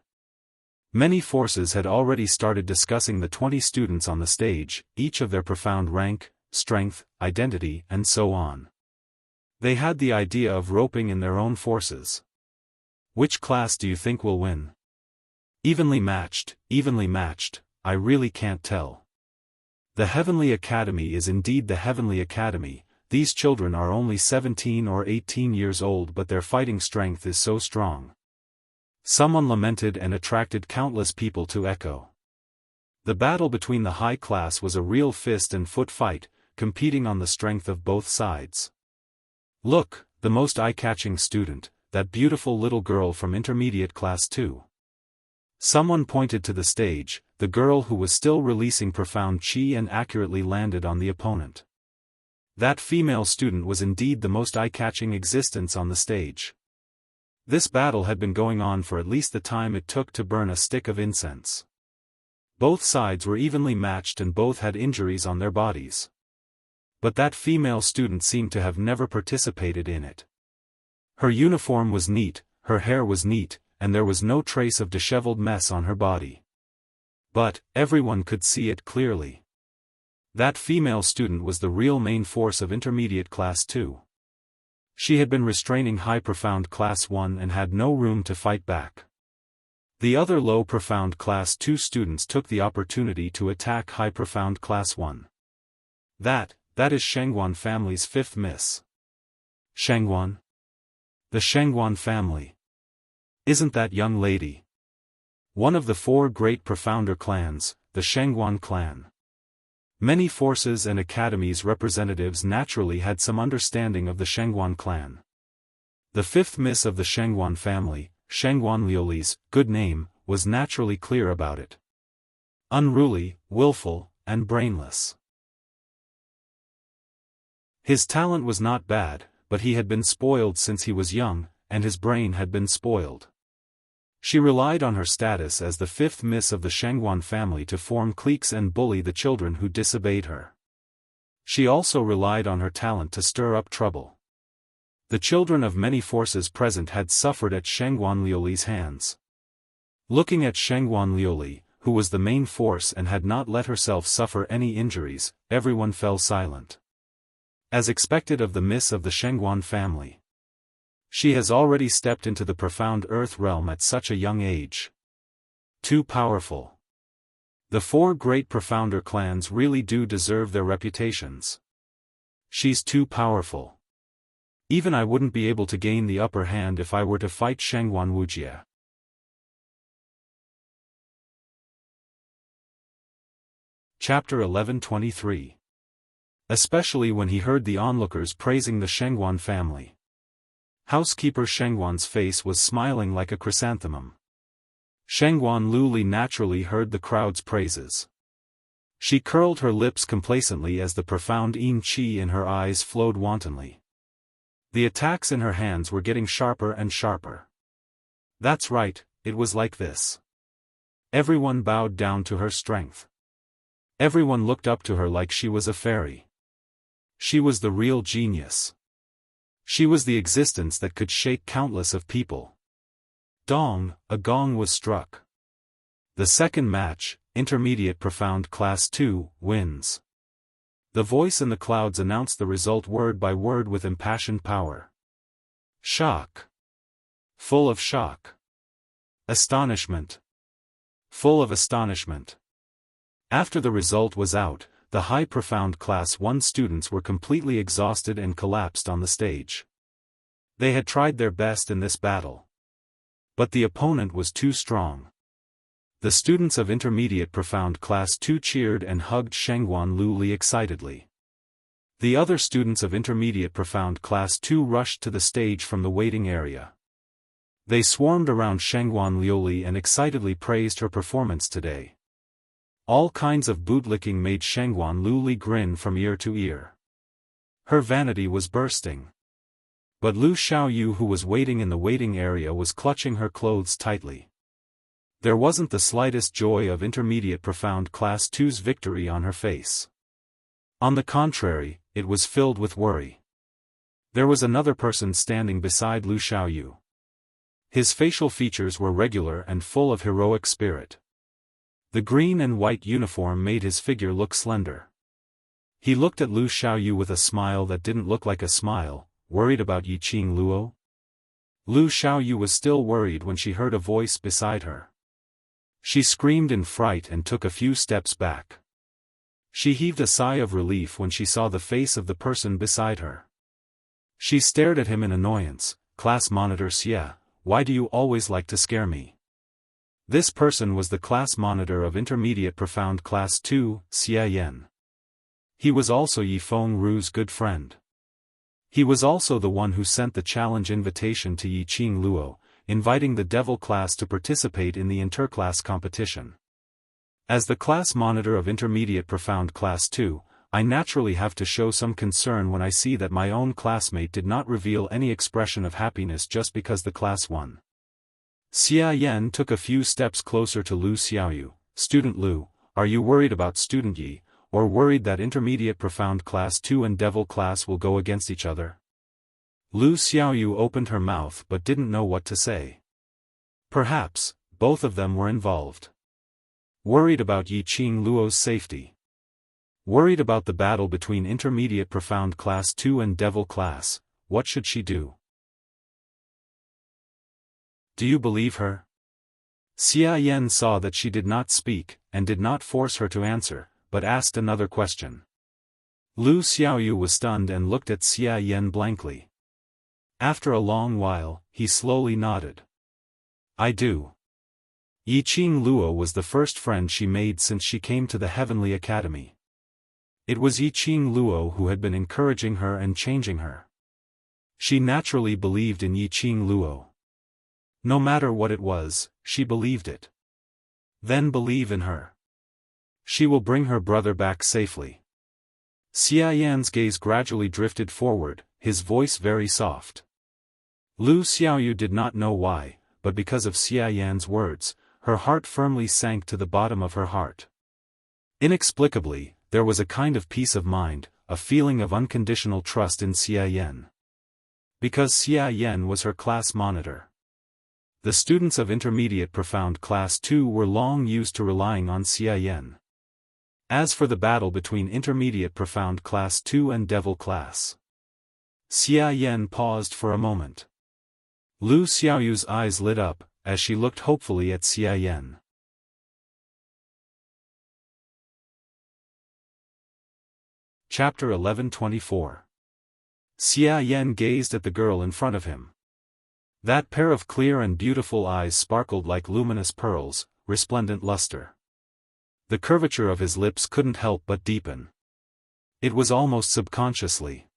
Many forces had already started discussing the 20 students on the stage, each of their profound rank, strength, identity, and so on. They had the idea of roping in their own forces. Which class do you think will win? Evenly matched, I really can't tell. The Heavenly Academy is indeed the Heavenly Academy. These children are only 17 or 18 years old, but their fighting strength is so strong. Someone lamented and attracted countless people to echo. The battle between the high class was a real fist and foot fight, competing on the strength of both sides. Look, the most eye-catching student, that beautiful little girl from intermediate class 2. Someone pointed to the stage, the girl who was still releasing profound chi and accurately landed on the opponent. That female student was indeed the most eye-catching existence on the stage. This battle had been going on for at least the time it took to burn a stick of incense. Both sides were evenly matched and both had injuries on their bodies. But that female student seemed to have never participated in it. Her uniform was neat, her hair was neat, and there was no trace of disheveled mess on her body. But, everyone could see it clearly. That female student was the real main force of intermediate class 2. She had been restraining high profound class 1 and had no room to fight back. The other low profound class 2 students took the opportunity to attack high profound class 1. That is Shangguan family's fifth miss. Shangguan? The Shangguan family. Isn't that young lady one of the 4 great profounder clans, the Shangguan clan? Many forces and academies representatives naturally had some understanding of the Shangguan clan. The fifth miss of the Shangguan family, Shangguan Liuli's good name, was naturally clear about it. Unruly, willful, and brainless. His talent was not bad, but he had been spoiled since he was young, and his brain had been spoiled. She relied on her status as the fifth miss of the Shangguan family to form cliques and bully the children who disobeyed her. She also relied on her talent to stir up trouble. The children of many forces present had suffered at Shangguan Liuli's hands. Looking at Shangguan Liuli, who was the main force and had not let herself suffer any injuries, everyone fell silent. As expected of the miss of the Shangguan family. She has already stepped into the profound earth realm at such a young age. Too powerful. The 4 great profounder clans really do deserve their reputations. She's too powerful. Even I wouldn't be able to gain the upper hand if I were to fight Shangguan Wuxia. Chapter 11:23. Especially when he heard the onlookers praising the Shangguan family. Housekeeper Shangguan's face was smiling like a chrysanthemum. Shangguan Luli naturally heard the crowd's praises. She curled her lips complacently as the profound yin qi in her eyes flowed wantonly. The attacks in her hands were getting sharper and sharper. That's right, it was like this. Everyone bowed down to her strength. Everyone looked up to her like she was a fairy. She was the real genius. She was the existence that could shake countless of people. Dong, a gong was struck. The second match, intermediate profound class 2, wins. The voice in the clouds announced the result word by word with impassioned power. Shock. Full of shock. Astonishment. Full of astonishment. After the result was out, the high profound class 1 students were completely exhausted and collapsed on the stage. They had tried their best in this battle. But the opponent was too strong. The students of intermediate profound class 2 cheered and hugged Shangguan Luli excitedly. The other students of intermediate profound class 2 rushed to the stage from the waiting area. They swarmed around Shangguan Liuli and excitedly praised her performance today. All kinds of bootlicking made Shangguan Luli grin from ear to ear. Her vanity was bursting. But Lu Xiaoyu, who was waiting in the waiting area, was clutching her clothes tightly. There wasn't the slightest joy of intermediate profound class 2's victory on her face. On the contrary, it was filled with worry. There was another person standing beside Lu Xiaoyu. His facial features were regular and full of heroic spirit. The green and white uniform made his figure look slender. He looked at Lu Xiaoyu with a smile that didn't look like a smile, worried about Yiqing Luo. Lu Xiaoyu was still worried when she heard a voice beside her. She screamed in fright and took a few steps back. She heaved a sigh of relief when she saw the face of the person beside her. She stared at him in annoyance. Class monitor Xie, why do you always like to scare me? This person was the class monitor of Intermediate Profound Class 2, Xia Yan. He was also Yi Fengru's good friend. He was also the one who sent the challenge invitation to Yi Qing Luo, inviting the devil class to participate in the interclass competition. As the class monitor of Intermediate Profound Class 2, I naturally have to show some concern when I see that my own classmate did not reveal any expression of happiness just because the class won. Xia Yan took a few steps closer to Lu Xiaoyu. Student Lu, are you worried about Student Yi, or worried that Intermediate Profound Class 2 and Devil Class will go against each other? Lu Xiaoyu opened her mouth but didn't know what to say. Perhaps, both of them were involved. Worried about Yi Qing Luo's safety. Worried about the battle between Intermediate Profound Class 2 and Devil Class, what should she do? Do you believe her? Xia Yan saw that she did not speak, and did not force her to answer, but asked another question. Lu Xiaoyu was stunned and looked at Xia Yan blankly. After a long while, he slowly nodded. I do. Yi Qing Luo was the first friend she made since she came to the Heavenly Academy. It was Yi Qing Luo who had been encouraging her and changing her. She naturally believed in Yi Qing Luo. No matter what it was, she believed it. Then believe in her. She will bring her brother back safely. Xia Yan's gaze gradually drifted forward, his voice very soft. Lu Xiaoyu did not know why, but because of Xia Yan's words, her heart firmly sank to the bottom of her heart. Inexplicably, there was a kind of peace of mind, a feeling of unconditional trust in Xia Yan. Because Xia Yan was her class monitor. The students of Intermediate Profound Class 2 were long used to relying on Xia Yan. As for the battle between Intermediate Profound Class 2 and Devil Class, Xia Yan paused for a moment. Lu Xiaoyu's eyes lit up, as she looked hopefully at Xia Yan. Chapter 11:24. Xia Yan gazed at the girl in front of him. That pair of clear and beautiful eyes sparkled like luminous pearls, resplendent luster. The curvature of his lips couldn't help but deepen. It was almost subconsciously.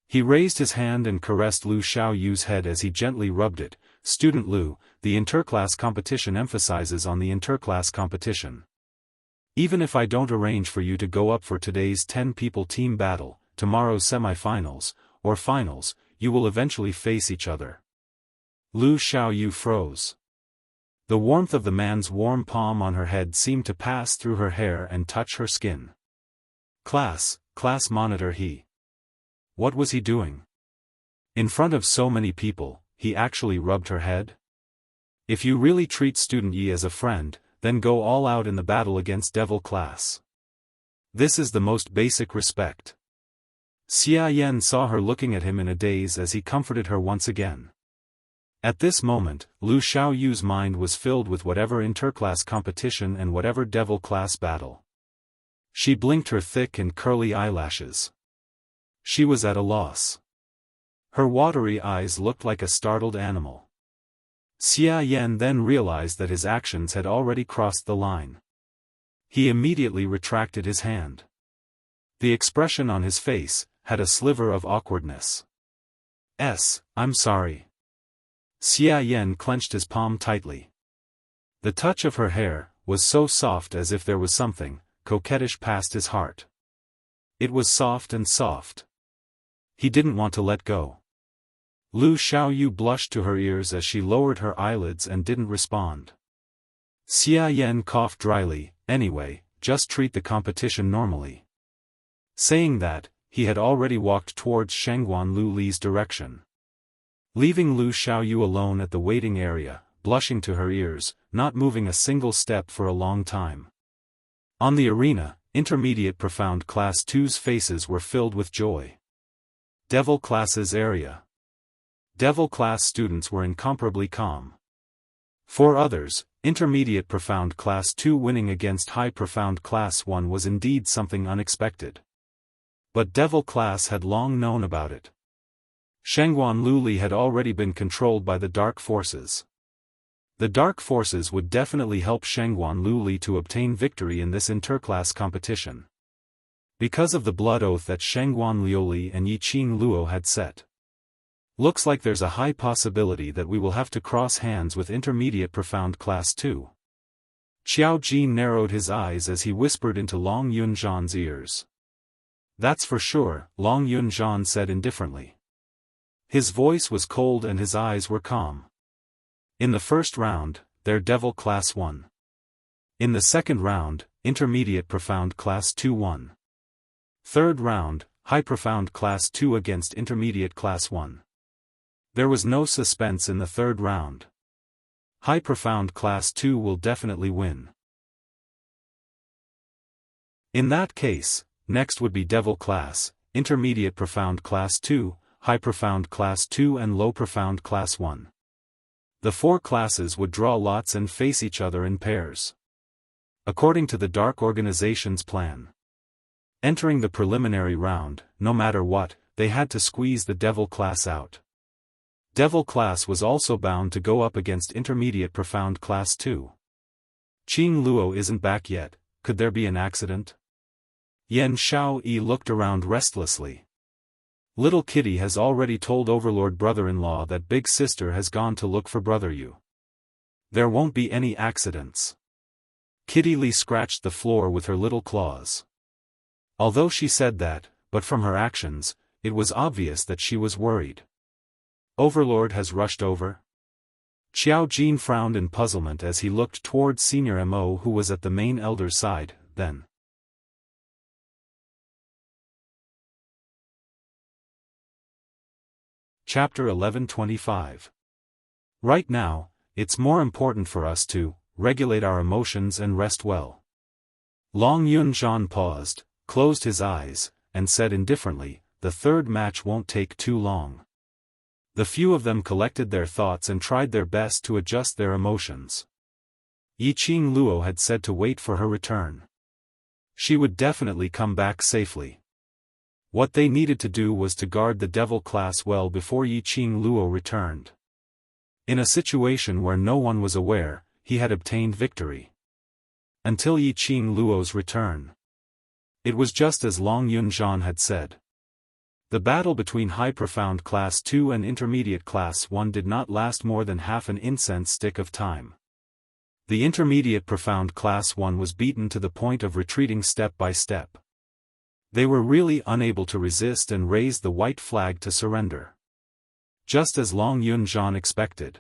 He raised his hand and caressed Lu Xiaoyu's head as he gently rubbed it. Student Lu, the interclass competition emphasizes on the interclass competition. Even if I don't arrange for you to go up for today's 10-people team battle, tomorrow's semifinals, or finals, you will eventually face each other. Lu Xiaoyu froze. The warmth of the man's warm palm on her head seemed to pass through her hair and touch her skin. Class monitor he. What was he doing? In front of so many people, he actually rubbed her head? If you really treat Student Yi as a friend, then go all out in the battle against Devil Class. This is the most basic respect. Xia Yan saw her looking at him in a daze as he comforted her once again. At this moment, Lu Xiaoyu's mind was filled with whatever interclass competition and whatever Devil Class battle. She blinked her thick and curly eyelashes. She was at a loss. Her watery eyes looked like a startled animal. Xia Yan then realized that his actions had already crossed the line. He immediately retracted his hand. The expression on his face had a sliver of awkwardness. I'm sorry. Xia Yan clenched his palm tightly. The touch of her hair was so soft as if there was something coquettish past his heart. It was soft and soft. He didn't want to let go. Lu Xiaoyu blushed to her ears as she lowered her eyelids and didn't respond. Xia Yan coughed dryly. Anyway, just treat the competition normally. Saying that, he had already walked towards Shangguan Lu Li's direction. Leaving Lu Xiaoyu alone at the waiting area, blushing to her ears, not moving a single step for a long time. On the arena, Intermediate Profound Class 2's faces were filled with joy. Devil Class's area. Devil Class students were incomparably calm. For others, Intermediate Profound Class 2 winning against High Profound Class 1 was indeed something unexpected. But Devil Class had long known about it. Shangguan Lu Li had already been controlled by the dark forces. The dark forces would definitely help Shangguan Luli to obtain victory in this interclass competition. Because of the blood oath that Shangguan Liuli and Yiqing Luo had set. Looks like there's a high possibility that we will have to cross hands with Intermediate Profound Class 2. Xiao Jin narrowed his eyes as he whispered into Long Yunzhan's ears. That's for sure, Long Yunzhan said indifferently. His voice was cold and his eyes were calm. In the first round, they're Devil Class 1. In the second round, Intermediate Profound Class 2 won. Third round, High Profound Class 2 against Intermediate Class 1. There was no suspense in the third round. High Profound Class 2 will definitely win. In that case, next would be Devil Class, Intermediate Profound Class 2, High Profound Class 2 and Low Profound Class 1. The four classes would draw lots and face each other in pairs. According to the Dark Organization's plan. Entering the preliminary round, no matter what, they had to squeeze the Devil Class out. Devil Class was also bound to go up against Intermediate Profound Class 2. Qing Luo isn't back yet, could there be an accident? Yan Xiaoyi looked around restlessly. Little Kitty has already told Overlord brother-in-law that Big Sister has gone to look for Brother Yu. There won't be any accidents. Kitty Lee scratched the floor with her little claws. Although she said that, but from her actions, it was obvious that she was worried. Overlord has rushed over? Xiao Jin frowned in puzzlement as he looked toward Senior Mo who was at the main elder's side, then. Chapter 1125. Right now, it's more important for us to regulate our emotions and rest well. Long Yunzhan paused, closed his eyes, and said indifferently, the third match won't take too long. The few of them collected their thoughts and tried their best to adjust their emotions. Yiqing Luo had said to wait for her return. She would definitely come back safely. What they needed to do was to guard the Devil Class well before Yiqing Luo returned. In a situation where no one was aware, he had obtained victory. Until Yiqing Luo's return. It was just as Long Yunzhan had said. The battle between High Profound Class 2 and Intermediate Class 1 did not last more than half an incense stick of time. The Intermediate Profound Class 1 was beaten to the point of retreating step by step. They were really unable to resist and raised the white flag to surrender. Just as Long Yunzhan expected.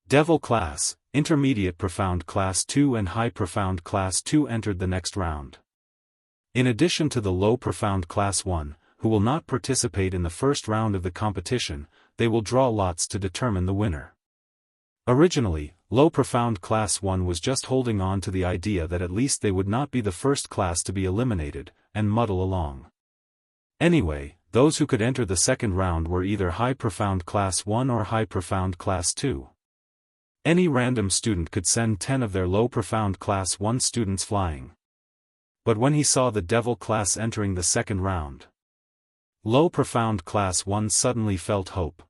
Devil Class, Intermediate Profound Class 2 and High Profound Class 2 entered the next round. In addition to the Low Profound Class 1, who will not participate in the first round of the competition, they will draw lots to determine the winner. Originally, Low Profound Class 1 was just holding on to the idea that at least they would not be the first class to be eliminated, and muddle along. Anyway, those who could enter the second round were either High Profound Class 1 or High Profound Class 2. Any random student could send 10 of their Low Profound Class 1 students flying. But when he saw the Devil Class entering the second round, Low Profound Class 1 suddenly felt hope.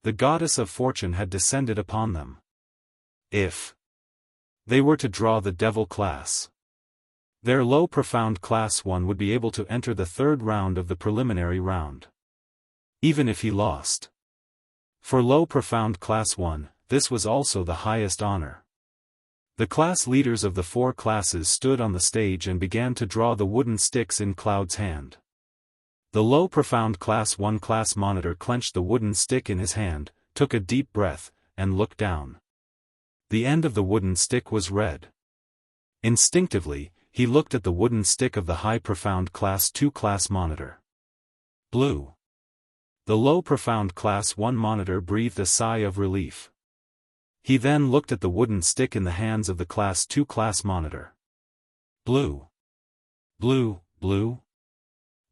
The goddess of fortune had descended upon them. If they were to draw the Devil Class, their Low Profound Class 1 would be able to enter the third round of the preliminary round. Even if he lost. For Low Profound Class 1, this was also the highest honor. The class leaders of the four classes stood on the stage and began to draw the wooden sticks in Cloud's hand. The Low Profound Class 1 class monitor clenched the wooden stick in his hand, took a deep breath, and looked down. The end of the wooden stick was red. Instinctively, he looked at the wooden stick of the High Profound Class 2 class monitor. Blue. The Low Profound Class 1 monitor breathed a sigh of relief. He then looked at the wooden stick in the hands of the Class 2 class monitor. Blue. Blue, blue.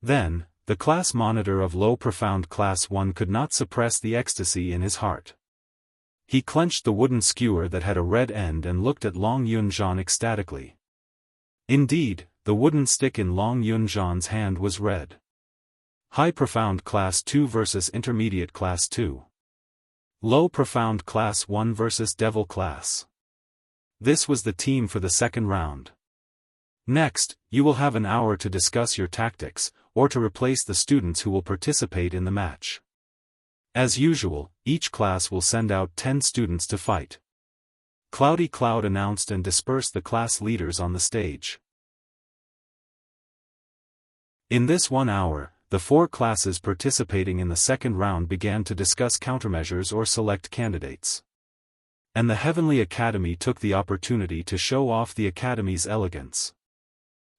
Then, the class monitor of Low Profound Class 1 could not suppress the ecstasy in his heart. He clenched the wooden skewer that had a red end and looked at Long Yunzhan ecstatically. Indeed, the wooden stick in Long Yunzhan's hand was red. High Profound Class 2 versus Intermediate Class 2. Low Profound Class 1 vs Devil Class. This was the team for the second round. Next, you will have an hour to discuss your tactics, or to replace the students who will participate in the match. As usual, each class will send out 10 students to fight. Cloudy Cloud announced and dispersed the class leaders on the stage. In this 1 hour, the 4 classes participating in the second round began to discuss countermeasures or select candidates. And the Heavenly Academy took the opportunity to show off the Academy's elegance.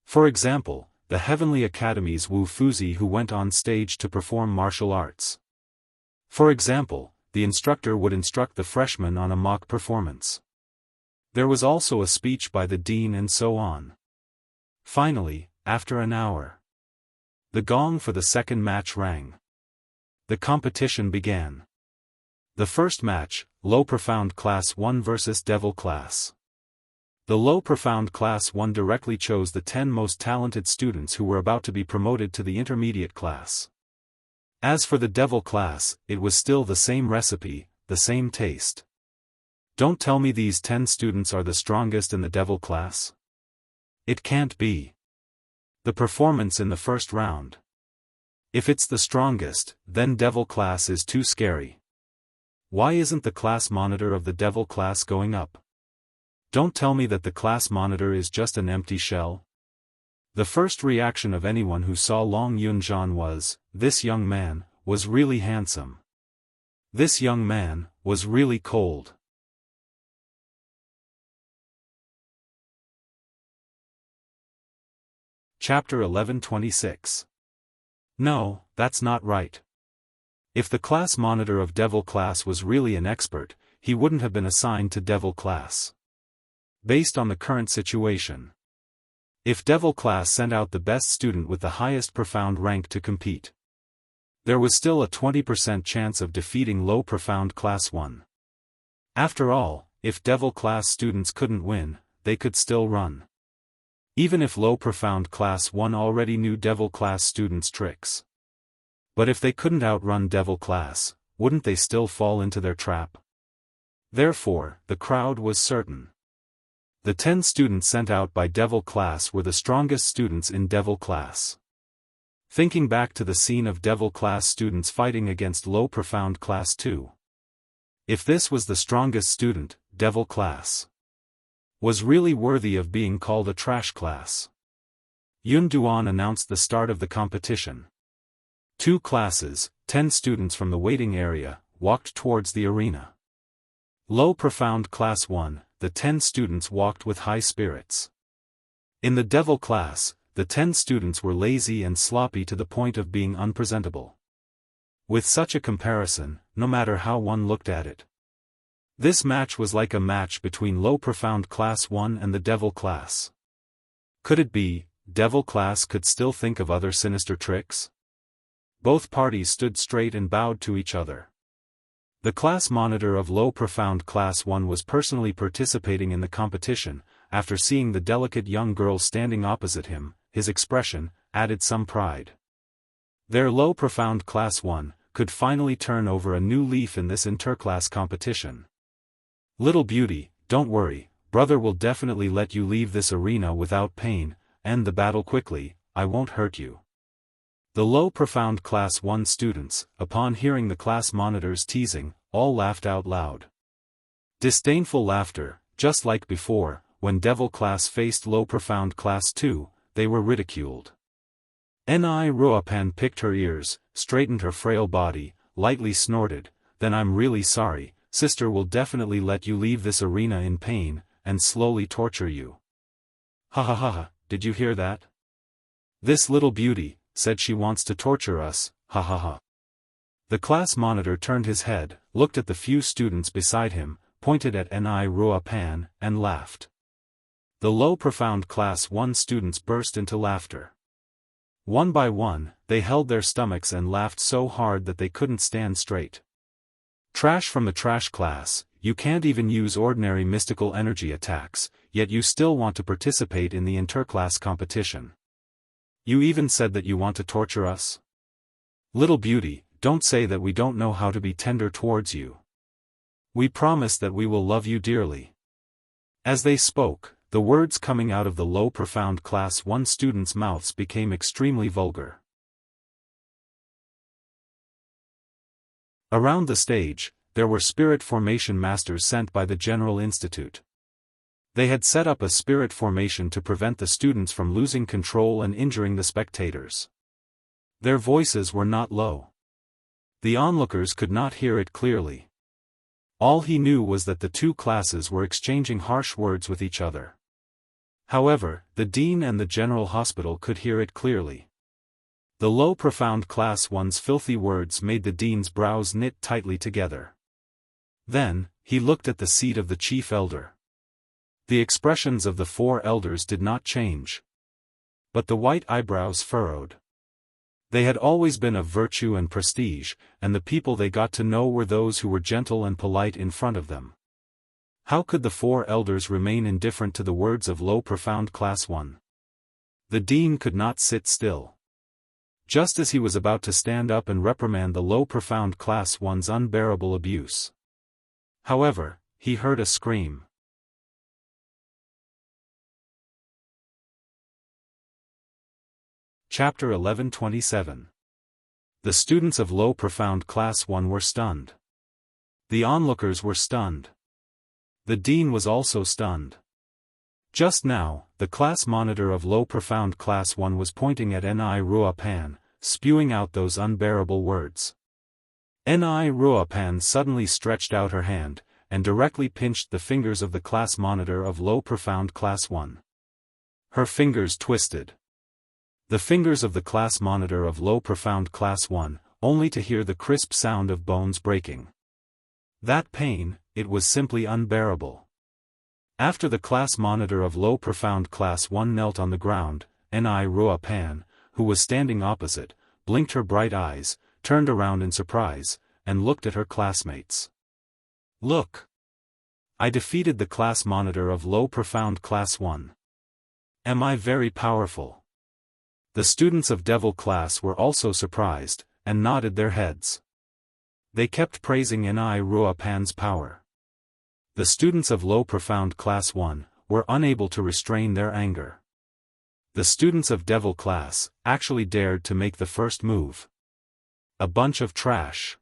For example, the Heavenly Academy's Wu Fuzi who went on stage to perform martial arts. For example, the instructor would instruct the freshmen on a mock performance. There was also a speech by the dean and so on. Finally, after an hour, the gong for the second match rang. The competition began. The first match, Low Profound Class 1 vs Devil Class. The Low Profound Class 1 directly chose the 10 most talented students who were about to be promoted to the intermediate class. As for the Devil Class, it was still the same recipe, the same taste. Don't tell me these 10 students are the strongest in the Devil Class. It can't be. The performance in the first round. If it's the strongest, then Devil Class is too scary. Why isn't the class monitor of the Devil Class going up? Don't tell me that the class monitor is just an empty shell. The first reaction of anyone who saw Long Yunjian was, this young man was really handsome. This young man was really cold. Chapter 11:26. No, that's not right. If the class monitor of Devil Class was really an expert, he wouldn't have been assigned to Devil Class. Based on the current situation, if Devil Class sent out the best student with the highest profound rank to compete, there was still a 20% chance of defeating Low Profound Class 1. After all, if Devil Class students couldn't win, they could still run. Even if Low Profound Class 1 already knew Devil Class students' tricks. But if they couldn't outrun Devil Class, wouldn't they still fall into their trap? Therefore, the crowd was certain. The 10 students sent out by Devil Class were the strongest students in Devil Class. Thinking back to the scene of Devil Class students fighting against Low Profound Class 2. If this was the strongest student, Devil Class was really worthy of being called a trash class. Yun Duan announced the start of the competition. 2 classes, 10 students from the waiting area, walked towards the arena. Low Profound Class 1, the 10 students walked with high spirits. In the Devil Class, the 10 students were lazy and sloppy to the point of being unpresentable. With such a comparison, no matter how one looked at it, this match was like a match between Low Profound Class 1 and the Devil Class. Could it be, Devil Class could still think of other sinister tricks? Both parties stood straight and bowed to each other. The class monitor of Low Profound Class 1 was personally participating in the competition. After seeing the delicate young girl standing opposite him, his expression added some pride. Their Low Profound Class 1 could finally turn over a new leaf in this interclass competition. Little beauty, don't worry, brother will definitely let you leave this arena without pain, end the battle quickly, I won't hurt you. The Low Profound Class 1 students, upon hearing the class monitor's teasing, all laughed out loud. Disdainful laughter, just like before, when Devil Class faced Low Profound Class 2, they were ridiculed. Ni Ruopan picked her ears, straightened her frail body, lightly snorted, then I'm really sorry, sister will definitely let you leave this arena in pain, and slowly torture you. Ha ha ha ha, did you hear that? This little beauty said she wants to torture us, ha ha ha. The class monitor turned his head, looked at the few students beside him, pointed at Ni Ruopan, and laughed. The Low Profound Class 1 students burst into laughter. One by one, they held their stomachs and laughed so hard that they couldn't stand straight. Trash from the trash class, you can't even use ordinary mystical energy attacks, yet you still want to participate in the interclass competition. You even said that you want to torture us? Little beauty, don't say that we don't know how to be tender towards you. We promise that we will love you dearly." As they spoke, the words coming out of the low profound Class 1 students' mouths became extremely vulgar. Around the stage, there were spirit formation masters sent by the General Institute. They had set up a spirit formation to prevent the students from losing control and injuring the spectators. Their voices were not low. The onlookers could not hear it clearly. All he knew was that the two classes were exchanging harsh words with each other. However, the dean and the general hospital could hear it clearly. The low profound Class 1's filthy words made the dean's brows knit tightly together. Then, he looked at the seat of the chief elder. The expressions of the four elders did not change. But the white eyebrows furrowed. They had always been of virtue and prestige, and the people they got to know were those who were gentle and polite in front of them. How could the four elders remain indifferent to the words of low profound Class 1? The dean could not sit still. Just as he was about to stand up and reprimand the low profound Class 1's unbearable abuse. However, he heard a scream. Chapter 11:27. The students of low profound Class 1 were stunned. The onlookers were stunned. The dean was also stunned. Just now, the class monitor of low profound Class 1 was pointing at Ni Ruopan, spewing out those unbearable words. Ni Ruopan suddenly stretched out her hand, and directly pinched the fingers of the class monitor of low profound Class 1. Her fingers twisted. The fingers of the class monitor of low profound Class 1, only to hear the crisp sound of bones breaking. That pain, it was simply unbearable. After the class monitor of low profound Class 1 knelt on the ground, Ni Ruopan, who was standing opposite, blinked her bright eyes, turned around in surprise, and looked at her classmates. "Look! I defeated the class monitor of low profound Class 1. Am I very powerful?" The students of Devil class were also surprised, and nodded their heads. They kept praising Ni Ruopan's power. The students of low profound Class 1 were unable to restrain their anger. The students of Devil class actually dared to make the first move. A bunch of trash.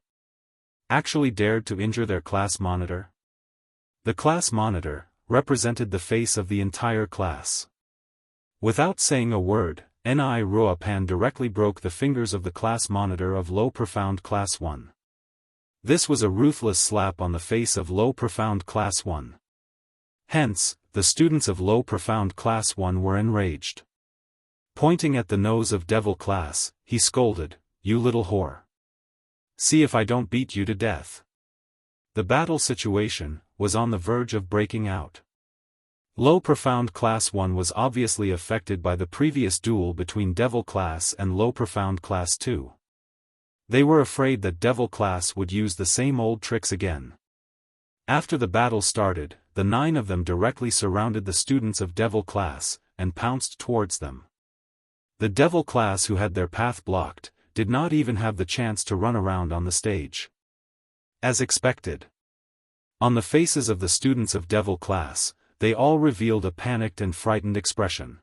Actually dared to injure their class monitor. The class monitor represented the face of the entire class. Without saying a word, Ni Ruopan directly broke the fingers of the class monitor of low profound Class 1. This was a ruthless slap on the face of low profound Class 1. Hence, the students of low profound Class 1 were enraged. Pointing at the nose of Devil class, he scolded, "You little whore. See if I don't beat you to death." The battle situation was on the verge of breaking out. Low profound Class 1 was obviously affected by the previous duel between Devil class and low profound Class 2. They were afraid that Devil class would use the same old tricks again. After the battle started, the 9 of them directly surrounded the students of Devil class, and pounced towards them. The Devil class who had their path blocked, did not even have the chance to run around on the stage. As expected. On the faces of the students of Devil class, they all revealed a panicked and frightened expression.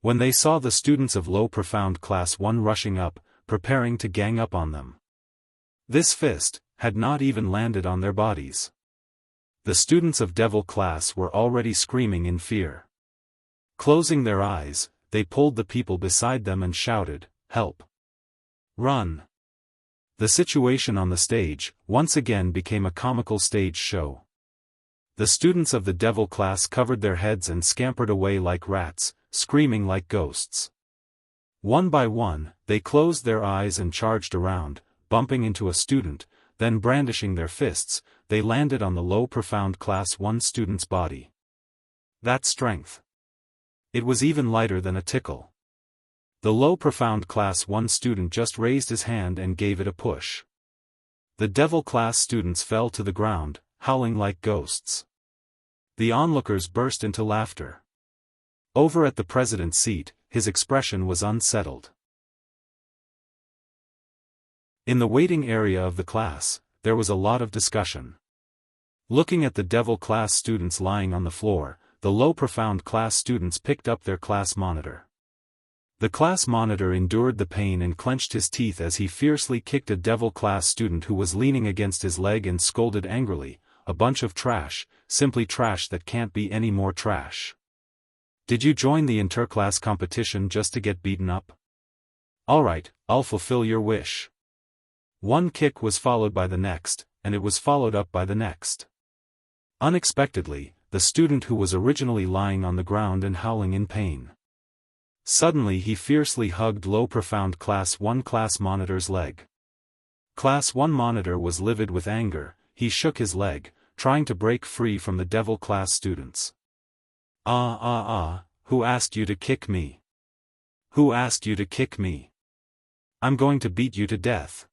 When they saw the students of low profound Class 1 rushing up, preparing to gang up on them. This fist had not even landed on their bodies. The students of Devil class were already screaming in fear. Closing their eyes, they pulled the people beside them and shouted, "Help! Run!" The situation on the stage, once again became a comical stage show. The students of the Devil class covered their heads and scampered away like rats, screaming like ghosts. One by one, they closed their eyes and charged around, bumping into a student, then brandishing their fists, they landed on the low profound Class 1 student's body. That strength! It was even lighter than a tickle. The low profound Class 1 student just raised his hand and gave it a push. The Devil class students fell to the ground, howling like ghosts. The onlookers burst into laughter. Over at the president's seat, his expression was unsettled. In the waiting area of the class, there was a lot of discussion. Looking at the devil class students lying on the floor, the low profound class students picked up their class monitor. The class monitor endured the pain and clenched his teeth as he fiercely kicked a devil class student who was leaning against his leg and scolded angrily, "A bunch of trash, simply trash that can't be any more trash. Did you join the interclass competition just to get beaten up? Alright, I'll fulfill your wish." One kick was followed by the next, and it was followed up by the next. Unexpectedly, the student who was originally lying on the ground and howling in pain. Suddenly he fiercely hugged low profound Class 1 class monitor's leg. Class 1 monitor was livid with anger. He shook his leg, trying to break free from the devil class students. Who asked you to kick me? Who asked you to kick me? I'm going to beat you to death.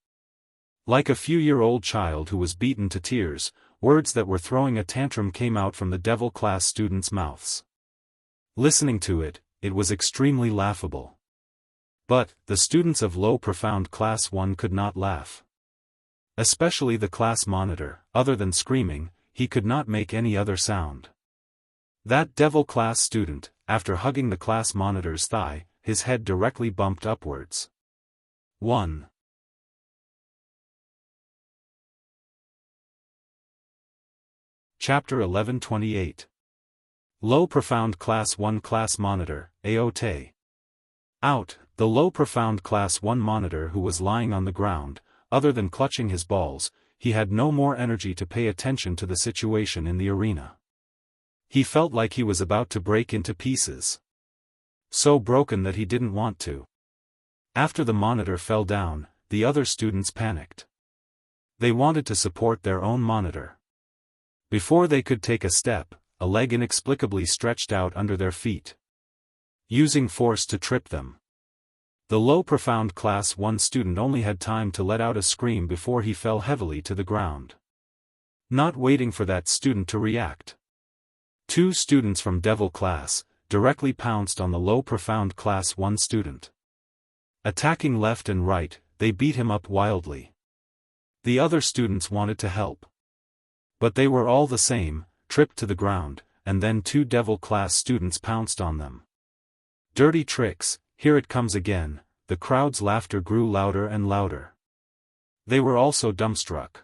Like a few-year-old child who was beaten to tears, words that were throwing a tantrum came out from the devil class students' mouths. Listening to it, it was extremely laughable. But, the students of low profound Class 1 could not laugh. Especially the class monitor. Other than screaming, he could not make any other sound. That devil class student, after hugging the class monitor's thigh, his head directly bumped upwards. 1. Chapter 11:28. Low profound Class 1 class monitor, AOT. Out, the low profound Class 1 monitor who was lying on the ground, other than clutching his balls, he had no more energy to pay attention to the situation in the arena. He felt like he was about to break into pieces. So broken that he didn't want to. After the monitor fell down, the other students panicked. They wanted to support their own monitor. Before they could take a step, a leg inexplicably stretched out under their feet, using force to trip them. The low profound Class 1 student only had time to let out a scream before he fell heavily to the ground. Not waiting for that student to react, 2 students from Devil class directly pounced on the low profound Class 1 student. Attacking left and right, they beat him up wildly. The other students wanted to help, but they were all the same, tripped to the ground, and then 2 Devil class students pounced on them. Dirty tricks, here it comes again. The crowd's laughter grew louder and louder. They were also dumbstruck.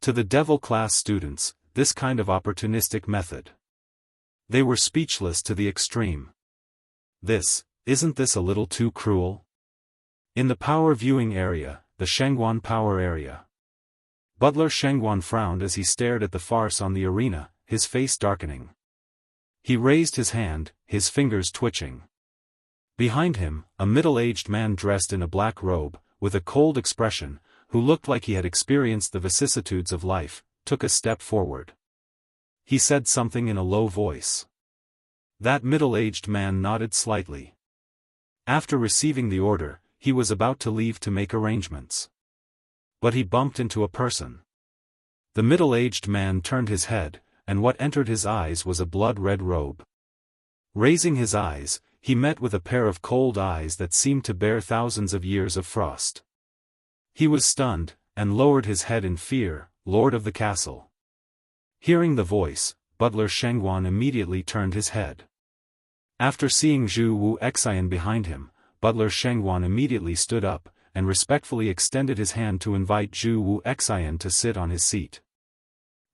To the Devil class students, this kind of opportunistic method. They were speechless to the extreme. Isn't this a little too cruel? In the power viewing area, the Shengguan power area. Butler Shengguan frowned as he stared at the farce on the arena, his face darkening. He raised his hand, his fingers twitching. Behind him, a middle-aged man dressed in a black robe, with a cold expression, who looked like he had experienced the vicissitudes of life, took a step forward. He said something in a low voice. That middle-aged man nodded slightly. After receiving the order, he was about to leave to make arrangements. But he bumped into a person. The middle-aged man turned his head, and what entered his eyes was a blood-red robe. Raising his eyes, he met with a pair of cold eyes that seemed to bear thousands of years of frost. He was stunned, and lowered his head in fear. "Lord of the castle." Hearing the voice, Butler Shengguan immediately turned his head. After seeing Zhu Wu Xian behind him, Butler Shengguan immediately stood up, and respectfully extended his hand to invite Zhu Wu Xian to sit on his seat.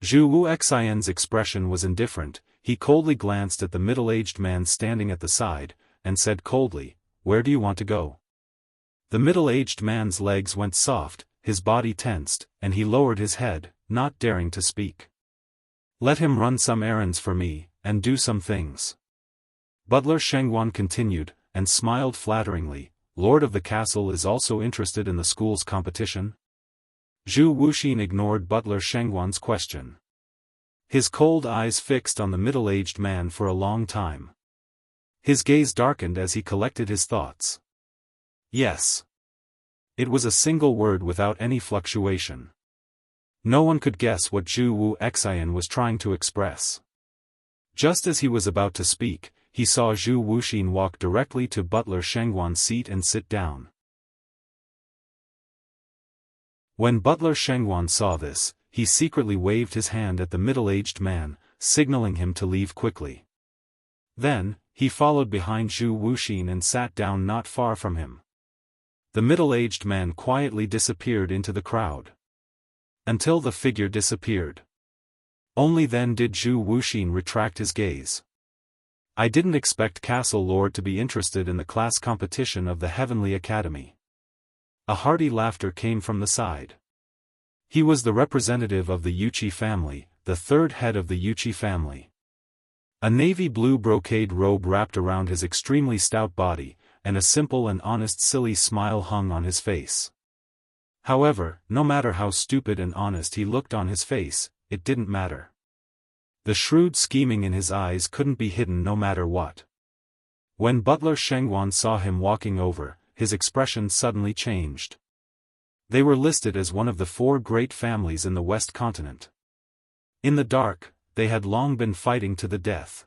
Zhu Wu Xian's expression was indifferent. He coldly glanced at the middle-aged man standing at the side, and said coldly, "Where do you want to go?" The middle-aged man's legs went soft, his body tensed, and he lowered his head, not daring to speak. "Let him run some errands for me, and do some things." Butler Shengguan continued, and smiled flatteringly. "Lord of the castle is also interested in the school's competition?" Zhu Wuxin ignored Butler Shengguan's question. His cold eyes fixed on the middle-aged man for a long time. His gaze darkened as he collected his thoughts. Yes. It was a single word without any fluctuation. No one could guess what Zhu Wu Xian was trying to express. Just as he was about to speak, he saw Zhu Wuxin walk directly to Butler Shengguan's seat and sit down. When Butler Shengguan saw this, he secretly waved his hand at the middle-aged man, signaling him to leave quickly. Then, he followed behind Zhu Wuxin and sat down not far from him. The middle-aged man quietly disappeared into the crowd. Until the figure disappeared. Only then did Zhu Wuxin retract his gaze. I didn't expect Castle Lord to be interested in the class competition of the Heavenly Academy. A hearty laughter came from the side. He was the representative of the Wuxia family, the third head of the Wuxia family. A navy blue brocade robe wrapped around his extremely stout body, and a simple and honest silly smile hung on his face. However, no matter how stupid and honest he looked on his face, it didn't matter. The shrewd scheming in his eyes couldn't be hidden no matter what. When butler Shengwan saw him walking over, his expression suddenly changed. They were listed as one of the 4 great families in the West Continent. In the dark, they had long been fighting to the death.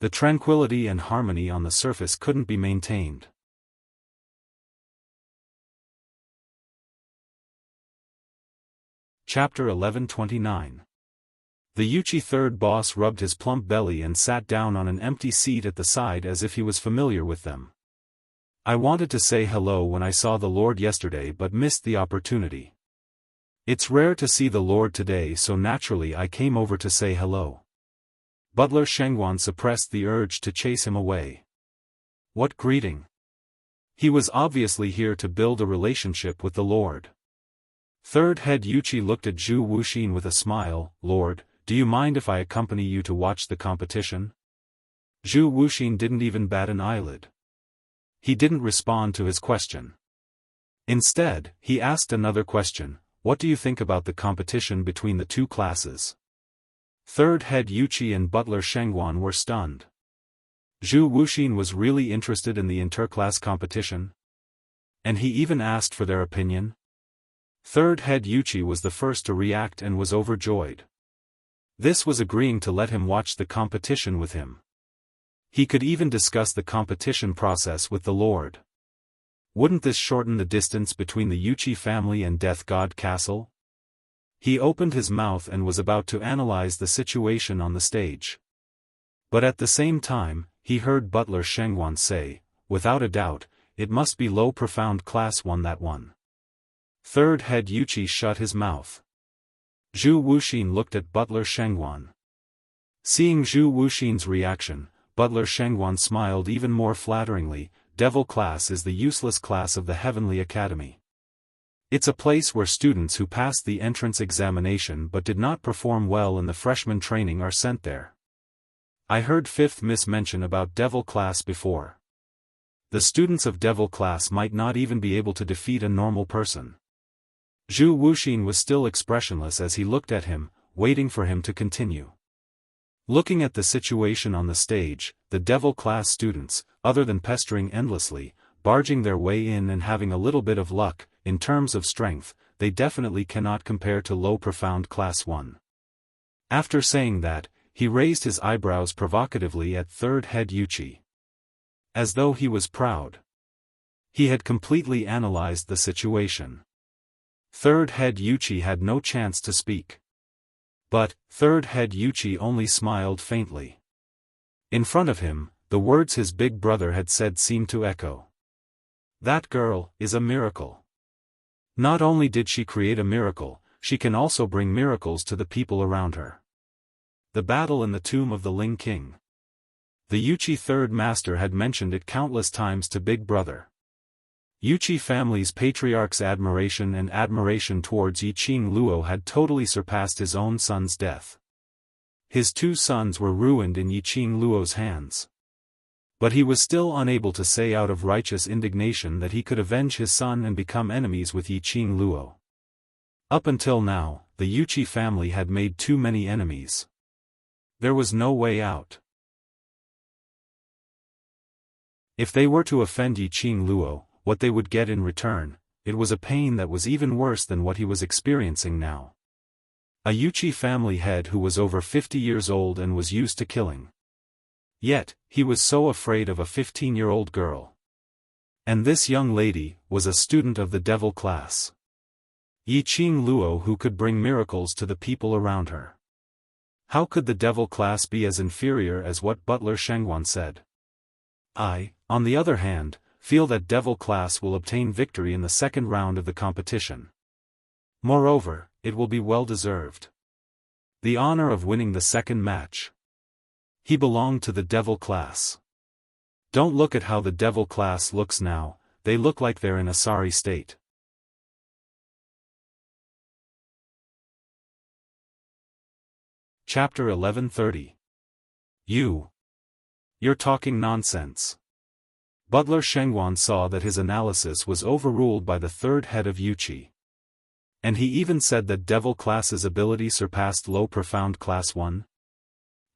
The tranquility and harmony on the surface couldn't be maintained. Chapter 1129. The Wuxia third boss rubbed his plump belly and sat down on an empty seat at the side as if he was familiar with them. I wanted to say hello when I saw the Lord yesterday but missed the opportunity. It's rare to see the Lord today, so naturally I came over to say hello. Butler Shengwan suppressed the urge to chase him away. What greeting! He was obviously here to build a relationship with the Lord. Third head Wuxia looked at Zhu Wuxin with a smile. Lord, do you mind if I accompany you to watch the competition? Zhu Wuxin didn't even bat an eyelid. He didn't respond to his question. Instead, he asked another question. What do you think about the competition between the 2 classes? Third head Wuxia and butler Shengwan were stunned. Zhu Wuxin was really interested in the interclass competition? And he even asked for their opinion? Third head Wuxia was the first to react and was overjoyed. This was agreeing to let him watch the competition with him. He could even discuss the competition process with the Lord. Wouldn't this shorten the distance between the Wuxia family and Death God Castle? He opened his mouth and was about to analyze the situation on the stage. But at the same time, he heard butler Shengwan say, without a doubt, it must be low profound class 1 that one. Third head Wuxia shut his mouth. Zhu Wuxin looked at butler Shengwan. Seeing Zhu Wuxin's reaction, butler Shengwan smiled even more flatteringly. Devil class is the useless class of the Heavenly Academy. It's a place where students who passed the entrance examination but did not perform well in the freshman training are sent there. I heard 5th Miss mention about Devil class before. The students of Devil class might not even be able to defeat a normal person. Zhu Wuxin was still expressionless as he looked at him, waiting for him to continue. Looking at the situation on the stage, the Devil class students, other than pestering endlessly, barging their way in and having a little bit of luck, in terms of strength, they definitely cannot compare to low profound class 1. After saying that, he raised his eyebrows provocatively at third head Wuxia. As though he was proud. He had completely analyzed the situation. Third head Wuxia had no chance to speak. But, third head Wuxia only smiled faintly. In front of him, the words his big brother had said seemed to echo. That girl is a miracle. Not only did she create a miracle, she can also bring miracles to the people around her. The battle in the tomb of the Ling King. The Wuxia third master had mentioned it countless times to big brother. Wuxia family's patriarch's admiration towards Yiqing Luo had totally surpassed his own son's death. His 2 sons were ruined in Yiqing Luo's hands. But he was still unable to say out of righteous indignation that he could avenge his son and become enemies with Yiqing Luo. Up until now, the Wuxia family had made too many enemies. There was no way out. If they were to offend Yiqing Luo, what they would get in return, it was a pain that was even worse than what he was experiencing now. A Wuxia family head who was over 50 years old and was used to killing. Yet, he was so afraid of a 15-year-old girl. And this young lady was a student of the Devil class. Yiqing Luo who could bring miracles to the people around her. How could the devil class be as inferior as what Butler Shengwan said? I, on the other hand, feel that devil class will obtain victory in the second round of the competition. Moreover, it will be well deserved. The honor of winning the second match. He belonged to the devil class. Don't look at how the devil class looks now, they look like they're in a sorry state. Chapter 1130. You're talking nonsense. Butler Shengwan saw that his analysis was overruled by the third head of Yuqi. And he even said that devil class's ability surpassed low profound class 1.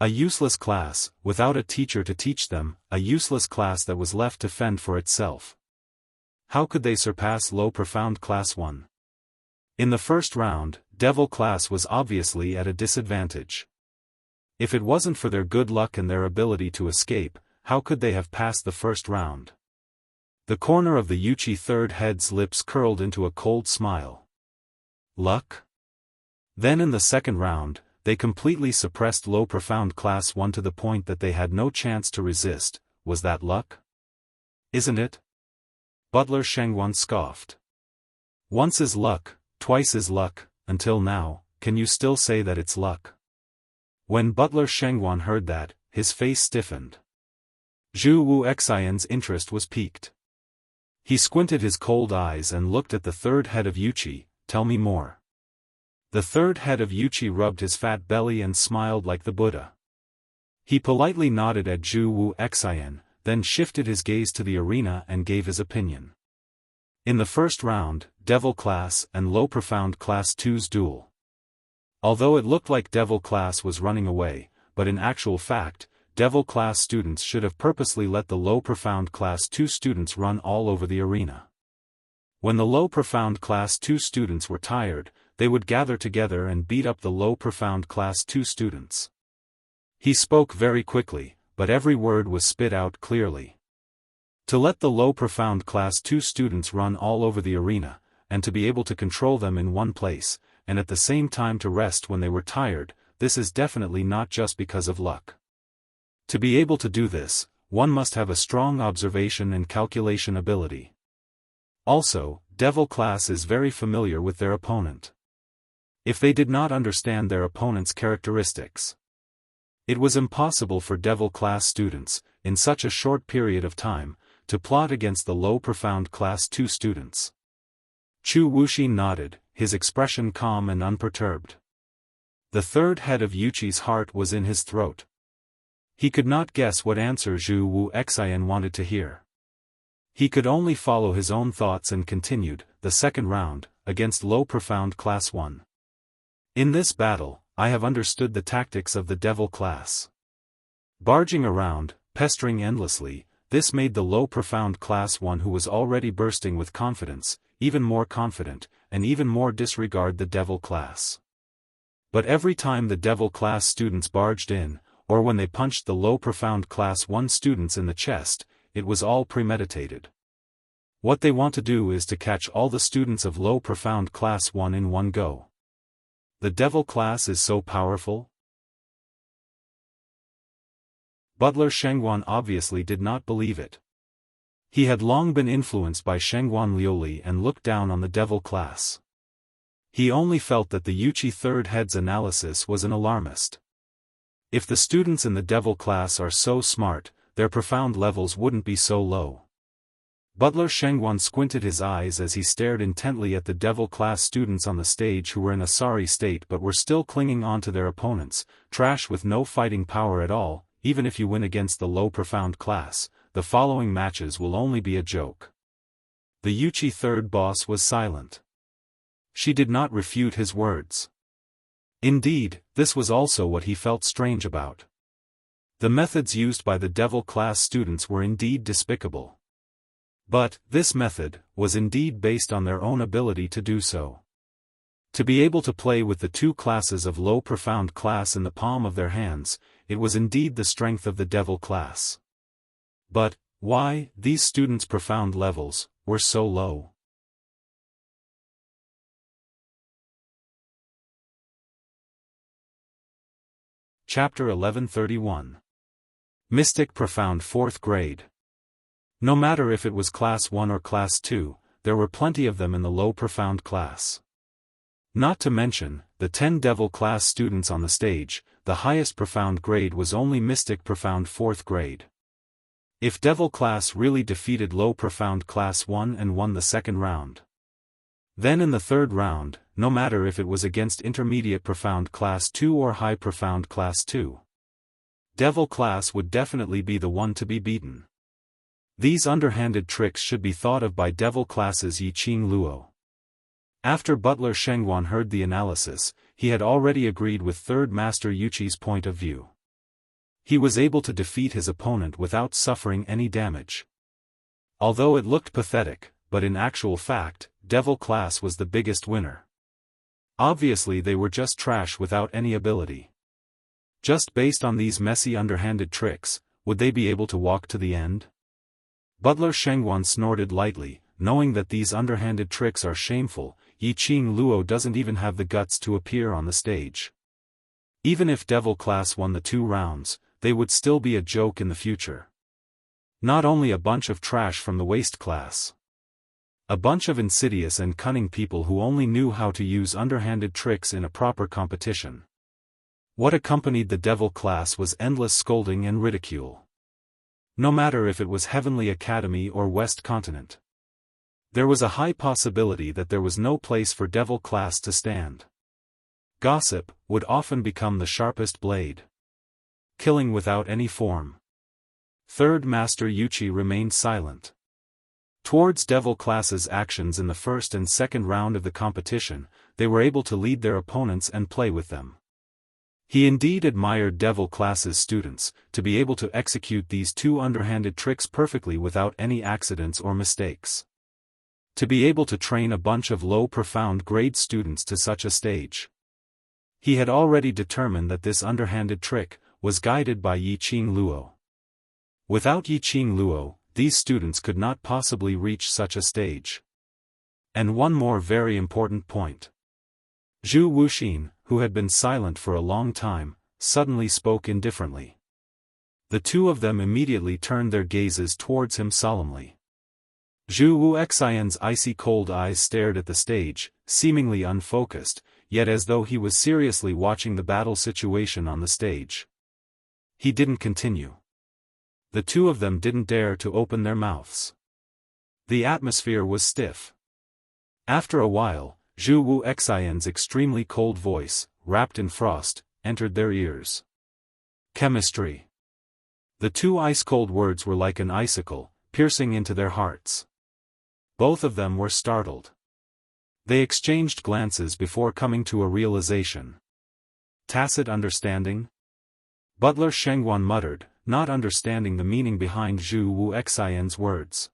A useless class, without a teacher to teach them, a useless class that was left to fend for itself. How could they surpass low profound class 1? In the first round, devil class was obviously at a disadvantage. If it wasn't for their good luck and their ability to escape, how could they have passed the first round? The corner of the Yuqi third head's lips curled into a cold smile. Luck? Then in the second round, they completely suppressed low profound class 1 to the point that they had no chance to resist. Was that luck? Isn't it? Butler Shengwan scoffed. Once is luck, twice is luck, until now, can you still say that it's luck? When Butler Shengwan heard that, his face stiffened. Zhu Wuxian's interest was piqued. He squinted his cold eyes and looked at the third head of Yuqi. Tell me more. The third head of Yuqi rubbed his fat belly and smiled like the Buddha. He politely nodded at Zhu Wuxian, then shifted his gaze to the arena and gave his opinion. In the first round, Devil Class and Low Profound Class 2's duel. Although it looked like Devil Class was running away, but in actual fact, Devil Class students should have purposely let the Low Profound Class 2 students run all over the arena. When the Low Profound Class 2 students were tired, they would gather together and beat up the Low Profound Class 2 students. He spoke very quickly, but every word was spit out clearly. To let the Low Profound Class 2 students run all over the arena, and to be able to control them in one place, and at the same time to rest when they were tired, this is definitely not just because of luck. To be able to do this, one must have a strong observation and calculation ability. Also, Devil Class is very familiar with their opponent. If they did not understand their opponent's characteristics, it was impossible for Devil Class students, in such a short period of time, to plot against the Low Profound Class 2 students. Chu Wuxi nodded, his expression calm and unperturbed. The third head of Yuqi's heart was in his throat. He could not guess what answer Zhu Wuxian wanted to hear. He could only follow his own thoughts and continued, the second round, against Low Profound Class 1. In this battle, I have understood the tactics of the Devil Class. Barging around, pestering endlessly, this made the Low Profound Class 1 who was already bursting with confidence, even more confident, and even more disregard the Devil Class. But every time the Devil Class students barged in, or when they punched the Low Profound Class 1 students in the chest, it was all premeditated. What they want to do is to catch all the students of Low Profound Class 1 in one go. The Devil Class is so powerful? Butler Shengwan obviously did not believe it. He had long been influenced by Shengwan Liuli and looked down on the Devil Class. He only felt that the Yuqi third head's analysis was an alarmist. If the students in the Devil Class are so smart, their profound levels wouldn't be so low. Butler Shengwan squinted his eyes as he stared intently at the Devil Class students on the stage who were in a sorry state but were still clinging on to their opponents, trash with no fighting power at all. Even if you win against the Low Profound Class, the following matches will only be a joke. The Yuqi third boss was silent. She did not refute his words. Indeed, this was also what he felt strange about. The methods used by the Devil Class students were indeed despicable. But, this method, was indeed based on their own ability to do so. To be able to play with the two classes of Low Profound Class in the palm of their hands, it was indeed the strength of the Devil Class. But, why, these students' profound levels, were so low? Chapter 1131. Mystic Profound 4th Grade. No matter if it was Class 1 or Class 2, there were plenty of them in the low Profound class. Not to mention, the 10 Devil class students on the stage, the highest Profound grade was only Mystic Profound 4th grade. If Devil class really defeated low Profound Class 1 and won the second round, then in the third round, no matter if it was against Intermediate Profound Class 2 or High Profound Class 2, Devil class would definitely be the one to be beaten. These underhanded tricks should be thought of by Devil class's Yiqing Luo. After Butler Shengguan heard the analysis, he had already agreed with Third Master Yuqi's point of view. He was able to defeat his opponent without suffering any damage. Although it looked pathetic, but in actual fact, Devil class was the biggest winner. Obviously they were just trash without any ability. Just based on these messy underhanded tricks, would they be able to walk to the end? Butler Shengguan snorted lightly, knowing that these underhanded tricks are shameful. Yiqing Luo doesn't even have the guts to appear on the stage. Even if Devil class won the 2 rounds, they would still be a joke in the future. Not only a bunch of trash from the waste class. A bunch of insidious and cunning people who only knew how to use underhanded tricks in a proper competition. What accompanied the Devil class was endless scolding and ridicule. No matter if it was Heavenly Academy or West Continent. There was a high possibility that there was no place for Devil class to stand. Gossip would often become the sharpest blade. Killing without any form. Third Master Yuqi remained silent. Towards Devil class's actions in the first and second round of the competition, they were able to lead their opponents and play with them. He indeed admired Devil class's students, to be able to execute these 2 underhanded tricks perfectly without any accidents or mistakes. To be able to train a bunch of low Profound grade students to such a stage. He had already determined that this underhanded trick was guided by Yiqing Luo. Without Yiqing Luo, these students could not possibly reach such a stage. And one more very important point. Zhu Wuxin, who had been silent for a long time, suddenly spoke indifferently. The 2 of them immediately turned their gazes towards him solemnly. Zhu Wuxian's icy cold eyes stared at the stage, seemingly unfocused, yet as though he was seriously watching the battle situation on the stage. He didn't continue. The 2 of them didn't dare to open their mouths. The atmosphere was stiff. After a while, Zhu Wuxian's extremely cold voice, wrapped in frost, entered their ears. Chemistry. The 2 ice-cold words were like an icicle, piercing into their hearts. Both of them were startled. They exchanged glances before coming to a realization. Tacit understanding? Butler Shengguan muttered, not understanding the meaning behind Zhu Wuxian's words.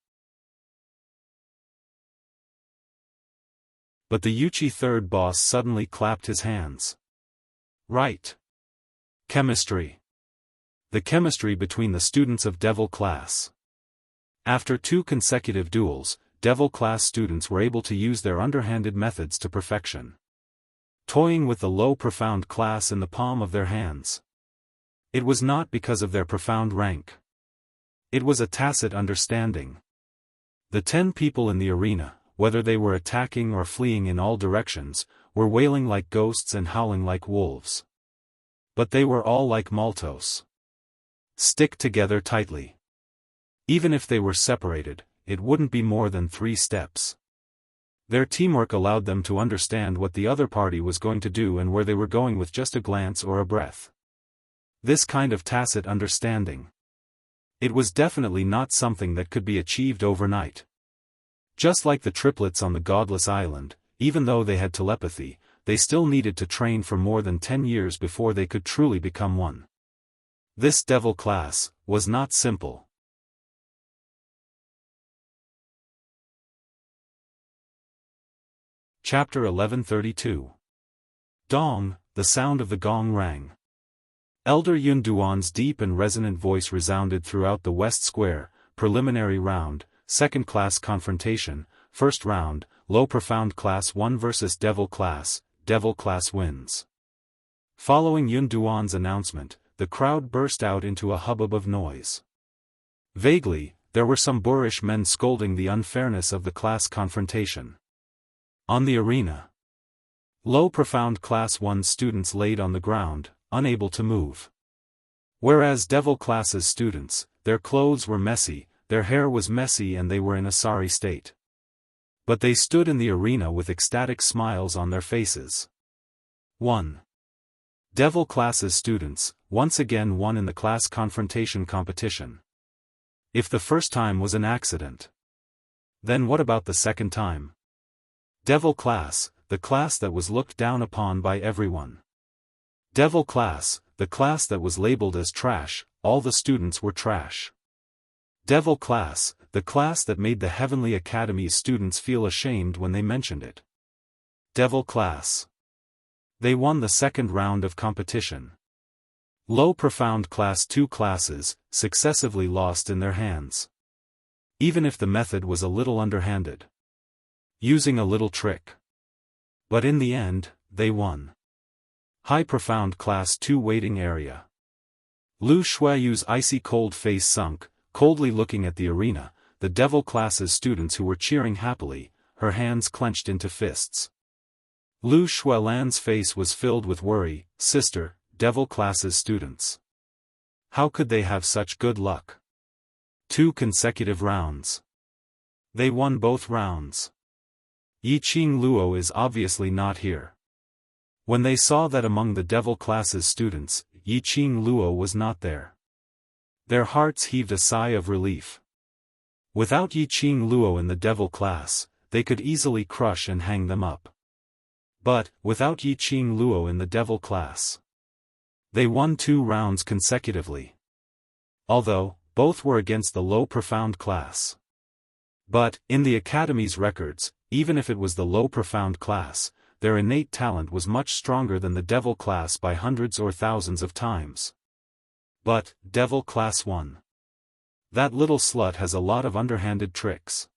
But the Yuqi third boss suddenly clapped his hands. Right. Chemistry. The chemistry between the students of Devil class. After 2 consecutive duels, Devil class students were able to use their underhanded methods to perfection. Toying with the low Profound class in the palm of their hands. It was not because of their Profound rank. It was a tacit understanding. The 10 people in the arena, whether they were attacking or fleeing in all directions, were wailing like ghosts and howling like wolves. But they were all like Maltos. Stick together tightly. Even if they were separated, it wouldn't be more than 3 steps. Their teamwork allowed them to understand what the other party was going to do and where they were going with just a glance or a breath. This kind of tacit understanding. It was definitely not something that could be achieved overnight. Just like the triplets on the Godless Island, even though they had telepathy, they still needed to train for more than 10 years before they could truly become one. This Devil class was not simple. Chapter 1132. Dong, the sound of the gong rang. Elder Yun Duan's deep and resonant voice resounded throughout the West Square. Preliminary round, second class confrontation, first round, low Profound class 1 versus Devil class wins. Following Yun Duan's announcement, the crowd burst out into a hubbub of noise. Vaguely, there were some boorish men scolding the unfairness of the class confrontation. On the arena, low profound Class 1 students laid on the ground, unable to move. Whereas Devil Class's students, their clothes were messy, their hair was messy and they were in a sorry state. But they stood in the arena with ecstatic smiles on their faces. 1. Devil Class's students, once again won in the class confrontation competition. If the first time was an accident, then what about the second time? Devil Class, the class that was looked down upon by everyone. Devil Class, the class that was labeled as trash, all the students were trash. Devil Class, the class that made the Heavenly Academy's students feel ashamed when they mentioned it. Devil Class. They won the second round of competition. Low profound Class 2 classes, successively lost in their hands. Even if the method was a little underhanded. Using a little trick. But in the end, they won. High profound Class 2 waiting area. Lu Shuayu's icy cold face sunk, coldly looking at the arena, the Devil Class's students who were cheering happily, her hands clenched into fists. Lu Shuelan's face was filled with worry. Sister, Devil Class's students. How could they have such good luck? 2 consecutive rounds. They won both rounds. Yiqing Luo is obviously not here. When they saw that among the Devil Class's students, Yiqing Luo was not there, their hearts heaved a sigh of relief. Without Yiqing Luo in the Devil Class, they could easily crush and hang them up. But, without Yiqing Luo in the Devil Class, they won 2 rounds consecutively. Although, both were against the low profound class. But, in the Academy's records, even if it was the low profound class, their innate talent was much stronger than the Devil Class by hundreds or thousands of times. But, Devil Class 1. That little slut has a lot of underhanded tricks.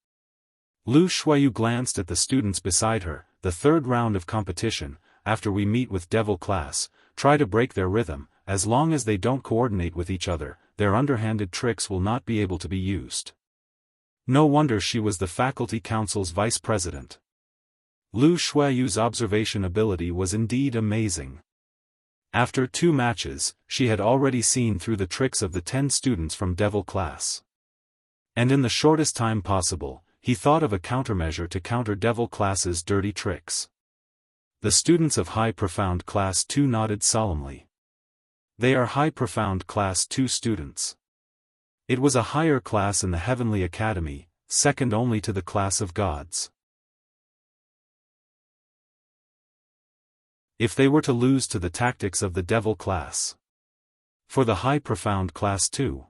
Lu Shuayu glanced at the students beside her. The third round of competition, after we meet with Devil Class, try to break their rhythm. As long as they don't coordinate with each other, their underhanded tricks will not be able to be used. No wonder she was the faculty council's vice president. Lu Shuayu's observation ability was indeed amazing. After 2 matches, she had already seen through the tricks of the 10 students from Devil Class. And in the shortest time possible, he thought of a countermeasure to counter Devil Class's dirty tricks. The students of High Profound Class 2 nodded solemnly. They are High Profound Class 2 students. It was a higher class in the Heavenly Academy, second only to the class of gods. If they were to lose to the tactics of the Devil Class. For the High Profound Class 2.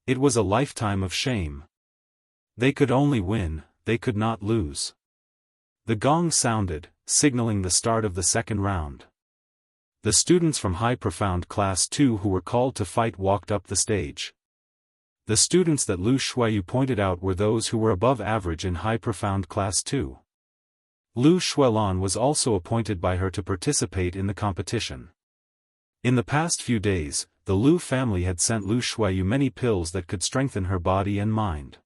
It was a lifetime of shame. They could only win, they could not lose. The gong sounded, signaling the start of the second round. The students from High Profound Class 2 who were called to fight walked up the stage. The students that Lu Shuayu pointed out were those who were above average in High Profound Class 2. Lu Shuelan was also appointed by her to participate in the competition. In the past few days, the Lu family had sent Lu Shuayu many pills that could strengthen her body and mind.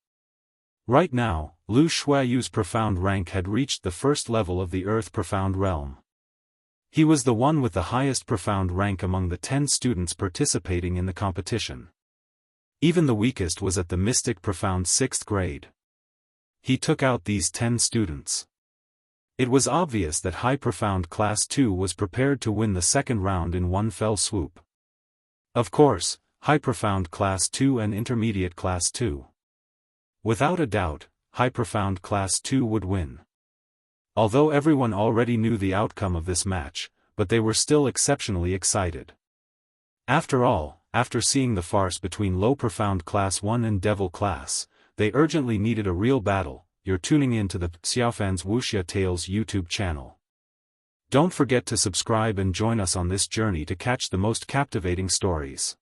Right now, Lu Shuayu's profound rank had reached the first level of the Earth Profound Realm. He was the one with the highest profound rank among the 10 students participating in the competition. Even the weakest was at the Mystic Profound 6th grade. He took out these 10 students. It was obvious that High Profound Class 2 was prepared to win the second round in one fell swoop. Of course, High Profound Class 2 and Intermediate Class 2. Without a doubt, High Profound Class 2 would win. Although everyone already knew the outcome of this match, but they were still exceptionally excited. After all, after seeing the farce between Low Profound Class 1 and Devil Class, they urgently needed a real battle. You're tuning in to the Xiaofan's Wuxia Tales YouTube channel. Don't forget to subscribe and join us on this journey to catch the most captivating stories.